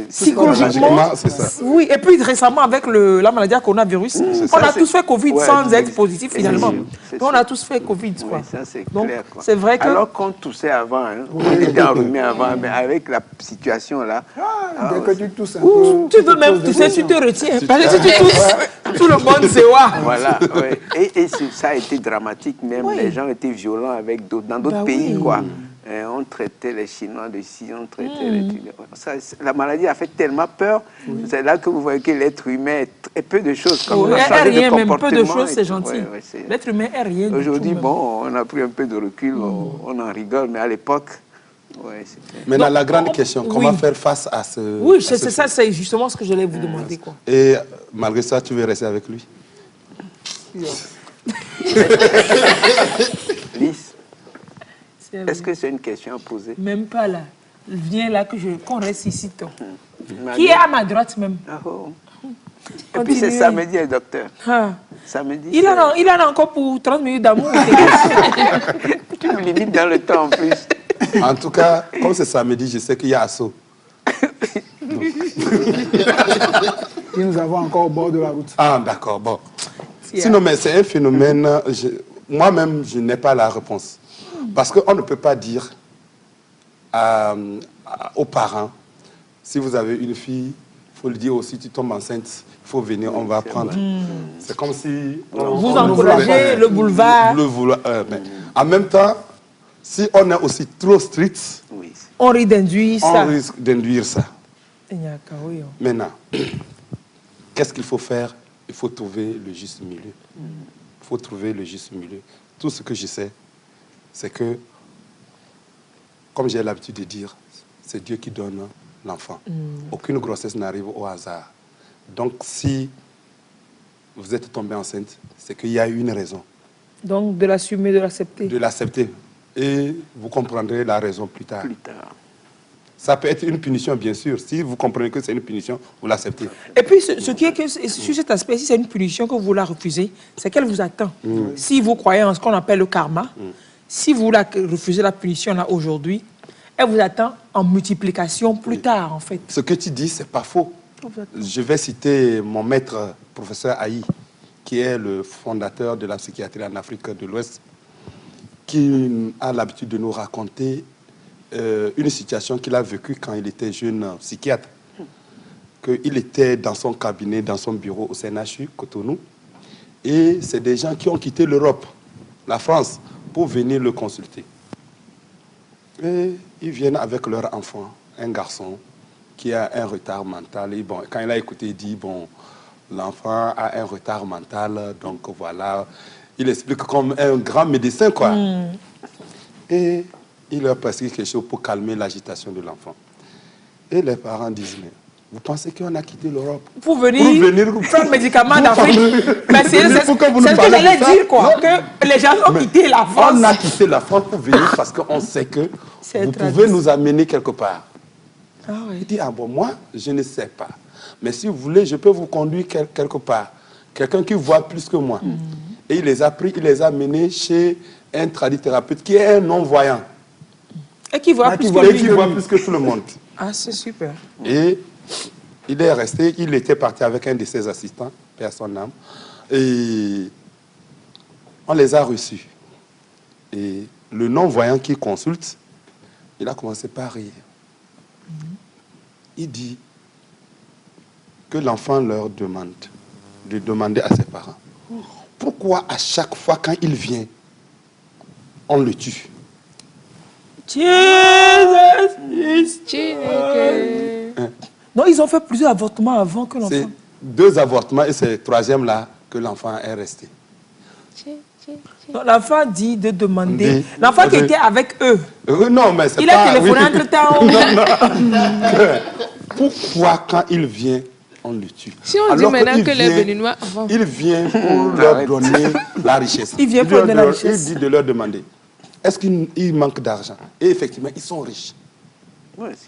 S1: psychologiquement,
S3: c'est ça.
S1: oui. Et puis récemment avec la maladie à coronavirus, on a tous fait Covid sans être positif finalement. On a tous fait Covid.
S2: Ça c'est
S1: donc
S2: clair.
S1: c'est vrai que...
S2: Alors qu'on toussait avant, on était enrhumé avant, mais avec la situation là...
S4: Dès que tu tousses un peu...
S1: Tu veux même tousser, tu te retiens. Parce que si tu tousses, tout le monde sait quoi.
S2: Voilà, et ça a été dramatique même. Les gens étaient violents avec dans d'autres pays, quoi. on traitait les Chinois de ci, on traitait les Tuniens. La maladie a fait tellement peur. C'est là que vous voyez que l'être humain est peu de choses. Comme on a changé
S1: rien,
S2: de
S1: même peu de
S2: comportement
S1: choses, c'est gentil. L'être humain est rien.
S2: Aujourd'hui, bon, on a pris un peu de recul, on en rigole, mais à l'époque, c'était...
S3: Maintenant, la grande question, comment faire face à ce...
S1: Oui, c'est ça, c'est justement ce que j'allais vous demander. Quoi.
S3: Et malgré ça, tu veux rester avec lui?
S2: Lys, est-ce que c'est une question à poser?
S1: Même pas là. Viens là, qu'on reste ici. Toi. Qui est à ma droite même?
S2: Et puis c'est samedi, docteur. Samedi,
S1: il en a encore pour 30 minutes d'amour.
S2: Tu me limites dans le temps en plus.
S3: En tout cas, comme c'est samedi, je sais qu'il y a assaut.
S4: Et nous avons encore au bord de la route.
S3: Ah, d'accord, bon. Sinon, mais c'est un phénomène, moi-même, je n'ai pas la réponse. Parce qu'on ne peut pas dire aux parents, si vous avez une fille, il faut le dire aussi, tu tombes enceinte, il faut venir, on va prendre. C'est comme si...
S1: Vous encouragez le boulevard.
S3: Mais en même temps, si on est aussi trop strict,
S1: on risque d'induire ça.
S3: On risque d'induire ça.
S1: Oui.
S3: Maintenant, qu'est-ce qu'il faut faire? Il faut trouver le juste milieu. Il faut trouver le juste milieu. Tout ce que je sais, c'est que, comme j'ai l'habitude de dire, c'est Dieu qui donne l'enfant. Aucune grossesse n'arrive au hasard. Donc, si vous êtes tombé enceinte, c'est qu'il y a une raison.
S1: Donc, de l'assumer, de l'accepter.
S3: De l'accepter. Et vous comprendrez la raison plus tard. Ça peut être une punition, bien sûr. Si vous comprenez que c'est une punition, vous l'acceptez.
S1: Et puis, ce qui est que sur cet aspect, si c'est une punition que vous la refusez, c'est qu'elle vous attend. Si vous croyez en ce qu'on appelle le karma, si vous refusez la punition là aujourd'hui, elle vous attend en multiplication plus tard, en fait.
S3: Ce que tu dis, c'est pas faux. Je vais citer mon maître, professeur Aïe, qui est le fondateur de la psychiatrie en Afrique de l'Ouest, qui a l'habitude de nous raconter une situation qu'il a vécue quand il était jeune psychiatre. Qu'il était dans son cabinet, dans son bureau au CNHU, Cotonou, et c'est des gens qui ont quitté l'Europe, la France, pour venir le consulter. Et ils viennent avec leur enfant, un garçon, qui a un retard mental. Et bon, quand il a écouté, il dit, bon, l'enfant a un retard mental, donc voilà. Il explique comme un grand médecin, quoi. Et il leur prescrit quelque chose pour calmer l'agitation de l'enfant. Et les parents disent, mais vous pensez qu'on a quitté l'Europe
S1: pour venir prendre le médicament d'Afrique? C'est ce que j'allais dire, quoi. Que les gens ont quitté la France.
S3: On a quitté la France pour venir parce qu'on sait que vous pouvez nous amener quelque part. Il dit, ah bon, moi, je ne sais pas. Mais si vous voulez, je peux vous conduire quelque part. Quelqu'un qui voit plus que moi. Et il les a pris, il les a menés chez un tradithérapeute qui est un non-voyant.
S1: Et qui voit plus
S3: que tout le monde.
S1: Ah, c'est super.
S3: Et il est resté, il était parti avec un de ses assistants, paix à son âme. Et on les a reçus. Et le non-voyant qui consulte, il a commencé par rire. Il dit que l'enfant leur demande de demander à ses parents pourquoi à chaque fois quand il vient, on le tue.
S1: Non, ils ont fait plusieurs avortements avant que l'enfant...
S3: C'est 2 avortements et c'est le 3e là que l'enfant est resté.
S1: L'enfant dit de demander... L'enfant qui était avec eux.
S3: Non, mais c'est
S1: il a téléphoné entre-temps.
S3: Pourquoi quand il vient, on le tue?
S5: Si on dit maintenant que les Béninois...
S3: Il vient pour leur donner la richesse.
S1: Il vient pour donner la richesse.
S3: Il dit de leur demander, est-ce qu'il manque d'argent? Et effectivement, ils sont riches.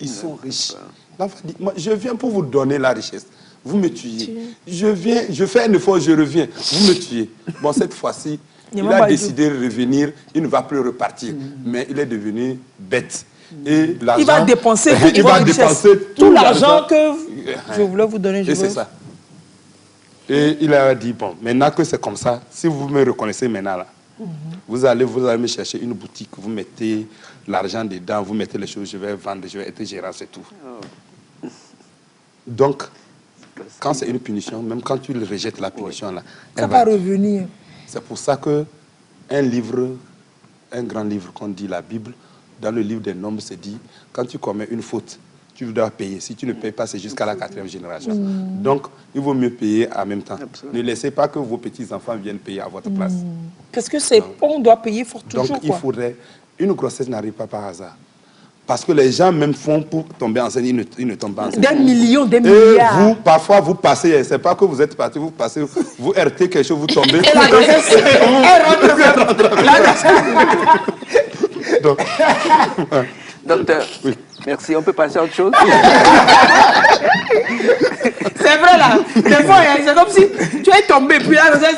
S3: Ils sont riches. L'enfant dit, moi, je viens pour vous donner la richesse. Vous me tuez. Je fais un effort, je reviens. Vous me tuez. Bon, cette fois-ci, il a décidé de revenir. Il ne va plus repartir. Mais il est devenu bête. Et
S1: il va dépenser, tout l'argent que je voulais vous donner.
S3: Et c'est ça. Et il a dit, bon, maintenant que c'est comme ça, si vous me reconnaissez maintenant, là, vous allez me chercher une boutique, vous mettez l'argent dedans, vous mettez les choses, je vais vendre, je vais être gérant, c'est tout. Donc, quand c'est une punition, même quand tu rejettes la punition, là,
S1: ça va revenir.
S3: C'est pour ça que un grand livre qu'on dit la Bible, dans le livre des nombres, c'est dit, quand tu commets une faute, tu dois payer. Si tu ne payes pas, c'est jusqu'à la 4e génération. Donc, il vaut mieux payer en même temps.
S2: Absolument.
S3: Ne laissez pas que vos petits-enfants viennent payer à votre place.
S1: Parce que c'est, on doit payer toujours,
S3: Donc, il
S1: quoi.
S3: faudrait... Une grossesse n'arrive pas par hasard. Parce que les gens même font pour tomber enceinte, ils ne tombent pas enceinte.
S1: Des millions, des
S3: Et
S1: milliards.
S3: vous, parfois, vous passez, c'est pas que vous êtes parti, vous passez, vous heurtez quelque chose, vous tombez.
S1: Et la grossesse, elle rentre.
S3: Donc,
S2: Docteur, merci. On peut passer à autre chose?
S1: C'est vrai là. Des fois, c'est comme si tu es tombé, puis la grossesse,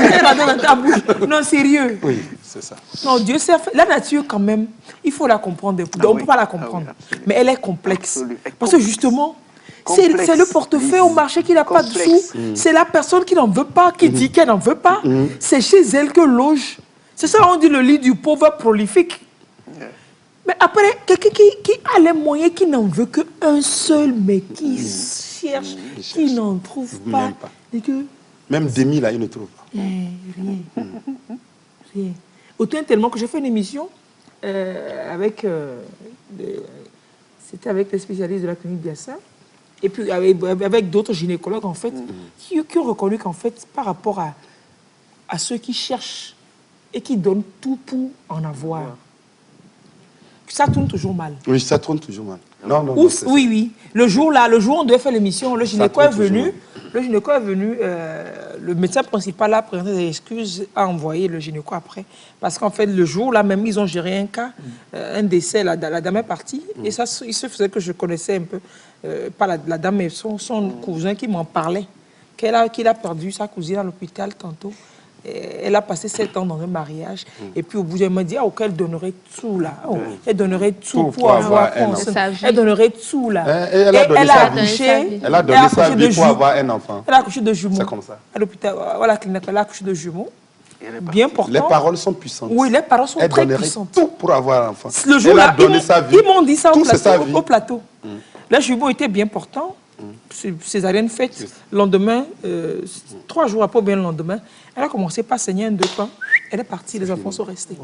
S1: elle rentre dans ta bouche. Non, sérieux.
S3: oui, c'est ça.
S1: Non, Dieu sait. La nature, quand même, il faut la comprendre. On ne peut pas la comprendre.
S2: absolument.
S1: Mais elle est complexe.
S2: Absolument.
S1: Parce que justement,
S2: Complexe.
S1: c'est le portefeuille au marché qui n'a pas de
S2: Complexe.
S1: sous. C'est la personne qui n'en veut pas, qui dit qu'elle n'en veut pas. C'est chez elle que loge. C'est ça, on dit le lit du pauvre prolifique. Mais après, quelqu'un qui a les moyens, qui n'en veut qu'un seul, mais qui cherche, qui n'en trouve pas.
S3: Même pas.
S1: Et que,
S3: Même demi, là, ils ne trouvent pas.
S1: rien. Rien. Autant tellement que j'ai fait une émission avec... C'était avec les spécialistes de la clinique Biassa. Et puis avec d'autres gynécologues, en fait, qui ont reconnu qu'en fait, par rapport à ceux qui cherchent et qui donnent tout pour en avoir, ça tourne toujours mal.
S3: Oui, ça tourne toujours mal. Non, non,
S1: Ou-
S3: non, c'est ça.
S1: oui, oui. Le jour où on devait faire l'émission, le gynéco est
S3: tourne toujours
S1: venu.
S3: mal.
S1: Le gynéco est venu. Le médecin principal a présenté des excuses, a envoyé le gynéco après. Parce qu'en fait, le jour là même, ils ont géré un cas, un décès. La dame est partie. Et ça, il se faisait que je connaissais un peu, pas la dame, mais son cousin qui m'en parlait. Qu'il a perdu sa cousine à l'hôpital tantôt. Elle a passé 7 ans dans un mariage. Et puis au bout, elle m'a dit, elle donnerait tout là. Oh, elle donnerait tout pour avoir
S3: un
S1: enceinte.
S5: enfant. Sa vie.
S1: Elle donnerait tout là.
S3: Et elle a donné sa vie.
S1: accouché.
S3: Elle a donné sa
S1: accouché de
S3: vie pour
S1: jumeaux.
S3: avoir un enfant.
S1: Elle a accouché de jumeaux.
S3: C'est comme ça.
S1: À l'hôpital, à la clinique, elle a accouché de jumeaux. Bien portant.
S3: Les paroles sont puissantes.
S1: Oui, les paroles sont
S3: Elle
S1: très
S3: donnerait
S1: puissantes.
S3: tout pour avoir un enfant.
S1: Le jour
S3: Elle a
S1: là,
S3: donné sa vie.
S1: ils m'ont dit ça
S3: Tout, c'est sa vie.
S1: au plateau. Les jumeaux étaient bien portants. Césarienne faite. Le lendemain, 3 jours après, bien le lendemain, elle a commencé par saigner 2 fois. Elle est partie, les enfants sont restés.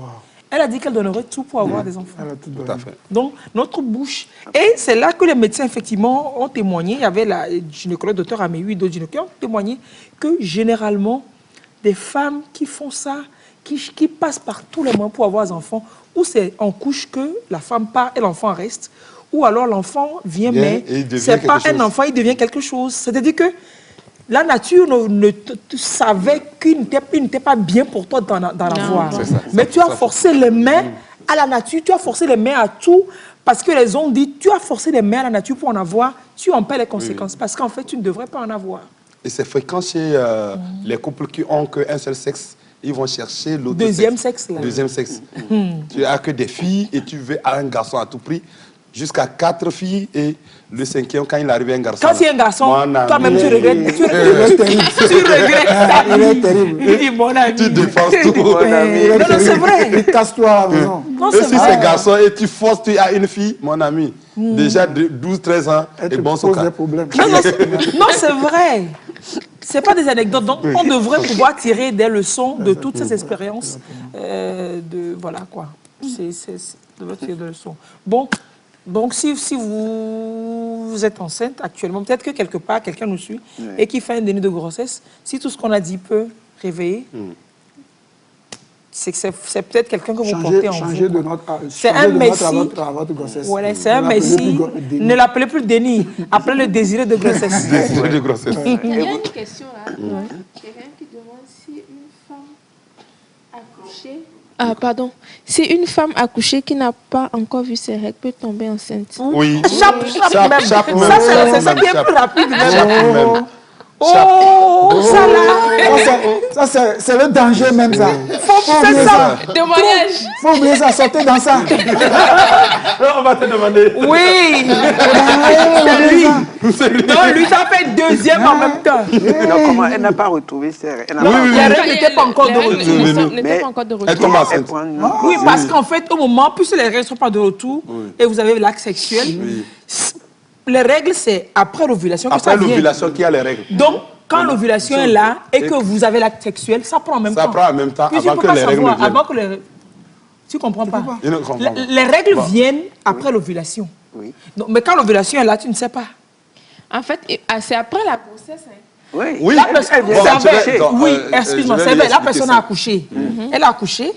S1: Elle a dit qu'elle donnerait tout pour avoir des enfants.
S4: Elle a tout
S3: Tout
S4: donné.
S3: à fait.
S1: Donc, notre bouche. Et c'est là que les médecins, effectivement, ont témoigné. Il y avait la gynécologue, docteur Améhu, d'autres gynécologues qui ont témoigné que généralement, des femmes qui font ça, qui passent par tous les moyens pour avoir des enfants, ou c'est en couche que la femme part et l'enfant reste, ou alors l'enfant vient,
S3: Vient
S1: mais
S3: et il devient
S1: c'est pas
S3: quelque
S1: un
S3: chose.
S1: enfant, il devient quelque chose. C'est-à-dire que la nature savait qu'il n'était pas bien pour toi d'en avoir.
S3: C'est ça,
S1: Mais
S3: c'est
S1: tu as
S3: ça.
S1: forcé les mains à la nature, tu as forcé les mains à tout, parce que les ont dit, tu as forcé les mains à la nature pour en avoir, tu en paies les conséquences, parce qu'en fait, tu ne devrais pas en avoir.
S3: Et c'est fréquent chez les couples qui ont qu'un seul sexe. Ils vont chercher l'autre
S1: Deuxième sexe, là.
S3: Deuxième sexe. Tu as que des filles et tu veux un garçon à tout prix. Jusqu'à 4 filles et le 5e, quand il arrive un garçon.
S1: Quand c'est un garçon,
S3: mon ami,
S1: toi-même tu regrettes. Tu regrettes ta
S4: Il est
S1: vie.
S4: terrible.
S1: Il dit, mon ami.
S3: Tu défenses tout.
S2: Mon ami.
S1: Non, non, c'est vrai.
S4: Casse-toi à la maison.
S1: Non,
S3: Et
S1: c'est
S3: si
S1: vrai.
S3: c'est garçon et tu forces, tu as une fille, mon ami, déjà de 12-13 ans,
S4: Elle
S3: et
S4: te
S3: bon,
S4: pose
S3: son
S4: des
S3: cas.
S4: problèmes.
S1: Non, non, c'est vrai. C'est pas des anecdotes. Donc, on devrait pouvoir tirer des leçons de toutes ces expériences. Voilà, quoi. On devrait tirer des leçons. Bon, donc, si vous êtes enceinte actuellement, peut-être que quelque part, quelqu'un nous suit et qui fait un déni de grossesse, si tout ce qu'on a dit peut réveiller, c'est que c'est peut-être quelqu'un que vous portez en
S4: Changer
S1: vous.
S4: de notre,
S1: C'est
S4: changer
S1: un
S4: de notre
S1: messie.
S4: à votre grossesse.
S1: Voilà, c'est un
S4: Ne l'appelez
S1: messie.
S4: plus déni.
S1: Ne l'appelez plus déni. Appelez le désiré de grossesse.
S3: Désiré de grossesse.
S5: Il y a une question là. Quelqu'un qui demande si une femme accouchée. Ah, pardon. Si une femme accouchée qui n'a pas encore vu ses règles peut tomber enceinte.
S3: Oui.
S1: Chape même.
S3: Chape même.
S1: Ça, c'est ça
S3: Chape
S1: qui est
S3: même.
S1: plus rapide. même.
S3: Chape même.
S1: Oh, ça là.
S4: Ça, c'est le danger même, ça. Faut oublier
S1: C'est ça.
S5: Témoignage.
S4: Faut oublier ça, sortez dans ça.
S3: On va te demander.
S1: Oui. C'est lui. Non, lui, ça fait deuxième en même temps.
S2: Donc, comment elle n'a pas retrouvé ses règles. Elle n'a
S1: Non,
S2: pas-
S1: les règles n'étaient pas encore de
S5: Les règles
S1: retour.
S5: n'étaient
S2: Mais-
S5: pas encore de
S3: Elle
S5: retour.
S3: tombe
S2: Elle
S3: enceinte.
S2: prend une-
S1: Oui, parce qu'en fait, au moment, puisque les règles ne sont pas de retour et vous avez l'acte sexuel, les règles, c'est après l'ovulation que ça
S3: Après
S1: vient.
S3: l'ovulation, qui a les règles.
S1: Donc, quand l'ovulation est là et que vous avez l'acte sexuel, ça prend en même temps.
S3: Ça prend en même temps
S1: Puis je
S3: avant
S1: peux
S3: que
S1: pas
S3: les règles
S1: savoir,
S3: ne viennent.
S1: avant que les... Tu comprends pas?
S3: Je ne comprends pas.
S1: Les règles viennent après l'ovulation.
S2: Oui.
S1: Mais quand l'ovulation est là, tu ne sais pas.
S5: En fait, c'est après la grossesse. Hein.
S2: Oui.
S3: Oui.
S1: La personne,
S2: vient d'accoucher.
S1: oui, excuse-moi,
S3: je vais
S1: c'est
S3: lui
S1: vrai, la
S3: expliquer
S1: personne
S3: ça.
S1: a accouché. Elle a accouché.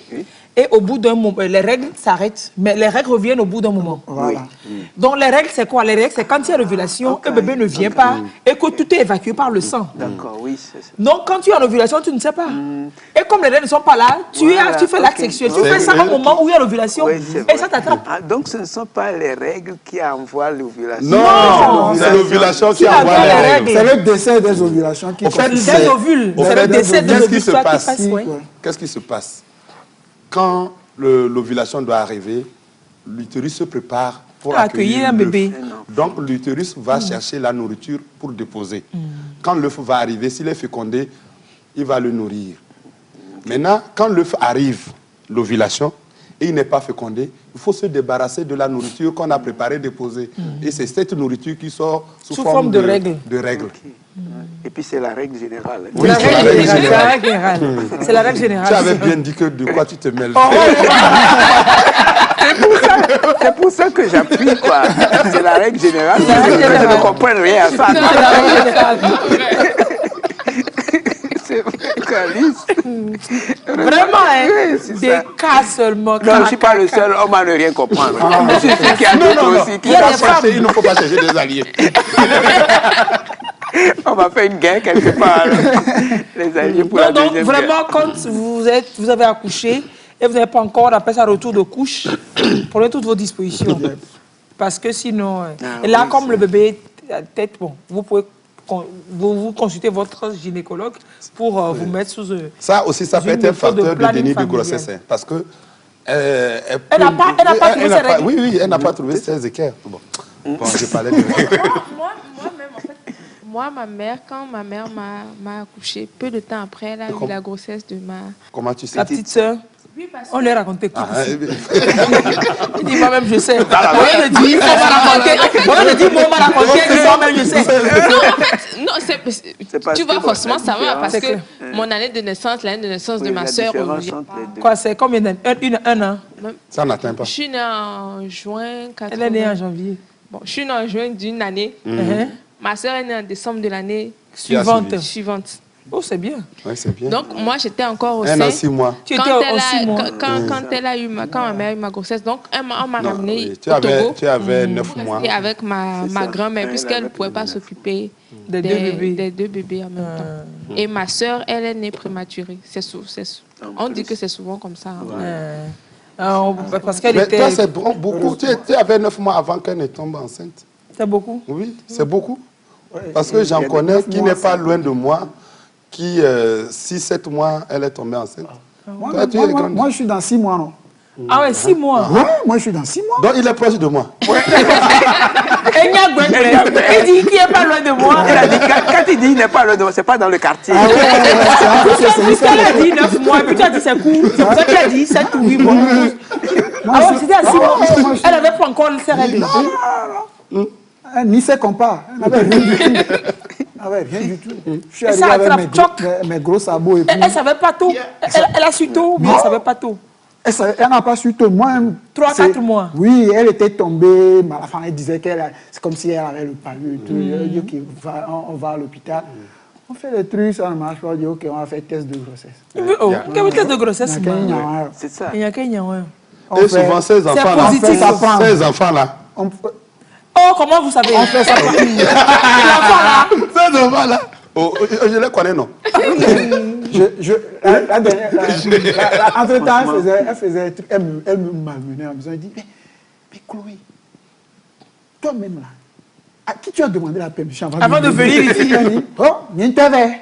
S1: Et au bout d'un moment, les règles s'arrêtent, mais les règles reviennent au bout d'un moment.
S4: Voilà.
S1: Donc les règles, c'est quoi? Les règles, c'est quand il y a l'ovulation, le bébé ne vient pas et que tout est évacué par le sang.
S2: D'accord, oui, c'est ça.
S1: Donc quand tu es en ovulation, tu ne sais pas. Et comme les règles ne sont pas là, tu fais l'acte sexuel. Tu fais ça au moment où il y a l'ovulation
S2: Oui, c'est
S1: et
S2: vrai.
S1: ça t'attrape.
S2: Ah, donc ce ne sont pas les règles qui envoient l'ovulation.
S3: Non, c'est l'ovulation qui
S1: Tu
S3: envoie
S1: as
S3: les
S1: les
S3: règles.
S1: règles.
S4: C'est le décès des ovulations qui
S3: Au fait,
S4: consiste-
S1: Des ovules,
S3: au
S1: c'est
S3: fait,
S1: le décès des
S3: qu'est-ce qui
S1: ovules
S3: se
S1: qui
S3: passe?
S1: passe. Ouais.
S3: Qu'est-ce qui se passe? Quand l'ovulation doit arriver, l'utérus se prépare pour
S1: Accueillir un
S3: l'œuf.
S1: bébé.
S3: Donc l'utérus va chercher la nourriture pour déposer. Quand l'œuf va arriver, s'il est fécondé, il va le nourrir. Maintenant, quand l'œuf arrive, l'ovulation, et il n'est pas fécondé, il faut se débarrasser de la nourriture qu'on a préparée, déposée. Et c'est cette nourriture qui sort sous forme
S1: de règles.
S2: Et puis c'est la règle générale.
S3: Oui,
S1: La
S3: c'est la
S1: règle
S3: règle
S1: générale. C'est la
S3: générale.
S1: règle générale. C'est la règle
S3: Tu
S1: générale.
S3: avais bien dit que de quoi tu te mêles.
S2: C'est pour ça que j'appuie, quoi. C'est la règle générale.
S1: la règle
S2: Je ne
S1: générale.
S2: comprends rien à ça.
S1: C'est la règle générale.
S2: C'est vrai, Alice.
S1: Vraiment, hein,
S2: Oui, c'est
S1: des
S2: ça.
S1: cas seulement.
S2: Non, je ne suis pas le seul homme à ne rien comprendre. Je sais qu'il y a d'autres aussi qui
S1: Il y a
S2: savent
S1: des
S2: pas.
S1: femmes.
S3: Il ne faut pas chercher des alliés.
S2: On va faire une guerre quelque part. Les alliés pour la
S1: Non, donc
S2: deuxième
S1: vraiment, quand vous avez accouché et vous n'avez pas encore appelé ça retour de couche, prenez toutes vos dispositions. Parce que sinon, et là,
S2: oui,
S1: comme le bébé a tête, bon, vous pouvez vous consulter votre gynécologue pour vous mettre sous...
S3: Ça aussi, ça peut
S1: Une
S3: être un
S1: méthode de
S3: facteur de
S1: planning
S3: déni de
S1: familial.
S3: grossesse. Hein, parce que...
S1: Elle n'a pas trouvé ses règles.
S3: Oui, elle n'a pas trouvé ses équerres. Bon, je parlais de règles.
S5: Moi-même, en fait, ma mère, quand ma mère m'a accouché, peu de temps après, elle a eu la grossesse de ma...
S3: Comment tu sais?
S1: La petite sœur,
S5: Oui, parce
S1: on lui a raconté tout.
S3: Ah,
S1: Il dit moi-même je sais. Moi-même je dis, on m'a raconté. Moi-même je dis, moi on m'a raconté, il dit moi-même je sais.
S5: Non,
S2: parce
S5: tu
S2: que
S5: vas forcément
S2: la
S5: savoir parce
S1: C'est
S5: que
S1: clair.
S5: mon année de naissance, l'année de naissance de
S2: Oui,
S5: ma
S2: la
S5: sœur,
S2: différence entre les deux.
S1: Quoi, c'est combien d'années? Un an.
S3: ça n'atteint pas.
S5: je suis née en juin 80.
S1: Elle est née en janvier.
S5: Bon, je suis née en juin d'une année. Ma sœur est née en décembre de l'année
S1: Suivante.
S5: suivante.
S1: Oh, c'est bien.
S3: Oui, c'est bien.
S5: Donc, moi, j'étais encore au
S3: Un
S5: sein.
S3: an, 6 mois.
S1: Tu étais au 6 mois.
S5: Quand ma mère a eu ma grossesse, donc on m'a
S3: Non,
S5: ramenée
S3: oui,
S5: au Togo.
S3: tu avais 9 mois.
S5: Et avec ma grand-mère, puisqu'elle ne pouvait pas s'occuper
S1: Des deux bébés.
S5: des deux bébés en même temps. Et ma sœur, elle est née prématurée. On dit que c'est souvent comme ça. Hein.
S1: Parce qu'elle
S3: Mais
S1: était...
S3: toi, c'est beaucoup. Tu avais 9 mois avant qu'elle ne tombe enceinte.
S1: C'est beaucoup.
S3: Oui, c'est beaucoup. Parce que j'en connais qui n'est pas loin de moi, qui, 6-7 mois, elle est tombée enceinte. Toi, tu es grande.
S4: Moi, je suis dans 6 mois, non?
S1: Ah ouais, 6 mois.
S4: Ouais, moi, je suis dans 6 mois.
S3: Donc, il est proche de moi.
S1: Il dit qu'il n'est pas loin de moi.
S2: Elle a dit, quand il dit il n'est pas loin de moi, c'est pas dans le quartier.
S4: Ah ouais, c'est un peu ça, c'est
S1: Puisqu'elle
S4: ça.
S1: a dit 9 mois, puis tu as dit c'est court. C'est pour ça qu'il a dit 7 ou 8 mois. Ah ouais, c'était à 6 mois. Elle n'avait pas encore ses règles.
S4: Ni ses compas. Elle n'avait rien du tout. Elle n'avait rien du tout. Je suis
S1: Et
S4: arrivé
S1: ça
S4: avec
S1: attrape
S4: mes gros sabots et puis...
S1: Elle ne savait pas tout. Elle a su tout, mais elle ne savait pas tout.
S4: Elle n'a pas su tout. Moi,
S1: 3-4 mois.
S4: Oui, elle était tombée. Mais à la fin, elle disait c'est comme si elle avait le palu et tout. Elle dit, OK, on va à l'hôpital. On fait les trucs, ça ne marche pas. On dit, OK, on va faire test de grossesse.
S1: Oh, quel test de grossesse,
S4: Il y a qu'un
S1: man?
S4: yaourt.
S2: C'est ça.
S1: Il n'y a qu'un yaourt.
S3: Et souvent, ces enfants-là,
S1: positif.
S4: Ça prend.
S3: ces enfants-là,
S1: Oh, comment vous savez?
S4: On fait ça.
S3: ces enfants-là, oh, je les connais, non?
S4: La dernière, entre-temps, elle faisait un truc, elle me malmenait en me disant, elle dit, mais Chloé, toi-même là, à qui tu as demandé la permission
S1: Avant de venir ici?
S4: Elle dit, oh, il t'avait.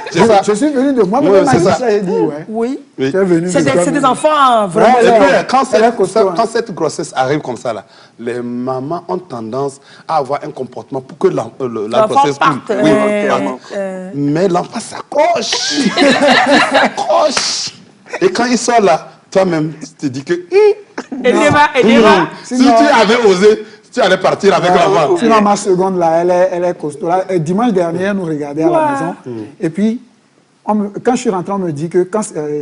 S3: C'est ça.
S4: Je suis venu de moi,
S3: Oui,
S4: mais
S3: c'est
S4: ma
S3: ça.
S4: elle dit, ouais.
S1: Oui.
S3: Oui.
S4: Tu es venu
S1: C'est
S4: de
S1: des enfants vraiment.
S4: Ouais,
S3: Et puis,
S4: ouais.
S3: quand,
S4: Elle est costaud, hein.
S3: quand cette grossesse arrive comme ça, là, les mamans ont tendance à avoir un comportement pour que la
S1: L'enfant
S3: grossesse
S1: parte.
S3: coule. Oui, parte. Mais l'enfant s'accroche. S'accroche. Et quand il sort là, toi-même, tu te dis que...
S1: Edema.
S3: Si tu avais osé, tu allais partir avec l'enfant.
S4: Sinon, ma seconde, là, elle est costaud. Là, dimanche dernier, elle nous regardait à la maison. Et puis, quand je suis rentré, on me dit que quand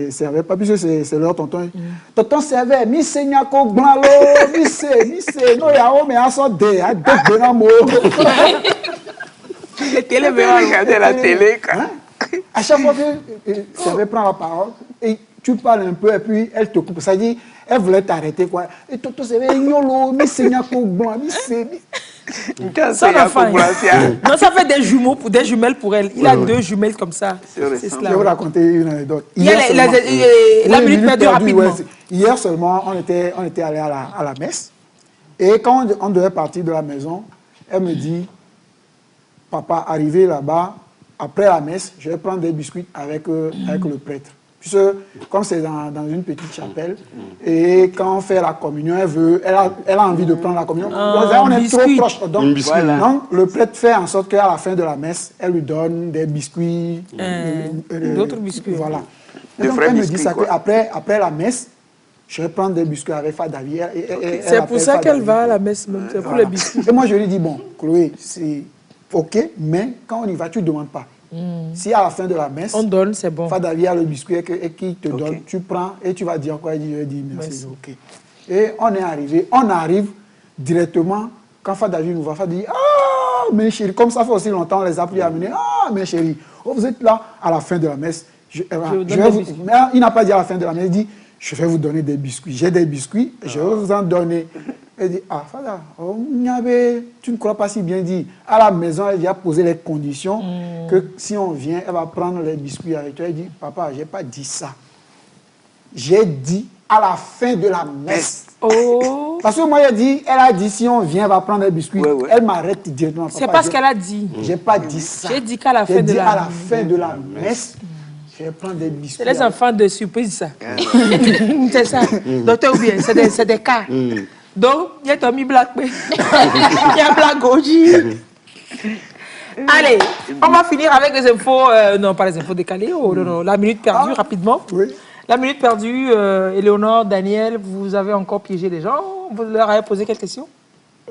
S4: servait pas, puisque c'est leur tonton, tonton servait, mi senyako blanc mi se, no yao me aso de, a de benamo.
S2: Les télé, regarder la télé, quoi.
S4: À chaque fois que servait prend la parole, et tu parles un peu, et puis elle te coupe. Ça dit, elle voulait t'arrêter, quoi. Et tonton servait, nyolo, mi senyako blanc, mi se,
S1: Ça, non, ça fait des jumeaux, des jumelles pour elle. Il a 2 jumelles comme ça.
S4: Je vais vous raconter une anecdote.
S1: La minute perdue rapidement.
S4: Ouais, hier seulement, on était allé à la messe. Et quand on devait partir de la maison, elle me dit, papa, arrivé là-bas, après la messe, je vais prendre des biscuits avec le prêtre. Puisque, comme c'est dans une petite chapelle, et quand on fait la communion, elle a envie de prendre la communion. Donc, on est trop proche. Donc, le prêtre fait en sorte qu'à la fin de la messe, elle lui donne des biscuits.
S1: D'autres biscuits.
S4: Voilà. Et donc, elle me dit ça qu'après la messe, je vais prendre des biscuits avec Fadavi.
S1: C'est pour ça qu'elle va à la messe même, c'est pour les biscuits.
S4: Et moi, je lui dis, bon, Chloé, c'est OK, mais quand on y va, tu ne demandes pas. Si à la fin de la messe,
S1: on donne, c'est bon.
S4: Fadavi a le biscuit et qui te donne, tu prends et tu vas dire quoi? Je vais dire merci. OK. Et on est arrivé, on arrive directement, quand Fadavi nous voit, Fadavi dit, ah, mes chéris, comme ça fait aussi longtemps, on les a pris à mener, ah, mes chéris, oh, vous êtes là à la fin de la messe. Mais il n'a pas dit à la fin de la messe, il dit, je vais vous donner des biscuits. J'ai des biscuits, je vais vous en donner. Elle dit, ah, Fada, oh, tu ne crois pas si bien dit. À la maison, elle a posé les conditions que si on vient, elle va prendre les biscuits avec toi. Elle dit, papa, je n'ai pas dit ça. J'ai dit à la fin de la messe.
S1: Oh.
S4: Parce que moi, elle a dit, si on vient, elle va prendre les biscuits. Ouais, ouais. Elle m'arrête directement.
S1: C'est pas ce qu'elle a dit.
S4: Je n'ai pas dit ça.
S1: J'ai dit qu'à la fin de la messe.
S4: à la fin de la messe. Je vais prendre des biscuits.
S1: C'est les enfants de surprise, ça. C'est ça. Docteur, ou bien, c'est des cas. Donc, il y a Tommy Black, il y a Black Goji. Allez, on va finir avec les infos, non pas les infos décalées, non, la minute perdue rapidement. Oui. La minute perdue, Éléonore, Daniel, vous avez encore piégé des gens, vous leur avez posé quelques questions?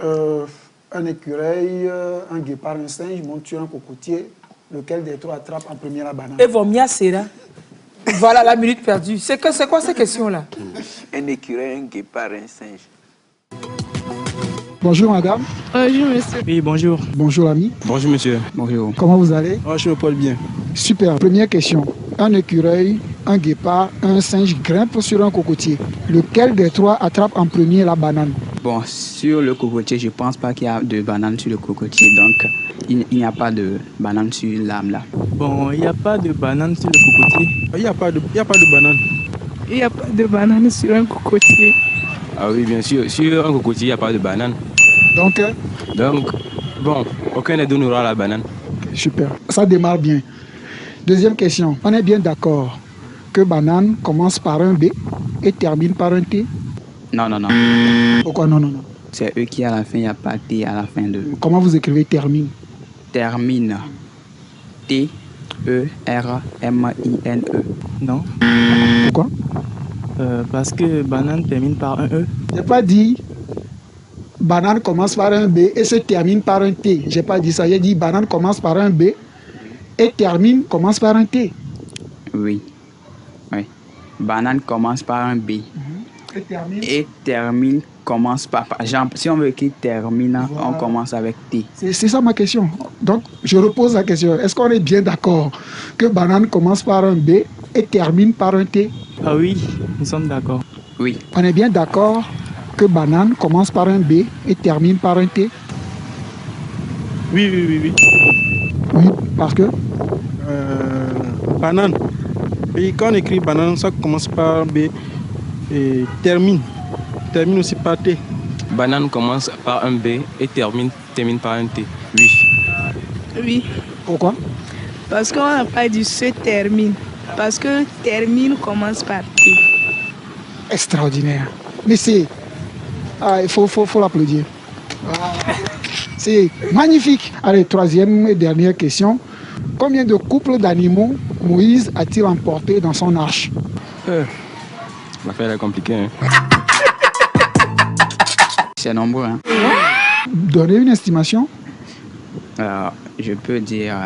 S4: Un écureuil, un guépard, un singe montent sur un cocotier, lequel des trois attrape en premier la banane?
S1: Et vos c'est là. Voilà la minute perdue. C'est quoi ces questions-là?
S2: Un écureuil, un guépard, un singe.
S4: Bonjour madame.
S7: Bonjour monsieur.
S8: Oui, bonjour.
S4: Bonjour ami.
S8: Bonjour monsieur. Bonjour.
S4: Comment vous allez?
S8: Oh, je me porte bien.
S4: Super. Première question. Un écureuil, un guépard, un singe grimpent sur un cocotier. Lequel des trois attrape en premier la banane?
S8: Bon, sur le cocotier, je ne pense pas qu'il y a de banane sur le cocotier. Donc, il n'y a pas de banane sur l'âme là. Bon, il n'y a pas de banane sur le cocotier. Il n'y a pas de banane.
S7: Il n'y a pas de banane sur un cocotier.
S8: Ah oui, bien sûr. Sur un cocotier, il n'y a pas de banane.
S4: Donc,
S8: bon, aucun des deux n'aura la banane.
S4: Super. Ça démarre bien. Deuxième question. On est bien d'accord que banane commence par un B et termine par un T?
S8: Non, non, non.
S4: Pourquoi non?
S8: C'est eux qui à la fin, il n'y a pas T à la fin de...
S4: Comment vous écrivez termine?
S8: Termine. T-E-R-M-I-N-E. Non.
S4: Pourquoi?
S8: Parce que banane termine par un E.
S4: Je n'ai pas dit banane commence par un B et se termine par un T. Je n'ai pas dit ça. J'ai dit banane commence par un B et commence par un T.
S8: Oui. Banane commence par un B. Et termine commence par... Genre, si on veut qu'il termine, voilà. On commence avec T.
S4: C'est ça ma question. Donc, je repose la question. Est-ce qu'on est bien d'accord que banane commence par un B et termine par un T?
S8: Ah oui, nous sommes d'accord. Oui.
S4: On est bien d'accord que banane commence par un B et termine par un T?
S9: Oui.
S4: Oui, parce que?
S9: Banane. Et quand on écrit banane, ça commence par B et termine aussi par T.
S8: Banane commence par un B et termine par un T. Oui.
S7: Oui.
S4: Pourquoi?
S7: Parce qu'on n'a pas dit se termine. Parce que termine commence par T.
S4: Extraordinaire. Mais c'est... il faut l'applaudir. C'est magnifique. Allez, troisième et dernière question. Combien de couples d'animaux Moïse a-t-il emporté dans son arche?
S8: L'affaire est compliquée. Hein? C'est nombreux. Hein?
S4: Donnez une estimation.
S8: Je peux dire...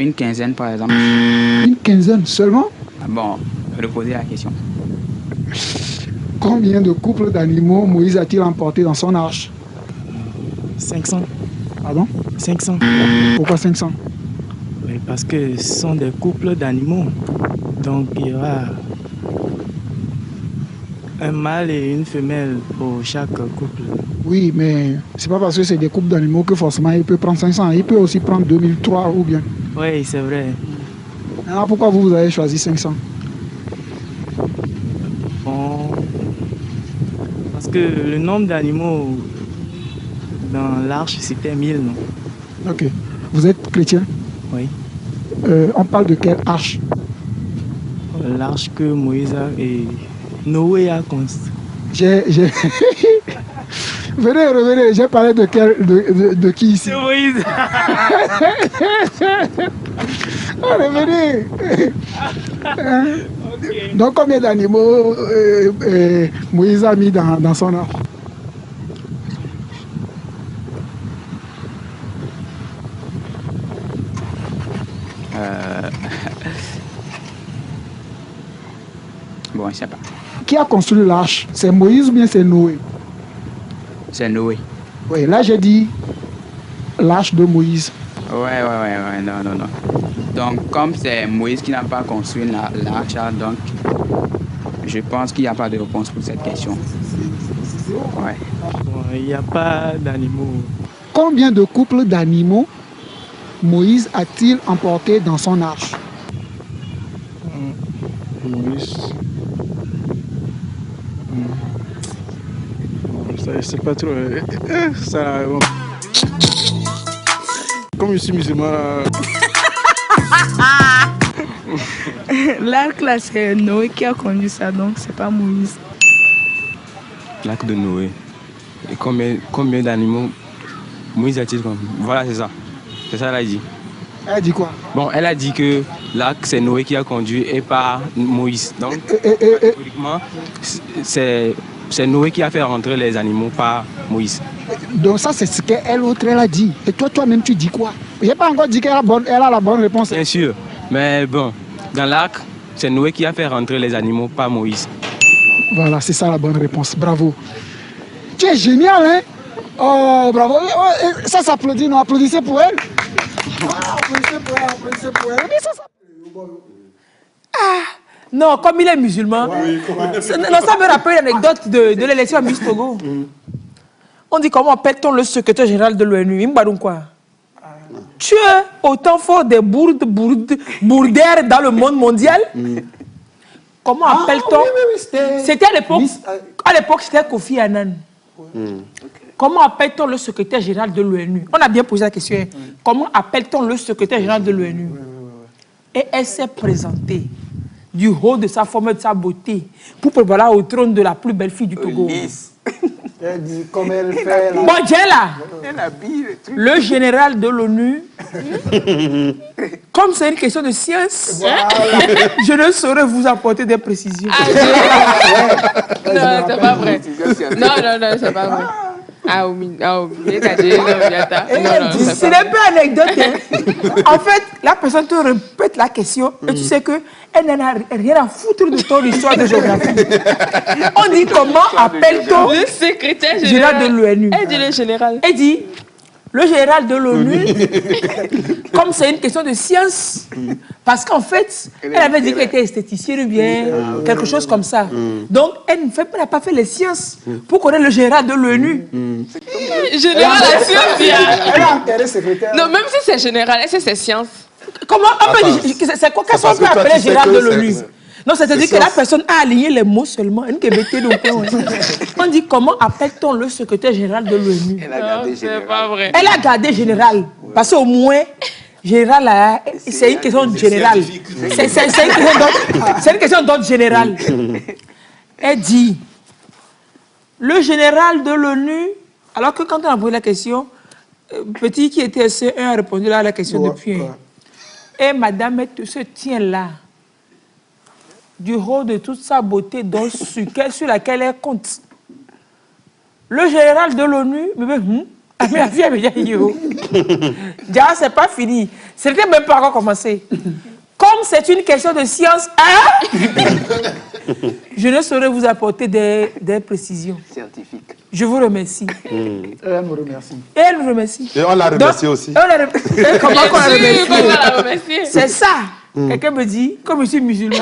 S8: une quinzaine, par exemple.
S4: Une quinzaine seulement?
S8: Bon, reposez la question.
S4: Combien de couples d'animaux Moïse a-t-il emporté dans son arche?
S9: 500.
S4: Pardon?
S9: 500.
S4: Pourquoi 500?
S9: Oui, parce que ce sont des couples d'animaux. Donc il y aura un mâle et une femelle pour chaque couple.
S4: Oui, mais c'est pas parce que c'est des couples d'animaux que forcément il peut prendre 500. Il peut aussi prendre 2003 ou bien.
S9: Oui, c'est vrai.
S4: Alors pourquoi vous avez choisi 500?
S9: Bon, parce que le nombre d'animaux dans l'arche, c'était 1000, non?
S4: Ok. Vous êtes chrétien?
S9: Oui.
S4: On parle de quelle arche?
S9: L'arche que Moïse et Noé a construit.
S4: Venez, revenez, j'ai parlé de qui ici?
S9: C'est Moïse.
S4: Revenez. Donc combien d'animaux Moïse a mis dans son arche?
S8: Bon, je ne sais pas.
S4: Qui a construit l'arche? C'est Moïse ou bien c'est Noé?
S8: C'est Noé.
S4: Oui, là j'ai dit l'arche de Moïse.
S8: Ouais, non. Donc, comme c'est Moïse qui n'a pas construit l'arche, donc je pense qu'il n'y a pas de réponse pour cette question. Ouais.
S9: Bon, il n'y a pas d'animaux.
S4: Combien de couples d'animaux Moïse a-t-il emporté dans son arche?
S9: Moïse. Ça, je sais pas trop. Ça, bon. Comme je suis musulman.
S7: L'arc là, c'est Noé qui a conduit ça, donc c'est pas Moïse.
S10: L'arc de Noé. Et combien d'animaux Moïse a-t-il comme... Voilà, c'est ça. C'est ça qu'elle a dit.
S4: Elle a dit quoi?
S10: Bon, elle a dit que l'arc, c'est Noé qui a conduit et pas Moïse. Donc, théoriquement, c'est Noé qui a fait rentrer les animaux, pas Moïse.
S4: Donc ça, c'est ce qu'elle autre elle a dit. Et toi-même, tu dis quoi? Je n'ai pas encore dit qu'elle a la bonne réponse.
S10: Bien sûr. Mais bon, dans l'arc, c'est Noé qui a fait rentrer les animaux, pas Moïse.
S4: Voilà, c'est ça la bonne réponse. Bravo. Tu es génial, hein? Oh, bravo. Ça s'applaudit, non? Applaudissez pour elle. Applaudissez pour elle. Mais ça
S1: Non, comme il est musulman, non, ça me rappelle l'anecdote de l'élection à Miss Togo. On dit comment appelle-t-on le secrétaire général de l'ONU? Quoi? Tu es autant fort des bourdaires dans le monde mondial. Comment appelle-t-on? C'était à l'époque, c'était Kofi Annan. Comment appelle-t-on le secrétaire général de l'ONU? On a bien posé la question. Comment appelle-t-on le secrétaire général de l'ONU? Et elle s'est présentée du haut de sa forme et de sa beauté pour préparer au trône de la plus belle fille du Togo.
S4: Elle dit comme elle fait.
S1: Bon, le général de l'ONU, comme c'est une question de science, voilà. Je ne saurais vous apporter des précisions.
S5: Non, c'est pas vrai. Non, c'est pas vrai.
S1: C'est un peu anecdote. En fait, la personne te répète la question et tu sais qu'elle n'en a rien à foutre de ton histoire de géographie. On dit comment appelle-t-on
S5: le secrétaire
S1: général de l'ONU?
S5: Elle dit le général.
S1: Elle dit le général de l'ONU, comme c'est une question de science, parce qu'en fait, elle avait dit qu'elle était esthéticienne ou bien quelque chose comme ça. Donc, elle n'a pas fait les sciences pour connaître le général de l'ONU.
S5: Général, la science,
S4: elle a enterré secrétaire.
S5: Non, même si c'est général, est-ce que c'est science?
S1: Comment c'est quoi qu'est-ce qu'on peut appeler général de l'ONU? Non, c'est-à-dire que la personne a aligné les mots seulement. On dit comment appelle-t-on le secrétaire général de l'ONU?
S5: C'est pas vrai.
S1: Elle a gardé général. Parce qu'au moins, général, c'est une question générale. C'est une question d'ordre général. Elle dit, le général de l'ONU, alors que quand on a posé la question, petit qui était C1 a répondu là à la question depuis. Et madame se tient là. Du haut de toute sa beauté sur laquelle elle compte. Le général de l'ONU, Mais la vie, elle me dit, yo. Déjà, c'est pas fini. C'était même pas encore commencé. Comme c'est une question de science, hein? Je ne saurais vous apporter des précisions.
S2: Scientifiques.
S1: Je vous remercie.
S4: Elle me remercie.
S1: Et elle nous remercie.
S3: Et on l'a remercié aussi.
S1: Comment on l'a
S5: remercié?
S1: C'est ça. Quelqu'un me dit, comme je suis musulman,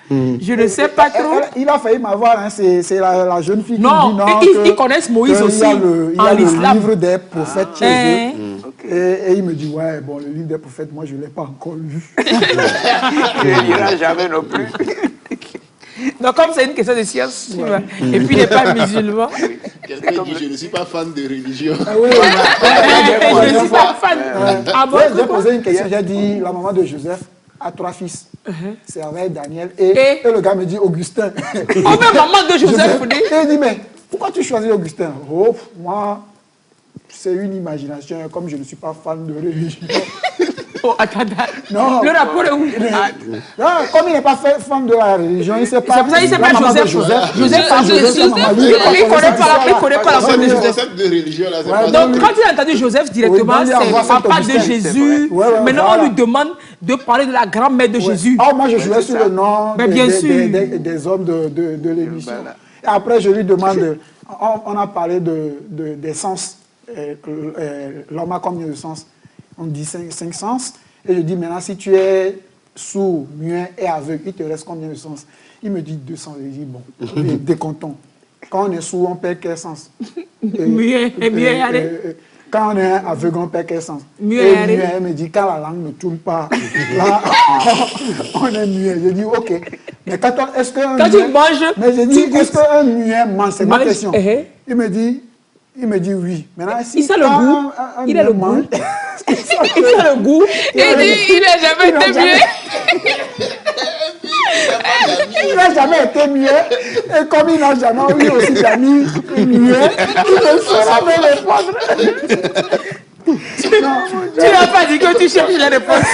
S1: je ne sais pas trop.
S4: Il a failli m'avoir, hein, c'est la jeune fille
S1: Non,
S4: qui dit non.
S1: ils connaissent Moïse aussi.
S4: Il y a le livre des prophètes chez eux.
S2: Okay.
S4: Et il me dit, ouais, bon, le livre des prophètes, moi, je ne l'ai pas encore lu.
S2: Il ne lira jamais non plus.
S1: Donc, comme c'est une question de science, tu vois, et puis il n'est pas musulman.
S6: Quelqu'un dit, je ne suis pas fan de religion.
S1: Je ne suis pas fan.
S4: J'ai posé une question, j'ai dit, la maman de Joseph a 3 fils. C'est avec Daniel et le gars me dit Augustin.
S1: Oh, mais maman de Joseph.
S4: Et il dit, mais pourquoi tu choisis Augustin? Oh, moi, c'est une imagination, comme je ne suis pas fan de religion.
S1: Oh, attends,
S4: non.
S1: Le rapport est où?
S4: Non, comme il n'est pas fan de la religion, il ne sait pas.
S1: C'est pour ça qu'il ne sait pas Joseph. Joseph, il ne connaît pas la maman de Joseph. Donc, quand il a entendu Joseph directement, c'est papa de Jésus. Maintenant, on lui demande de parler de la grand-mère de Jésus.
S4: Oh, moi, je jouais sur le nom des hommes de l'émission. Et après, je lui demande, on a parlé des sens. L'homme a combien de sens? On dit 5 sens. Et je dis, maintenant, si tu es sourd, muet et aveugle, il te reste combien de sens? Il me dit 200. Je dis, bon, décomptons. Quand on est sourd, on perd quel sens?
S1: Muet, allez.
S4: Quand on est aveugle, on perd quel sens?
S1: Muet,
S4: il me dit, quand la langue ne tourne pas, là, on est muet. Je dis, ok. Mais quand
S1: tu manges,
S4: mais je dis, est-ce qu'un muet mange? C'est ma question. Il me dit oui. Maintenant, si
S1: il sent le goût. Il a le goût. Il sent le goût.
S5: Il dit, il n'a jamais été mieux.
S4: Il n'a jamais été mieux. Et comme il n'a jamais eu aussi d'amis mieux, il ne saura pas répondre.
S1: Tu n'as pas dit que tu cherches les réponses.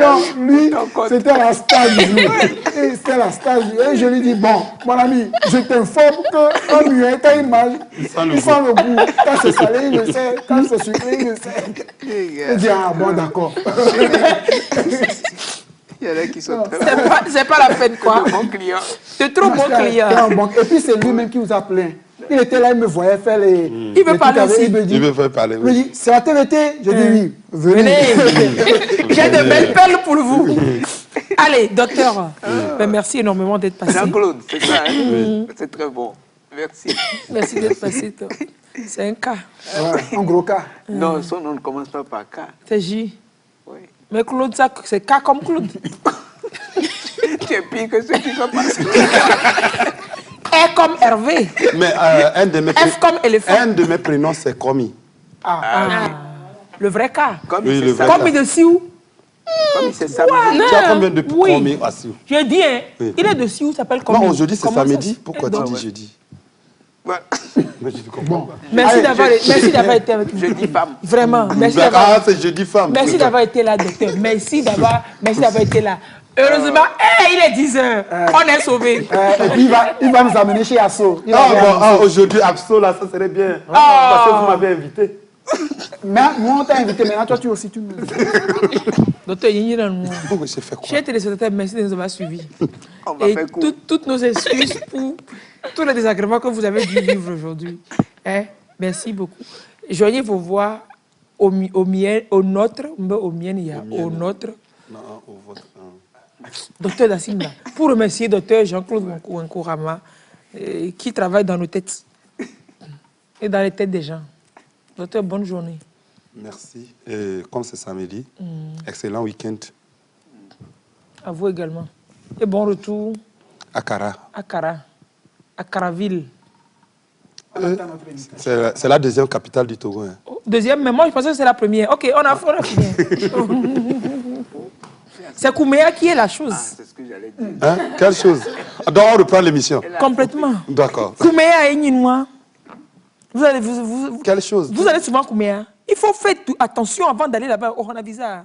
S4: Non, lui, c'était la star du jour. C'était la star du jour. Et je lui dis, bon, mon ami, je t'informe qu'un muet, quand il mange, il sent le goût. Quand c'est salé, il le sait. Quand c'est sucré, il le sait. Il dit, ah bon, d'accord.
S2: Il y en a qui sont
S1: c'est pas la peine, quoi.
S2: Bon client.
S1: C'est trop bon client.
S4: Et puis c'est lui-même qui vous a plaint. Il était là, il me voyait faire les...
S1: Il veut parler aussi.
S3: Il veut faire parler,
S4: oui. Il me dit, c'est la TVT? Je dis oui, venez.
S1: J'ai de belles perles pour vous. Allez, docteur, merci énormément d'être passé.
S2: Jean-Claude, c'est ça, hein? C'est très bon. Merci.
S1: Merci d'être passé, toi. C'est un cas.
S4: Un gros cas.
S2: Non, son nom ne commence pas par K.
S1: C'est J.
S2: Oui.
S1: Mais Claude, c'est K comme Claude.
S2: Tu es pire que ceux qui sont passés.
S1: R comme Hervé.
S3: Mais
S1: F comme éléphant.
S3: Un de mes prénoms, c'est Komi.
S1: Le vrai K.
S3: Oui, le vrai
S1: Komi de Sioux.
S2: Komi, c'est ça.
S3: Tu as combien de Komi à Sioux?
S1: Je dis, hein, il est de Sioux, s'appelle Komi.
S3: Non, aujourd'hui, c'est samedi. Pourquoi tu dis jeudi?
S4: Bon.
S1: Merci d'avoir été avec nous.
S2: Jeudi femme.
S1: Vraiment. Merci
S3: c'est jeudi femme.
S1: Merci d'avoir été là, docteur. Merci d'avoir été là. Heureusement, il est 10h. On est sauvés.
S4: Il va nous amener chez Asso.
S3: Aujourd'hui, Asso, là, ça serait bien. Parce que vous m'avez invité.
S4: Mais moi, on t'a invité. Maintenant, toi, tu aussi, tu me...
S1: Docteur Yinyi,
S3: j'ai fait quoi?
S1: Chers téléspectateurs, merci de nous avoir suivis. Et toutes nos excuses pour tous les désagréments que vous avez dû vivre aujourd'hui. Merci beaucoup. Joignez vos voix au nôtre. Au mien, il y a au nôtre.
S3: Non, au vôtre.
S1: Docteur Dassimba, pour remercier docteur Jean-Claude Wankourama, qui travaille dans nos têtes et dans les têtes des gens. Docteur, bonne journée.
S3: Merci. Et comme c'est samedi, excellent week-end.
S1: À vous également. Et bon retour.
S3: À Kara.
S1: À Karaville.
S3: C'est la deuxième capitale du Togo. Hein.
S1: Deuxième, mais moi je pensais que c'est la première. Ok, on a fini. C'est Kouméa qui est la chose.
S2: C'est ce que j'allais dire.
S3: Hein? Quelle chose? Donc on reprend l'émission.
S1: Complètement.
S3: D'accord.
S1: Kouméa et Ninois.
S3: Quelle chose?
S1: Vous allez souvent Kouméa. Il faut faire attention avant d'aller là-bas au Rwanda Visa.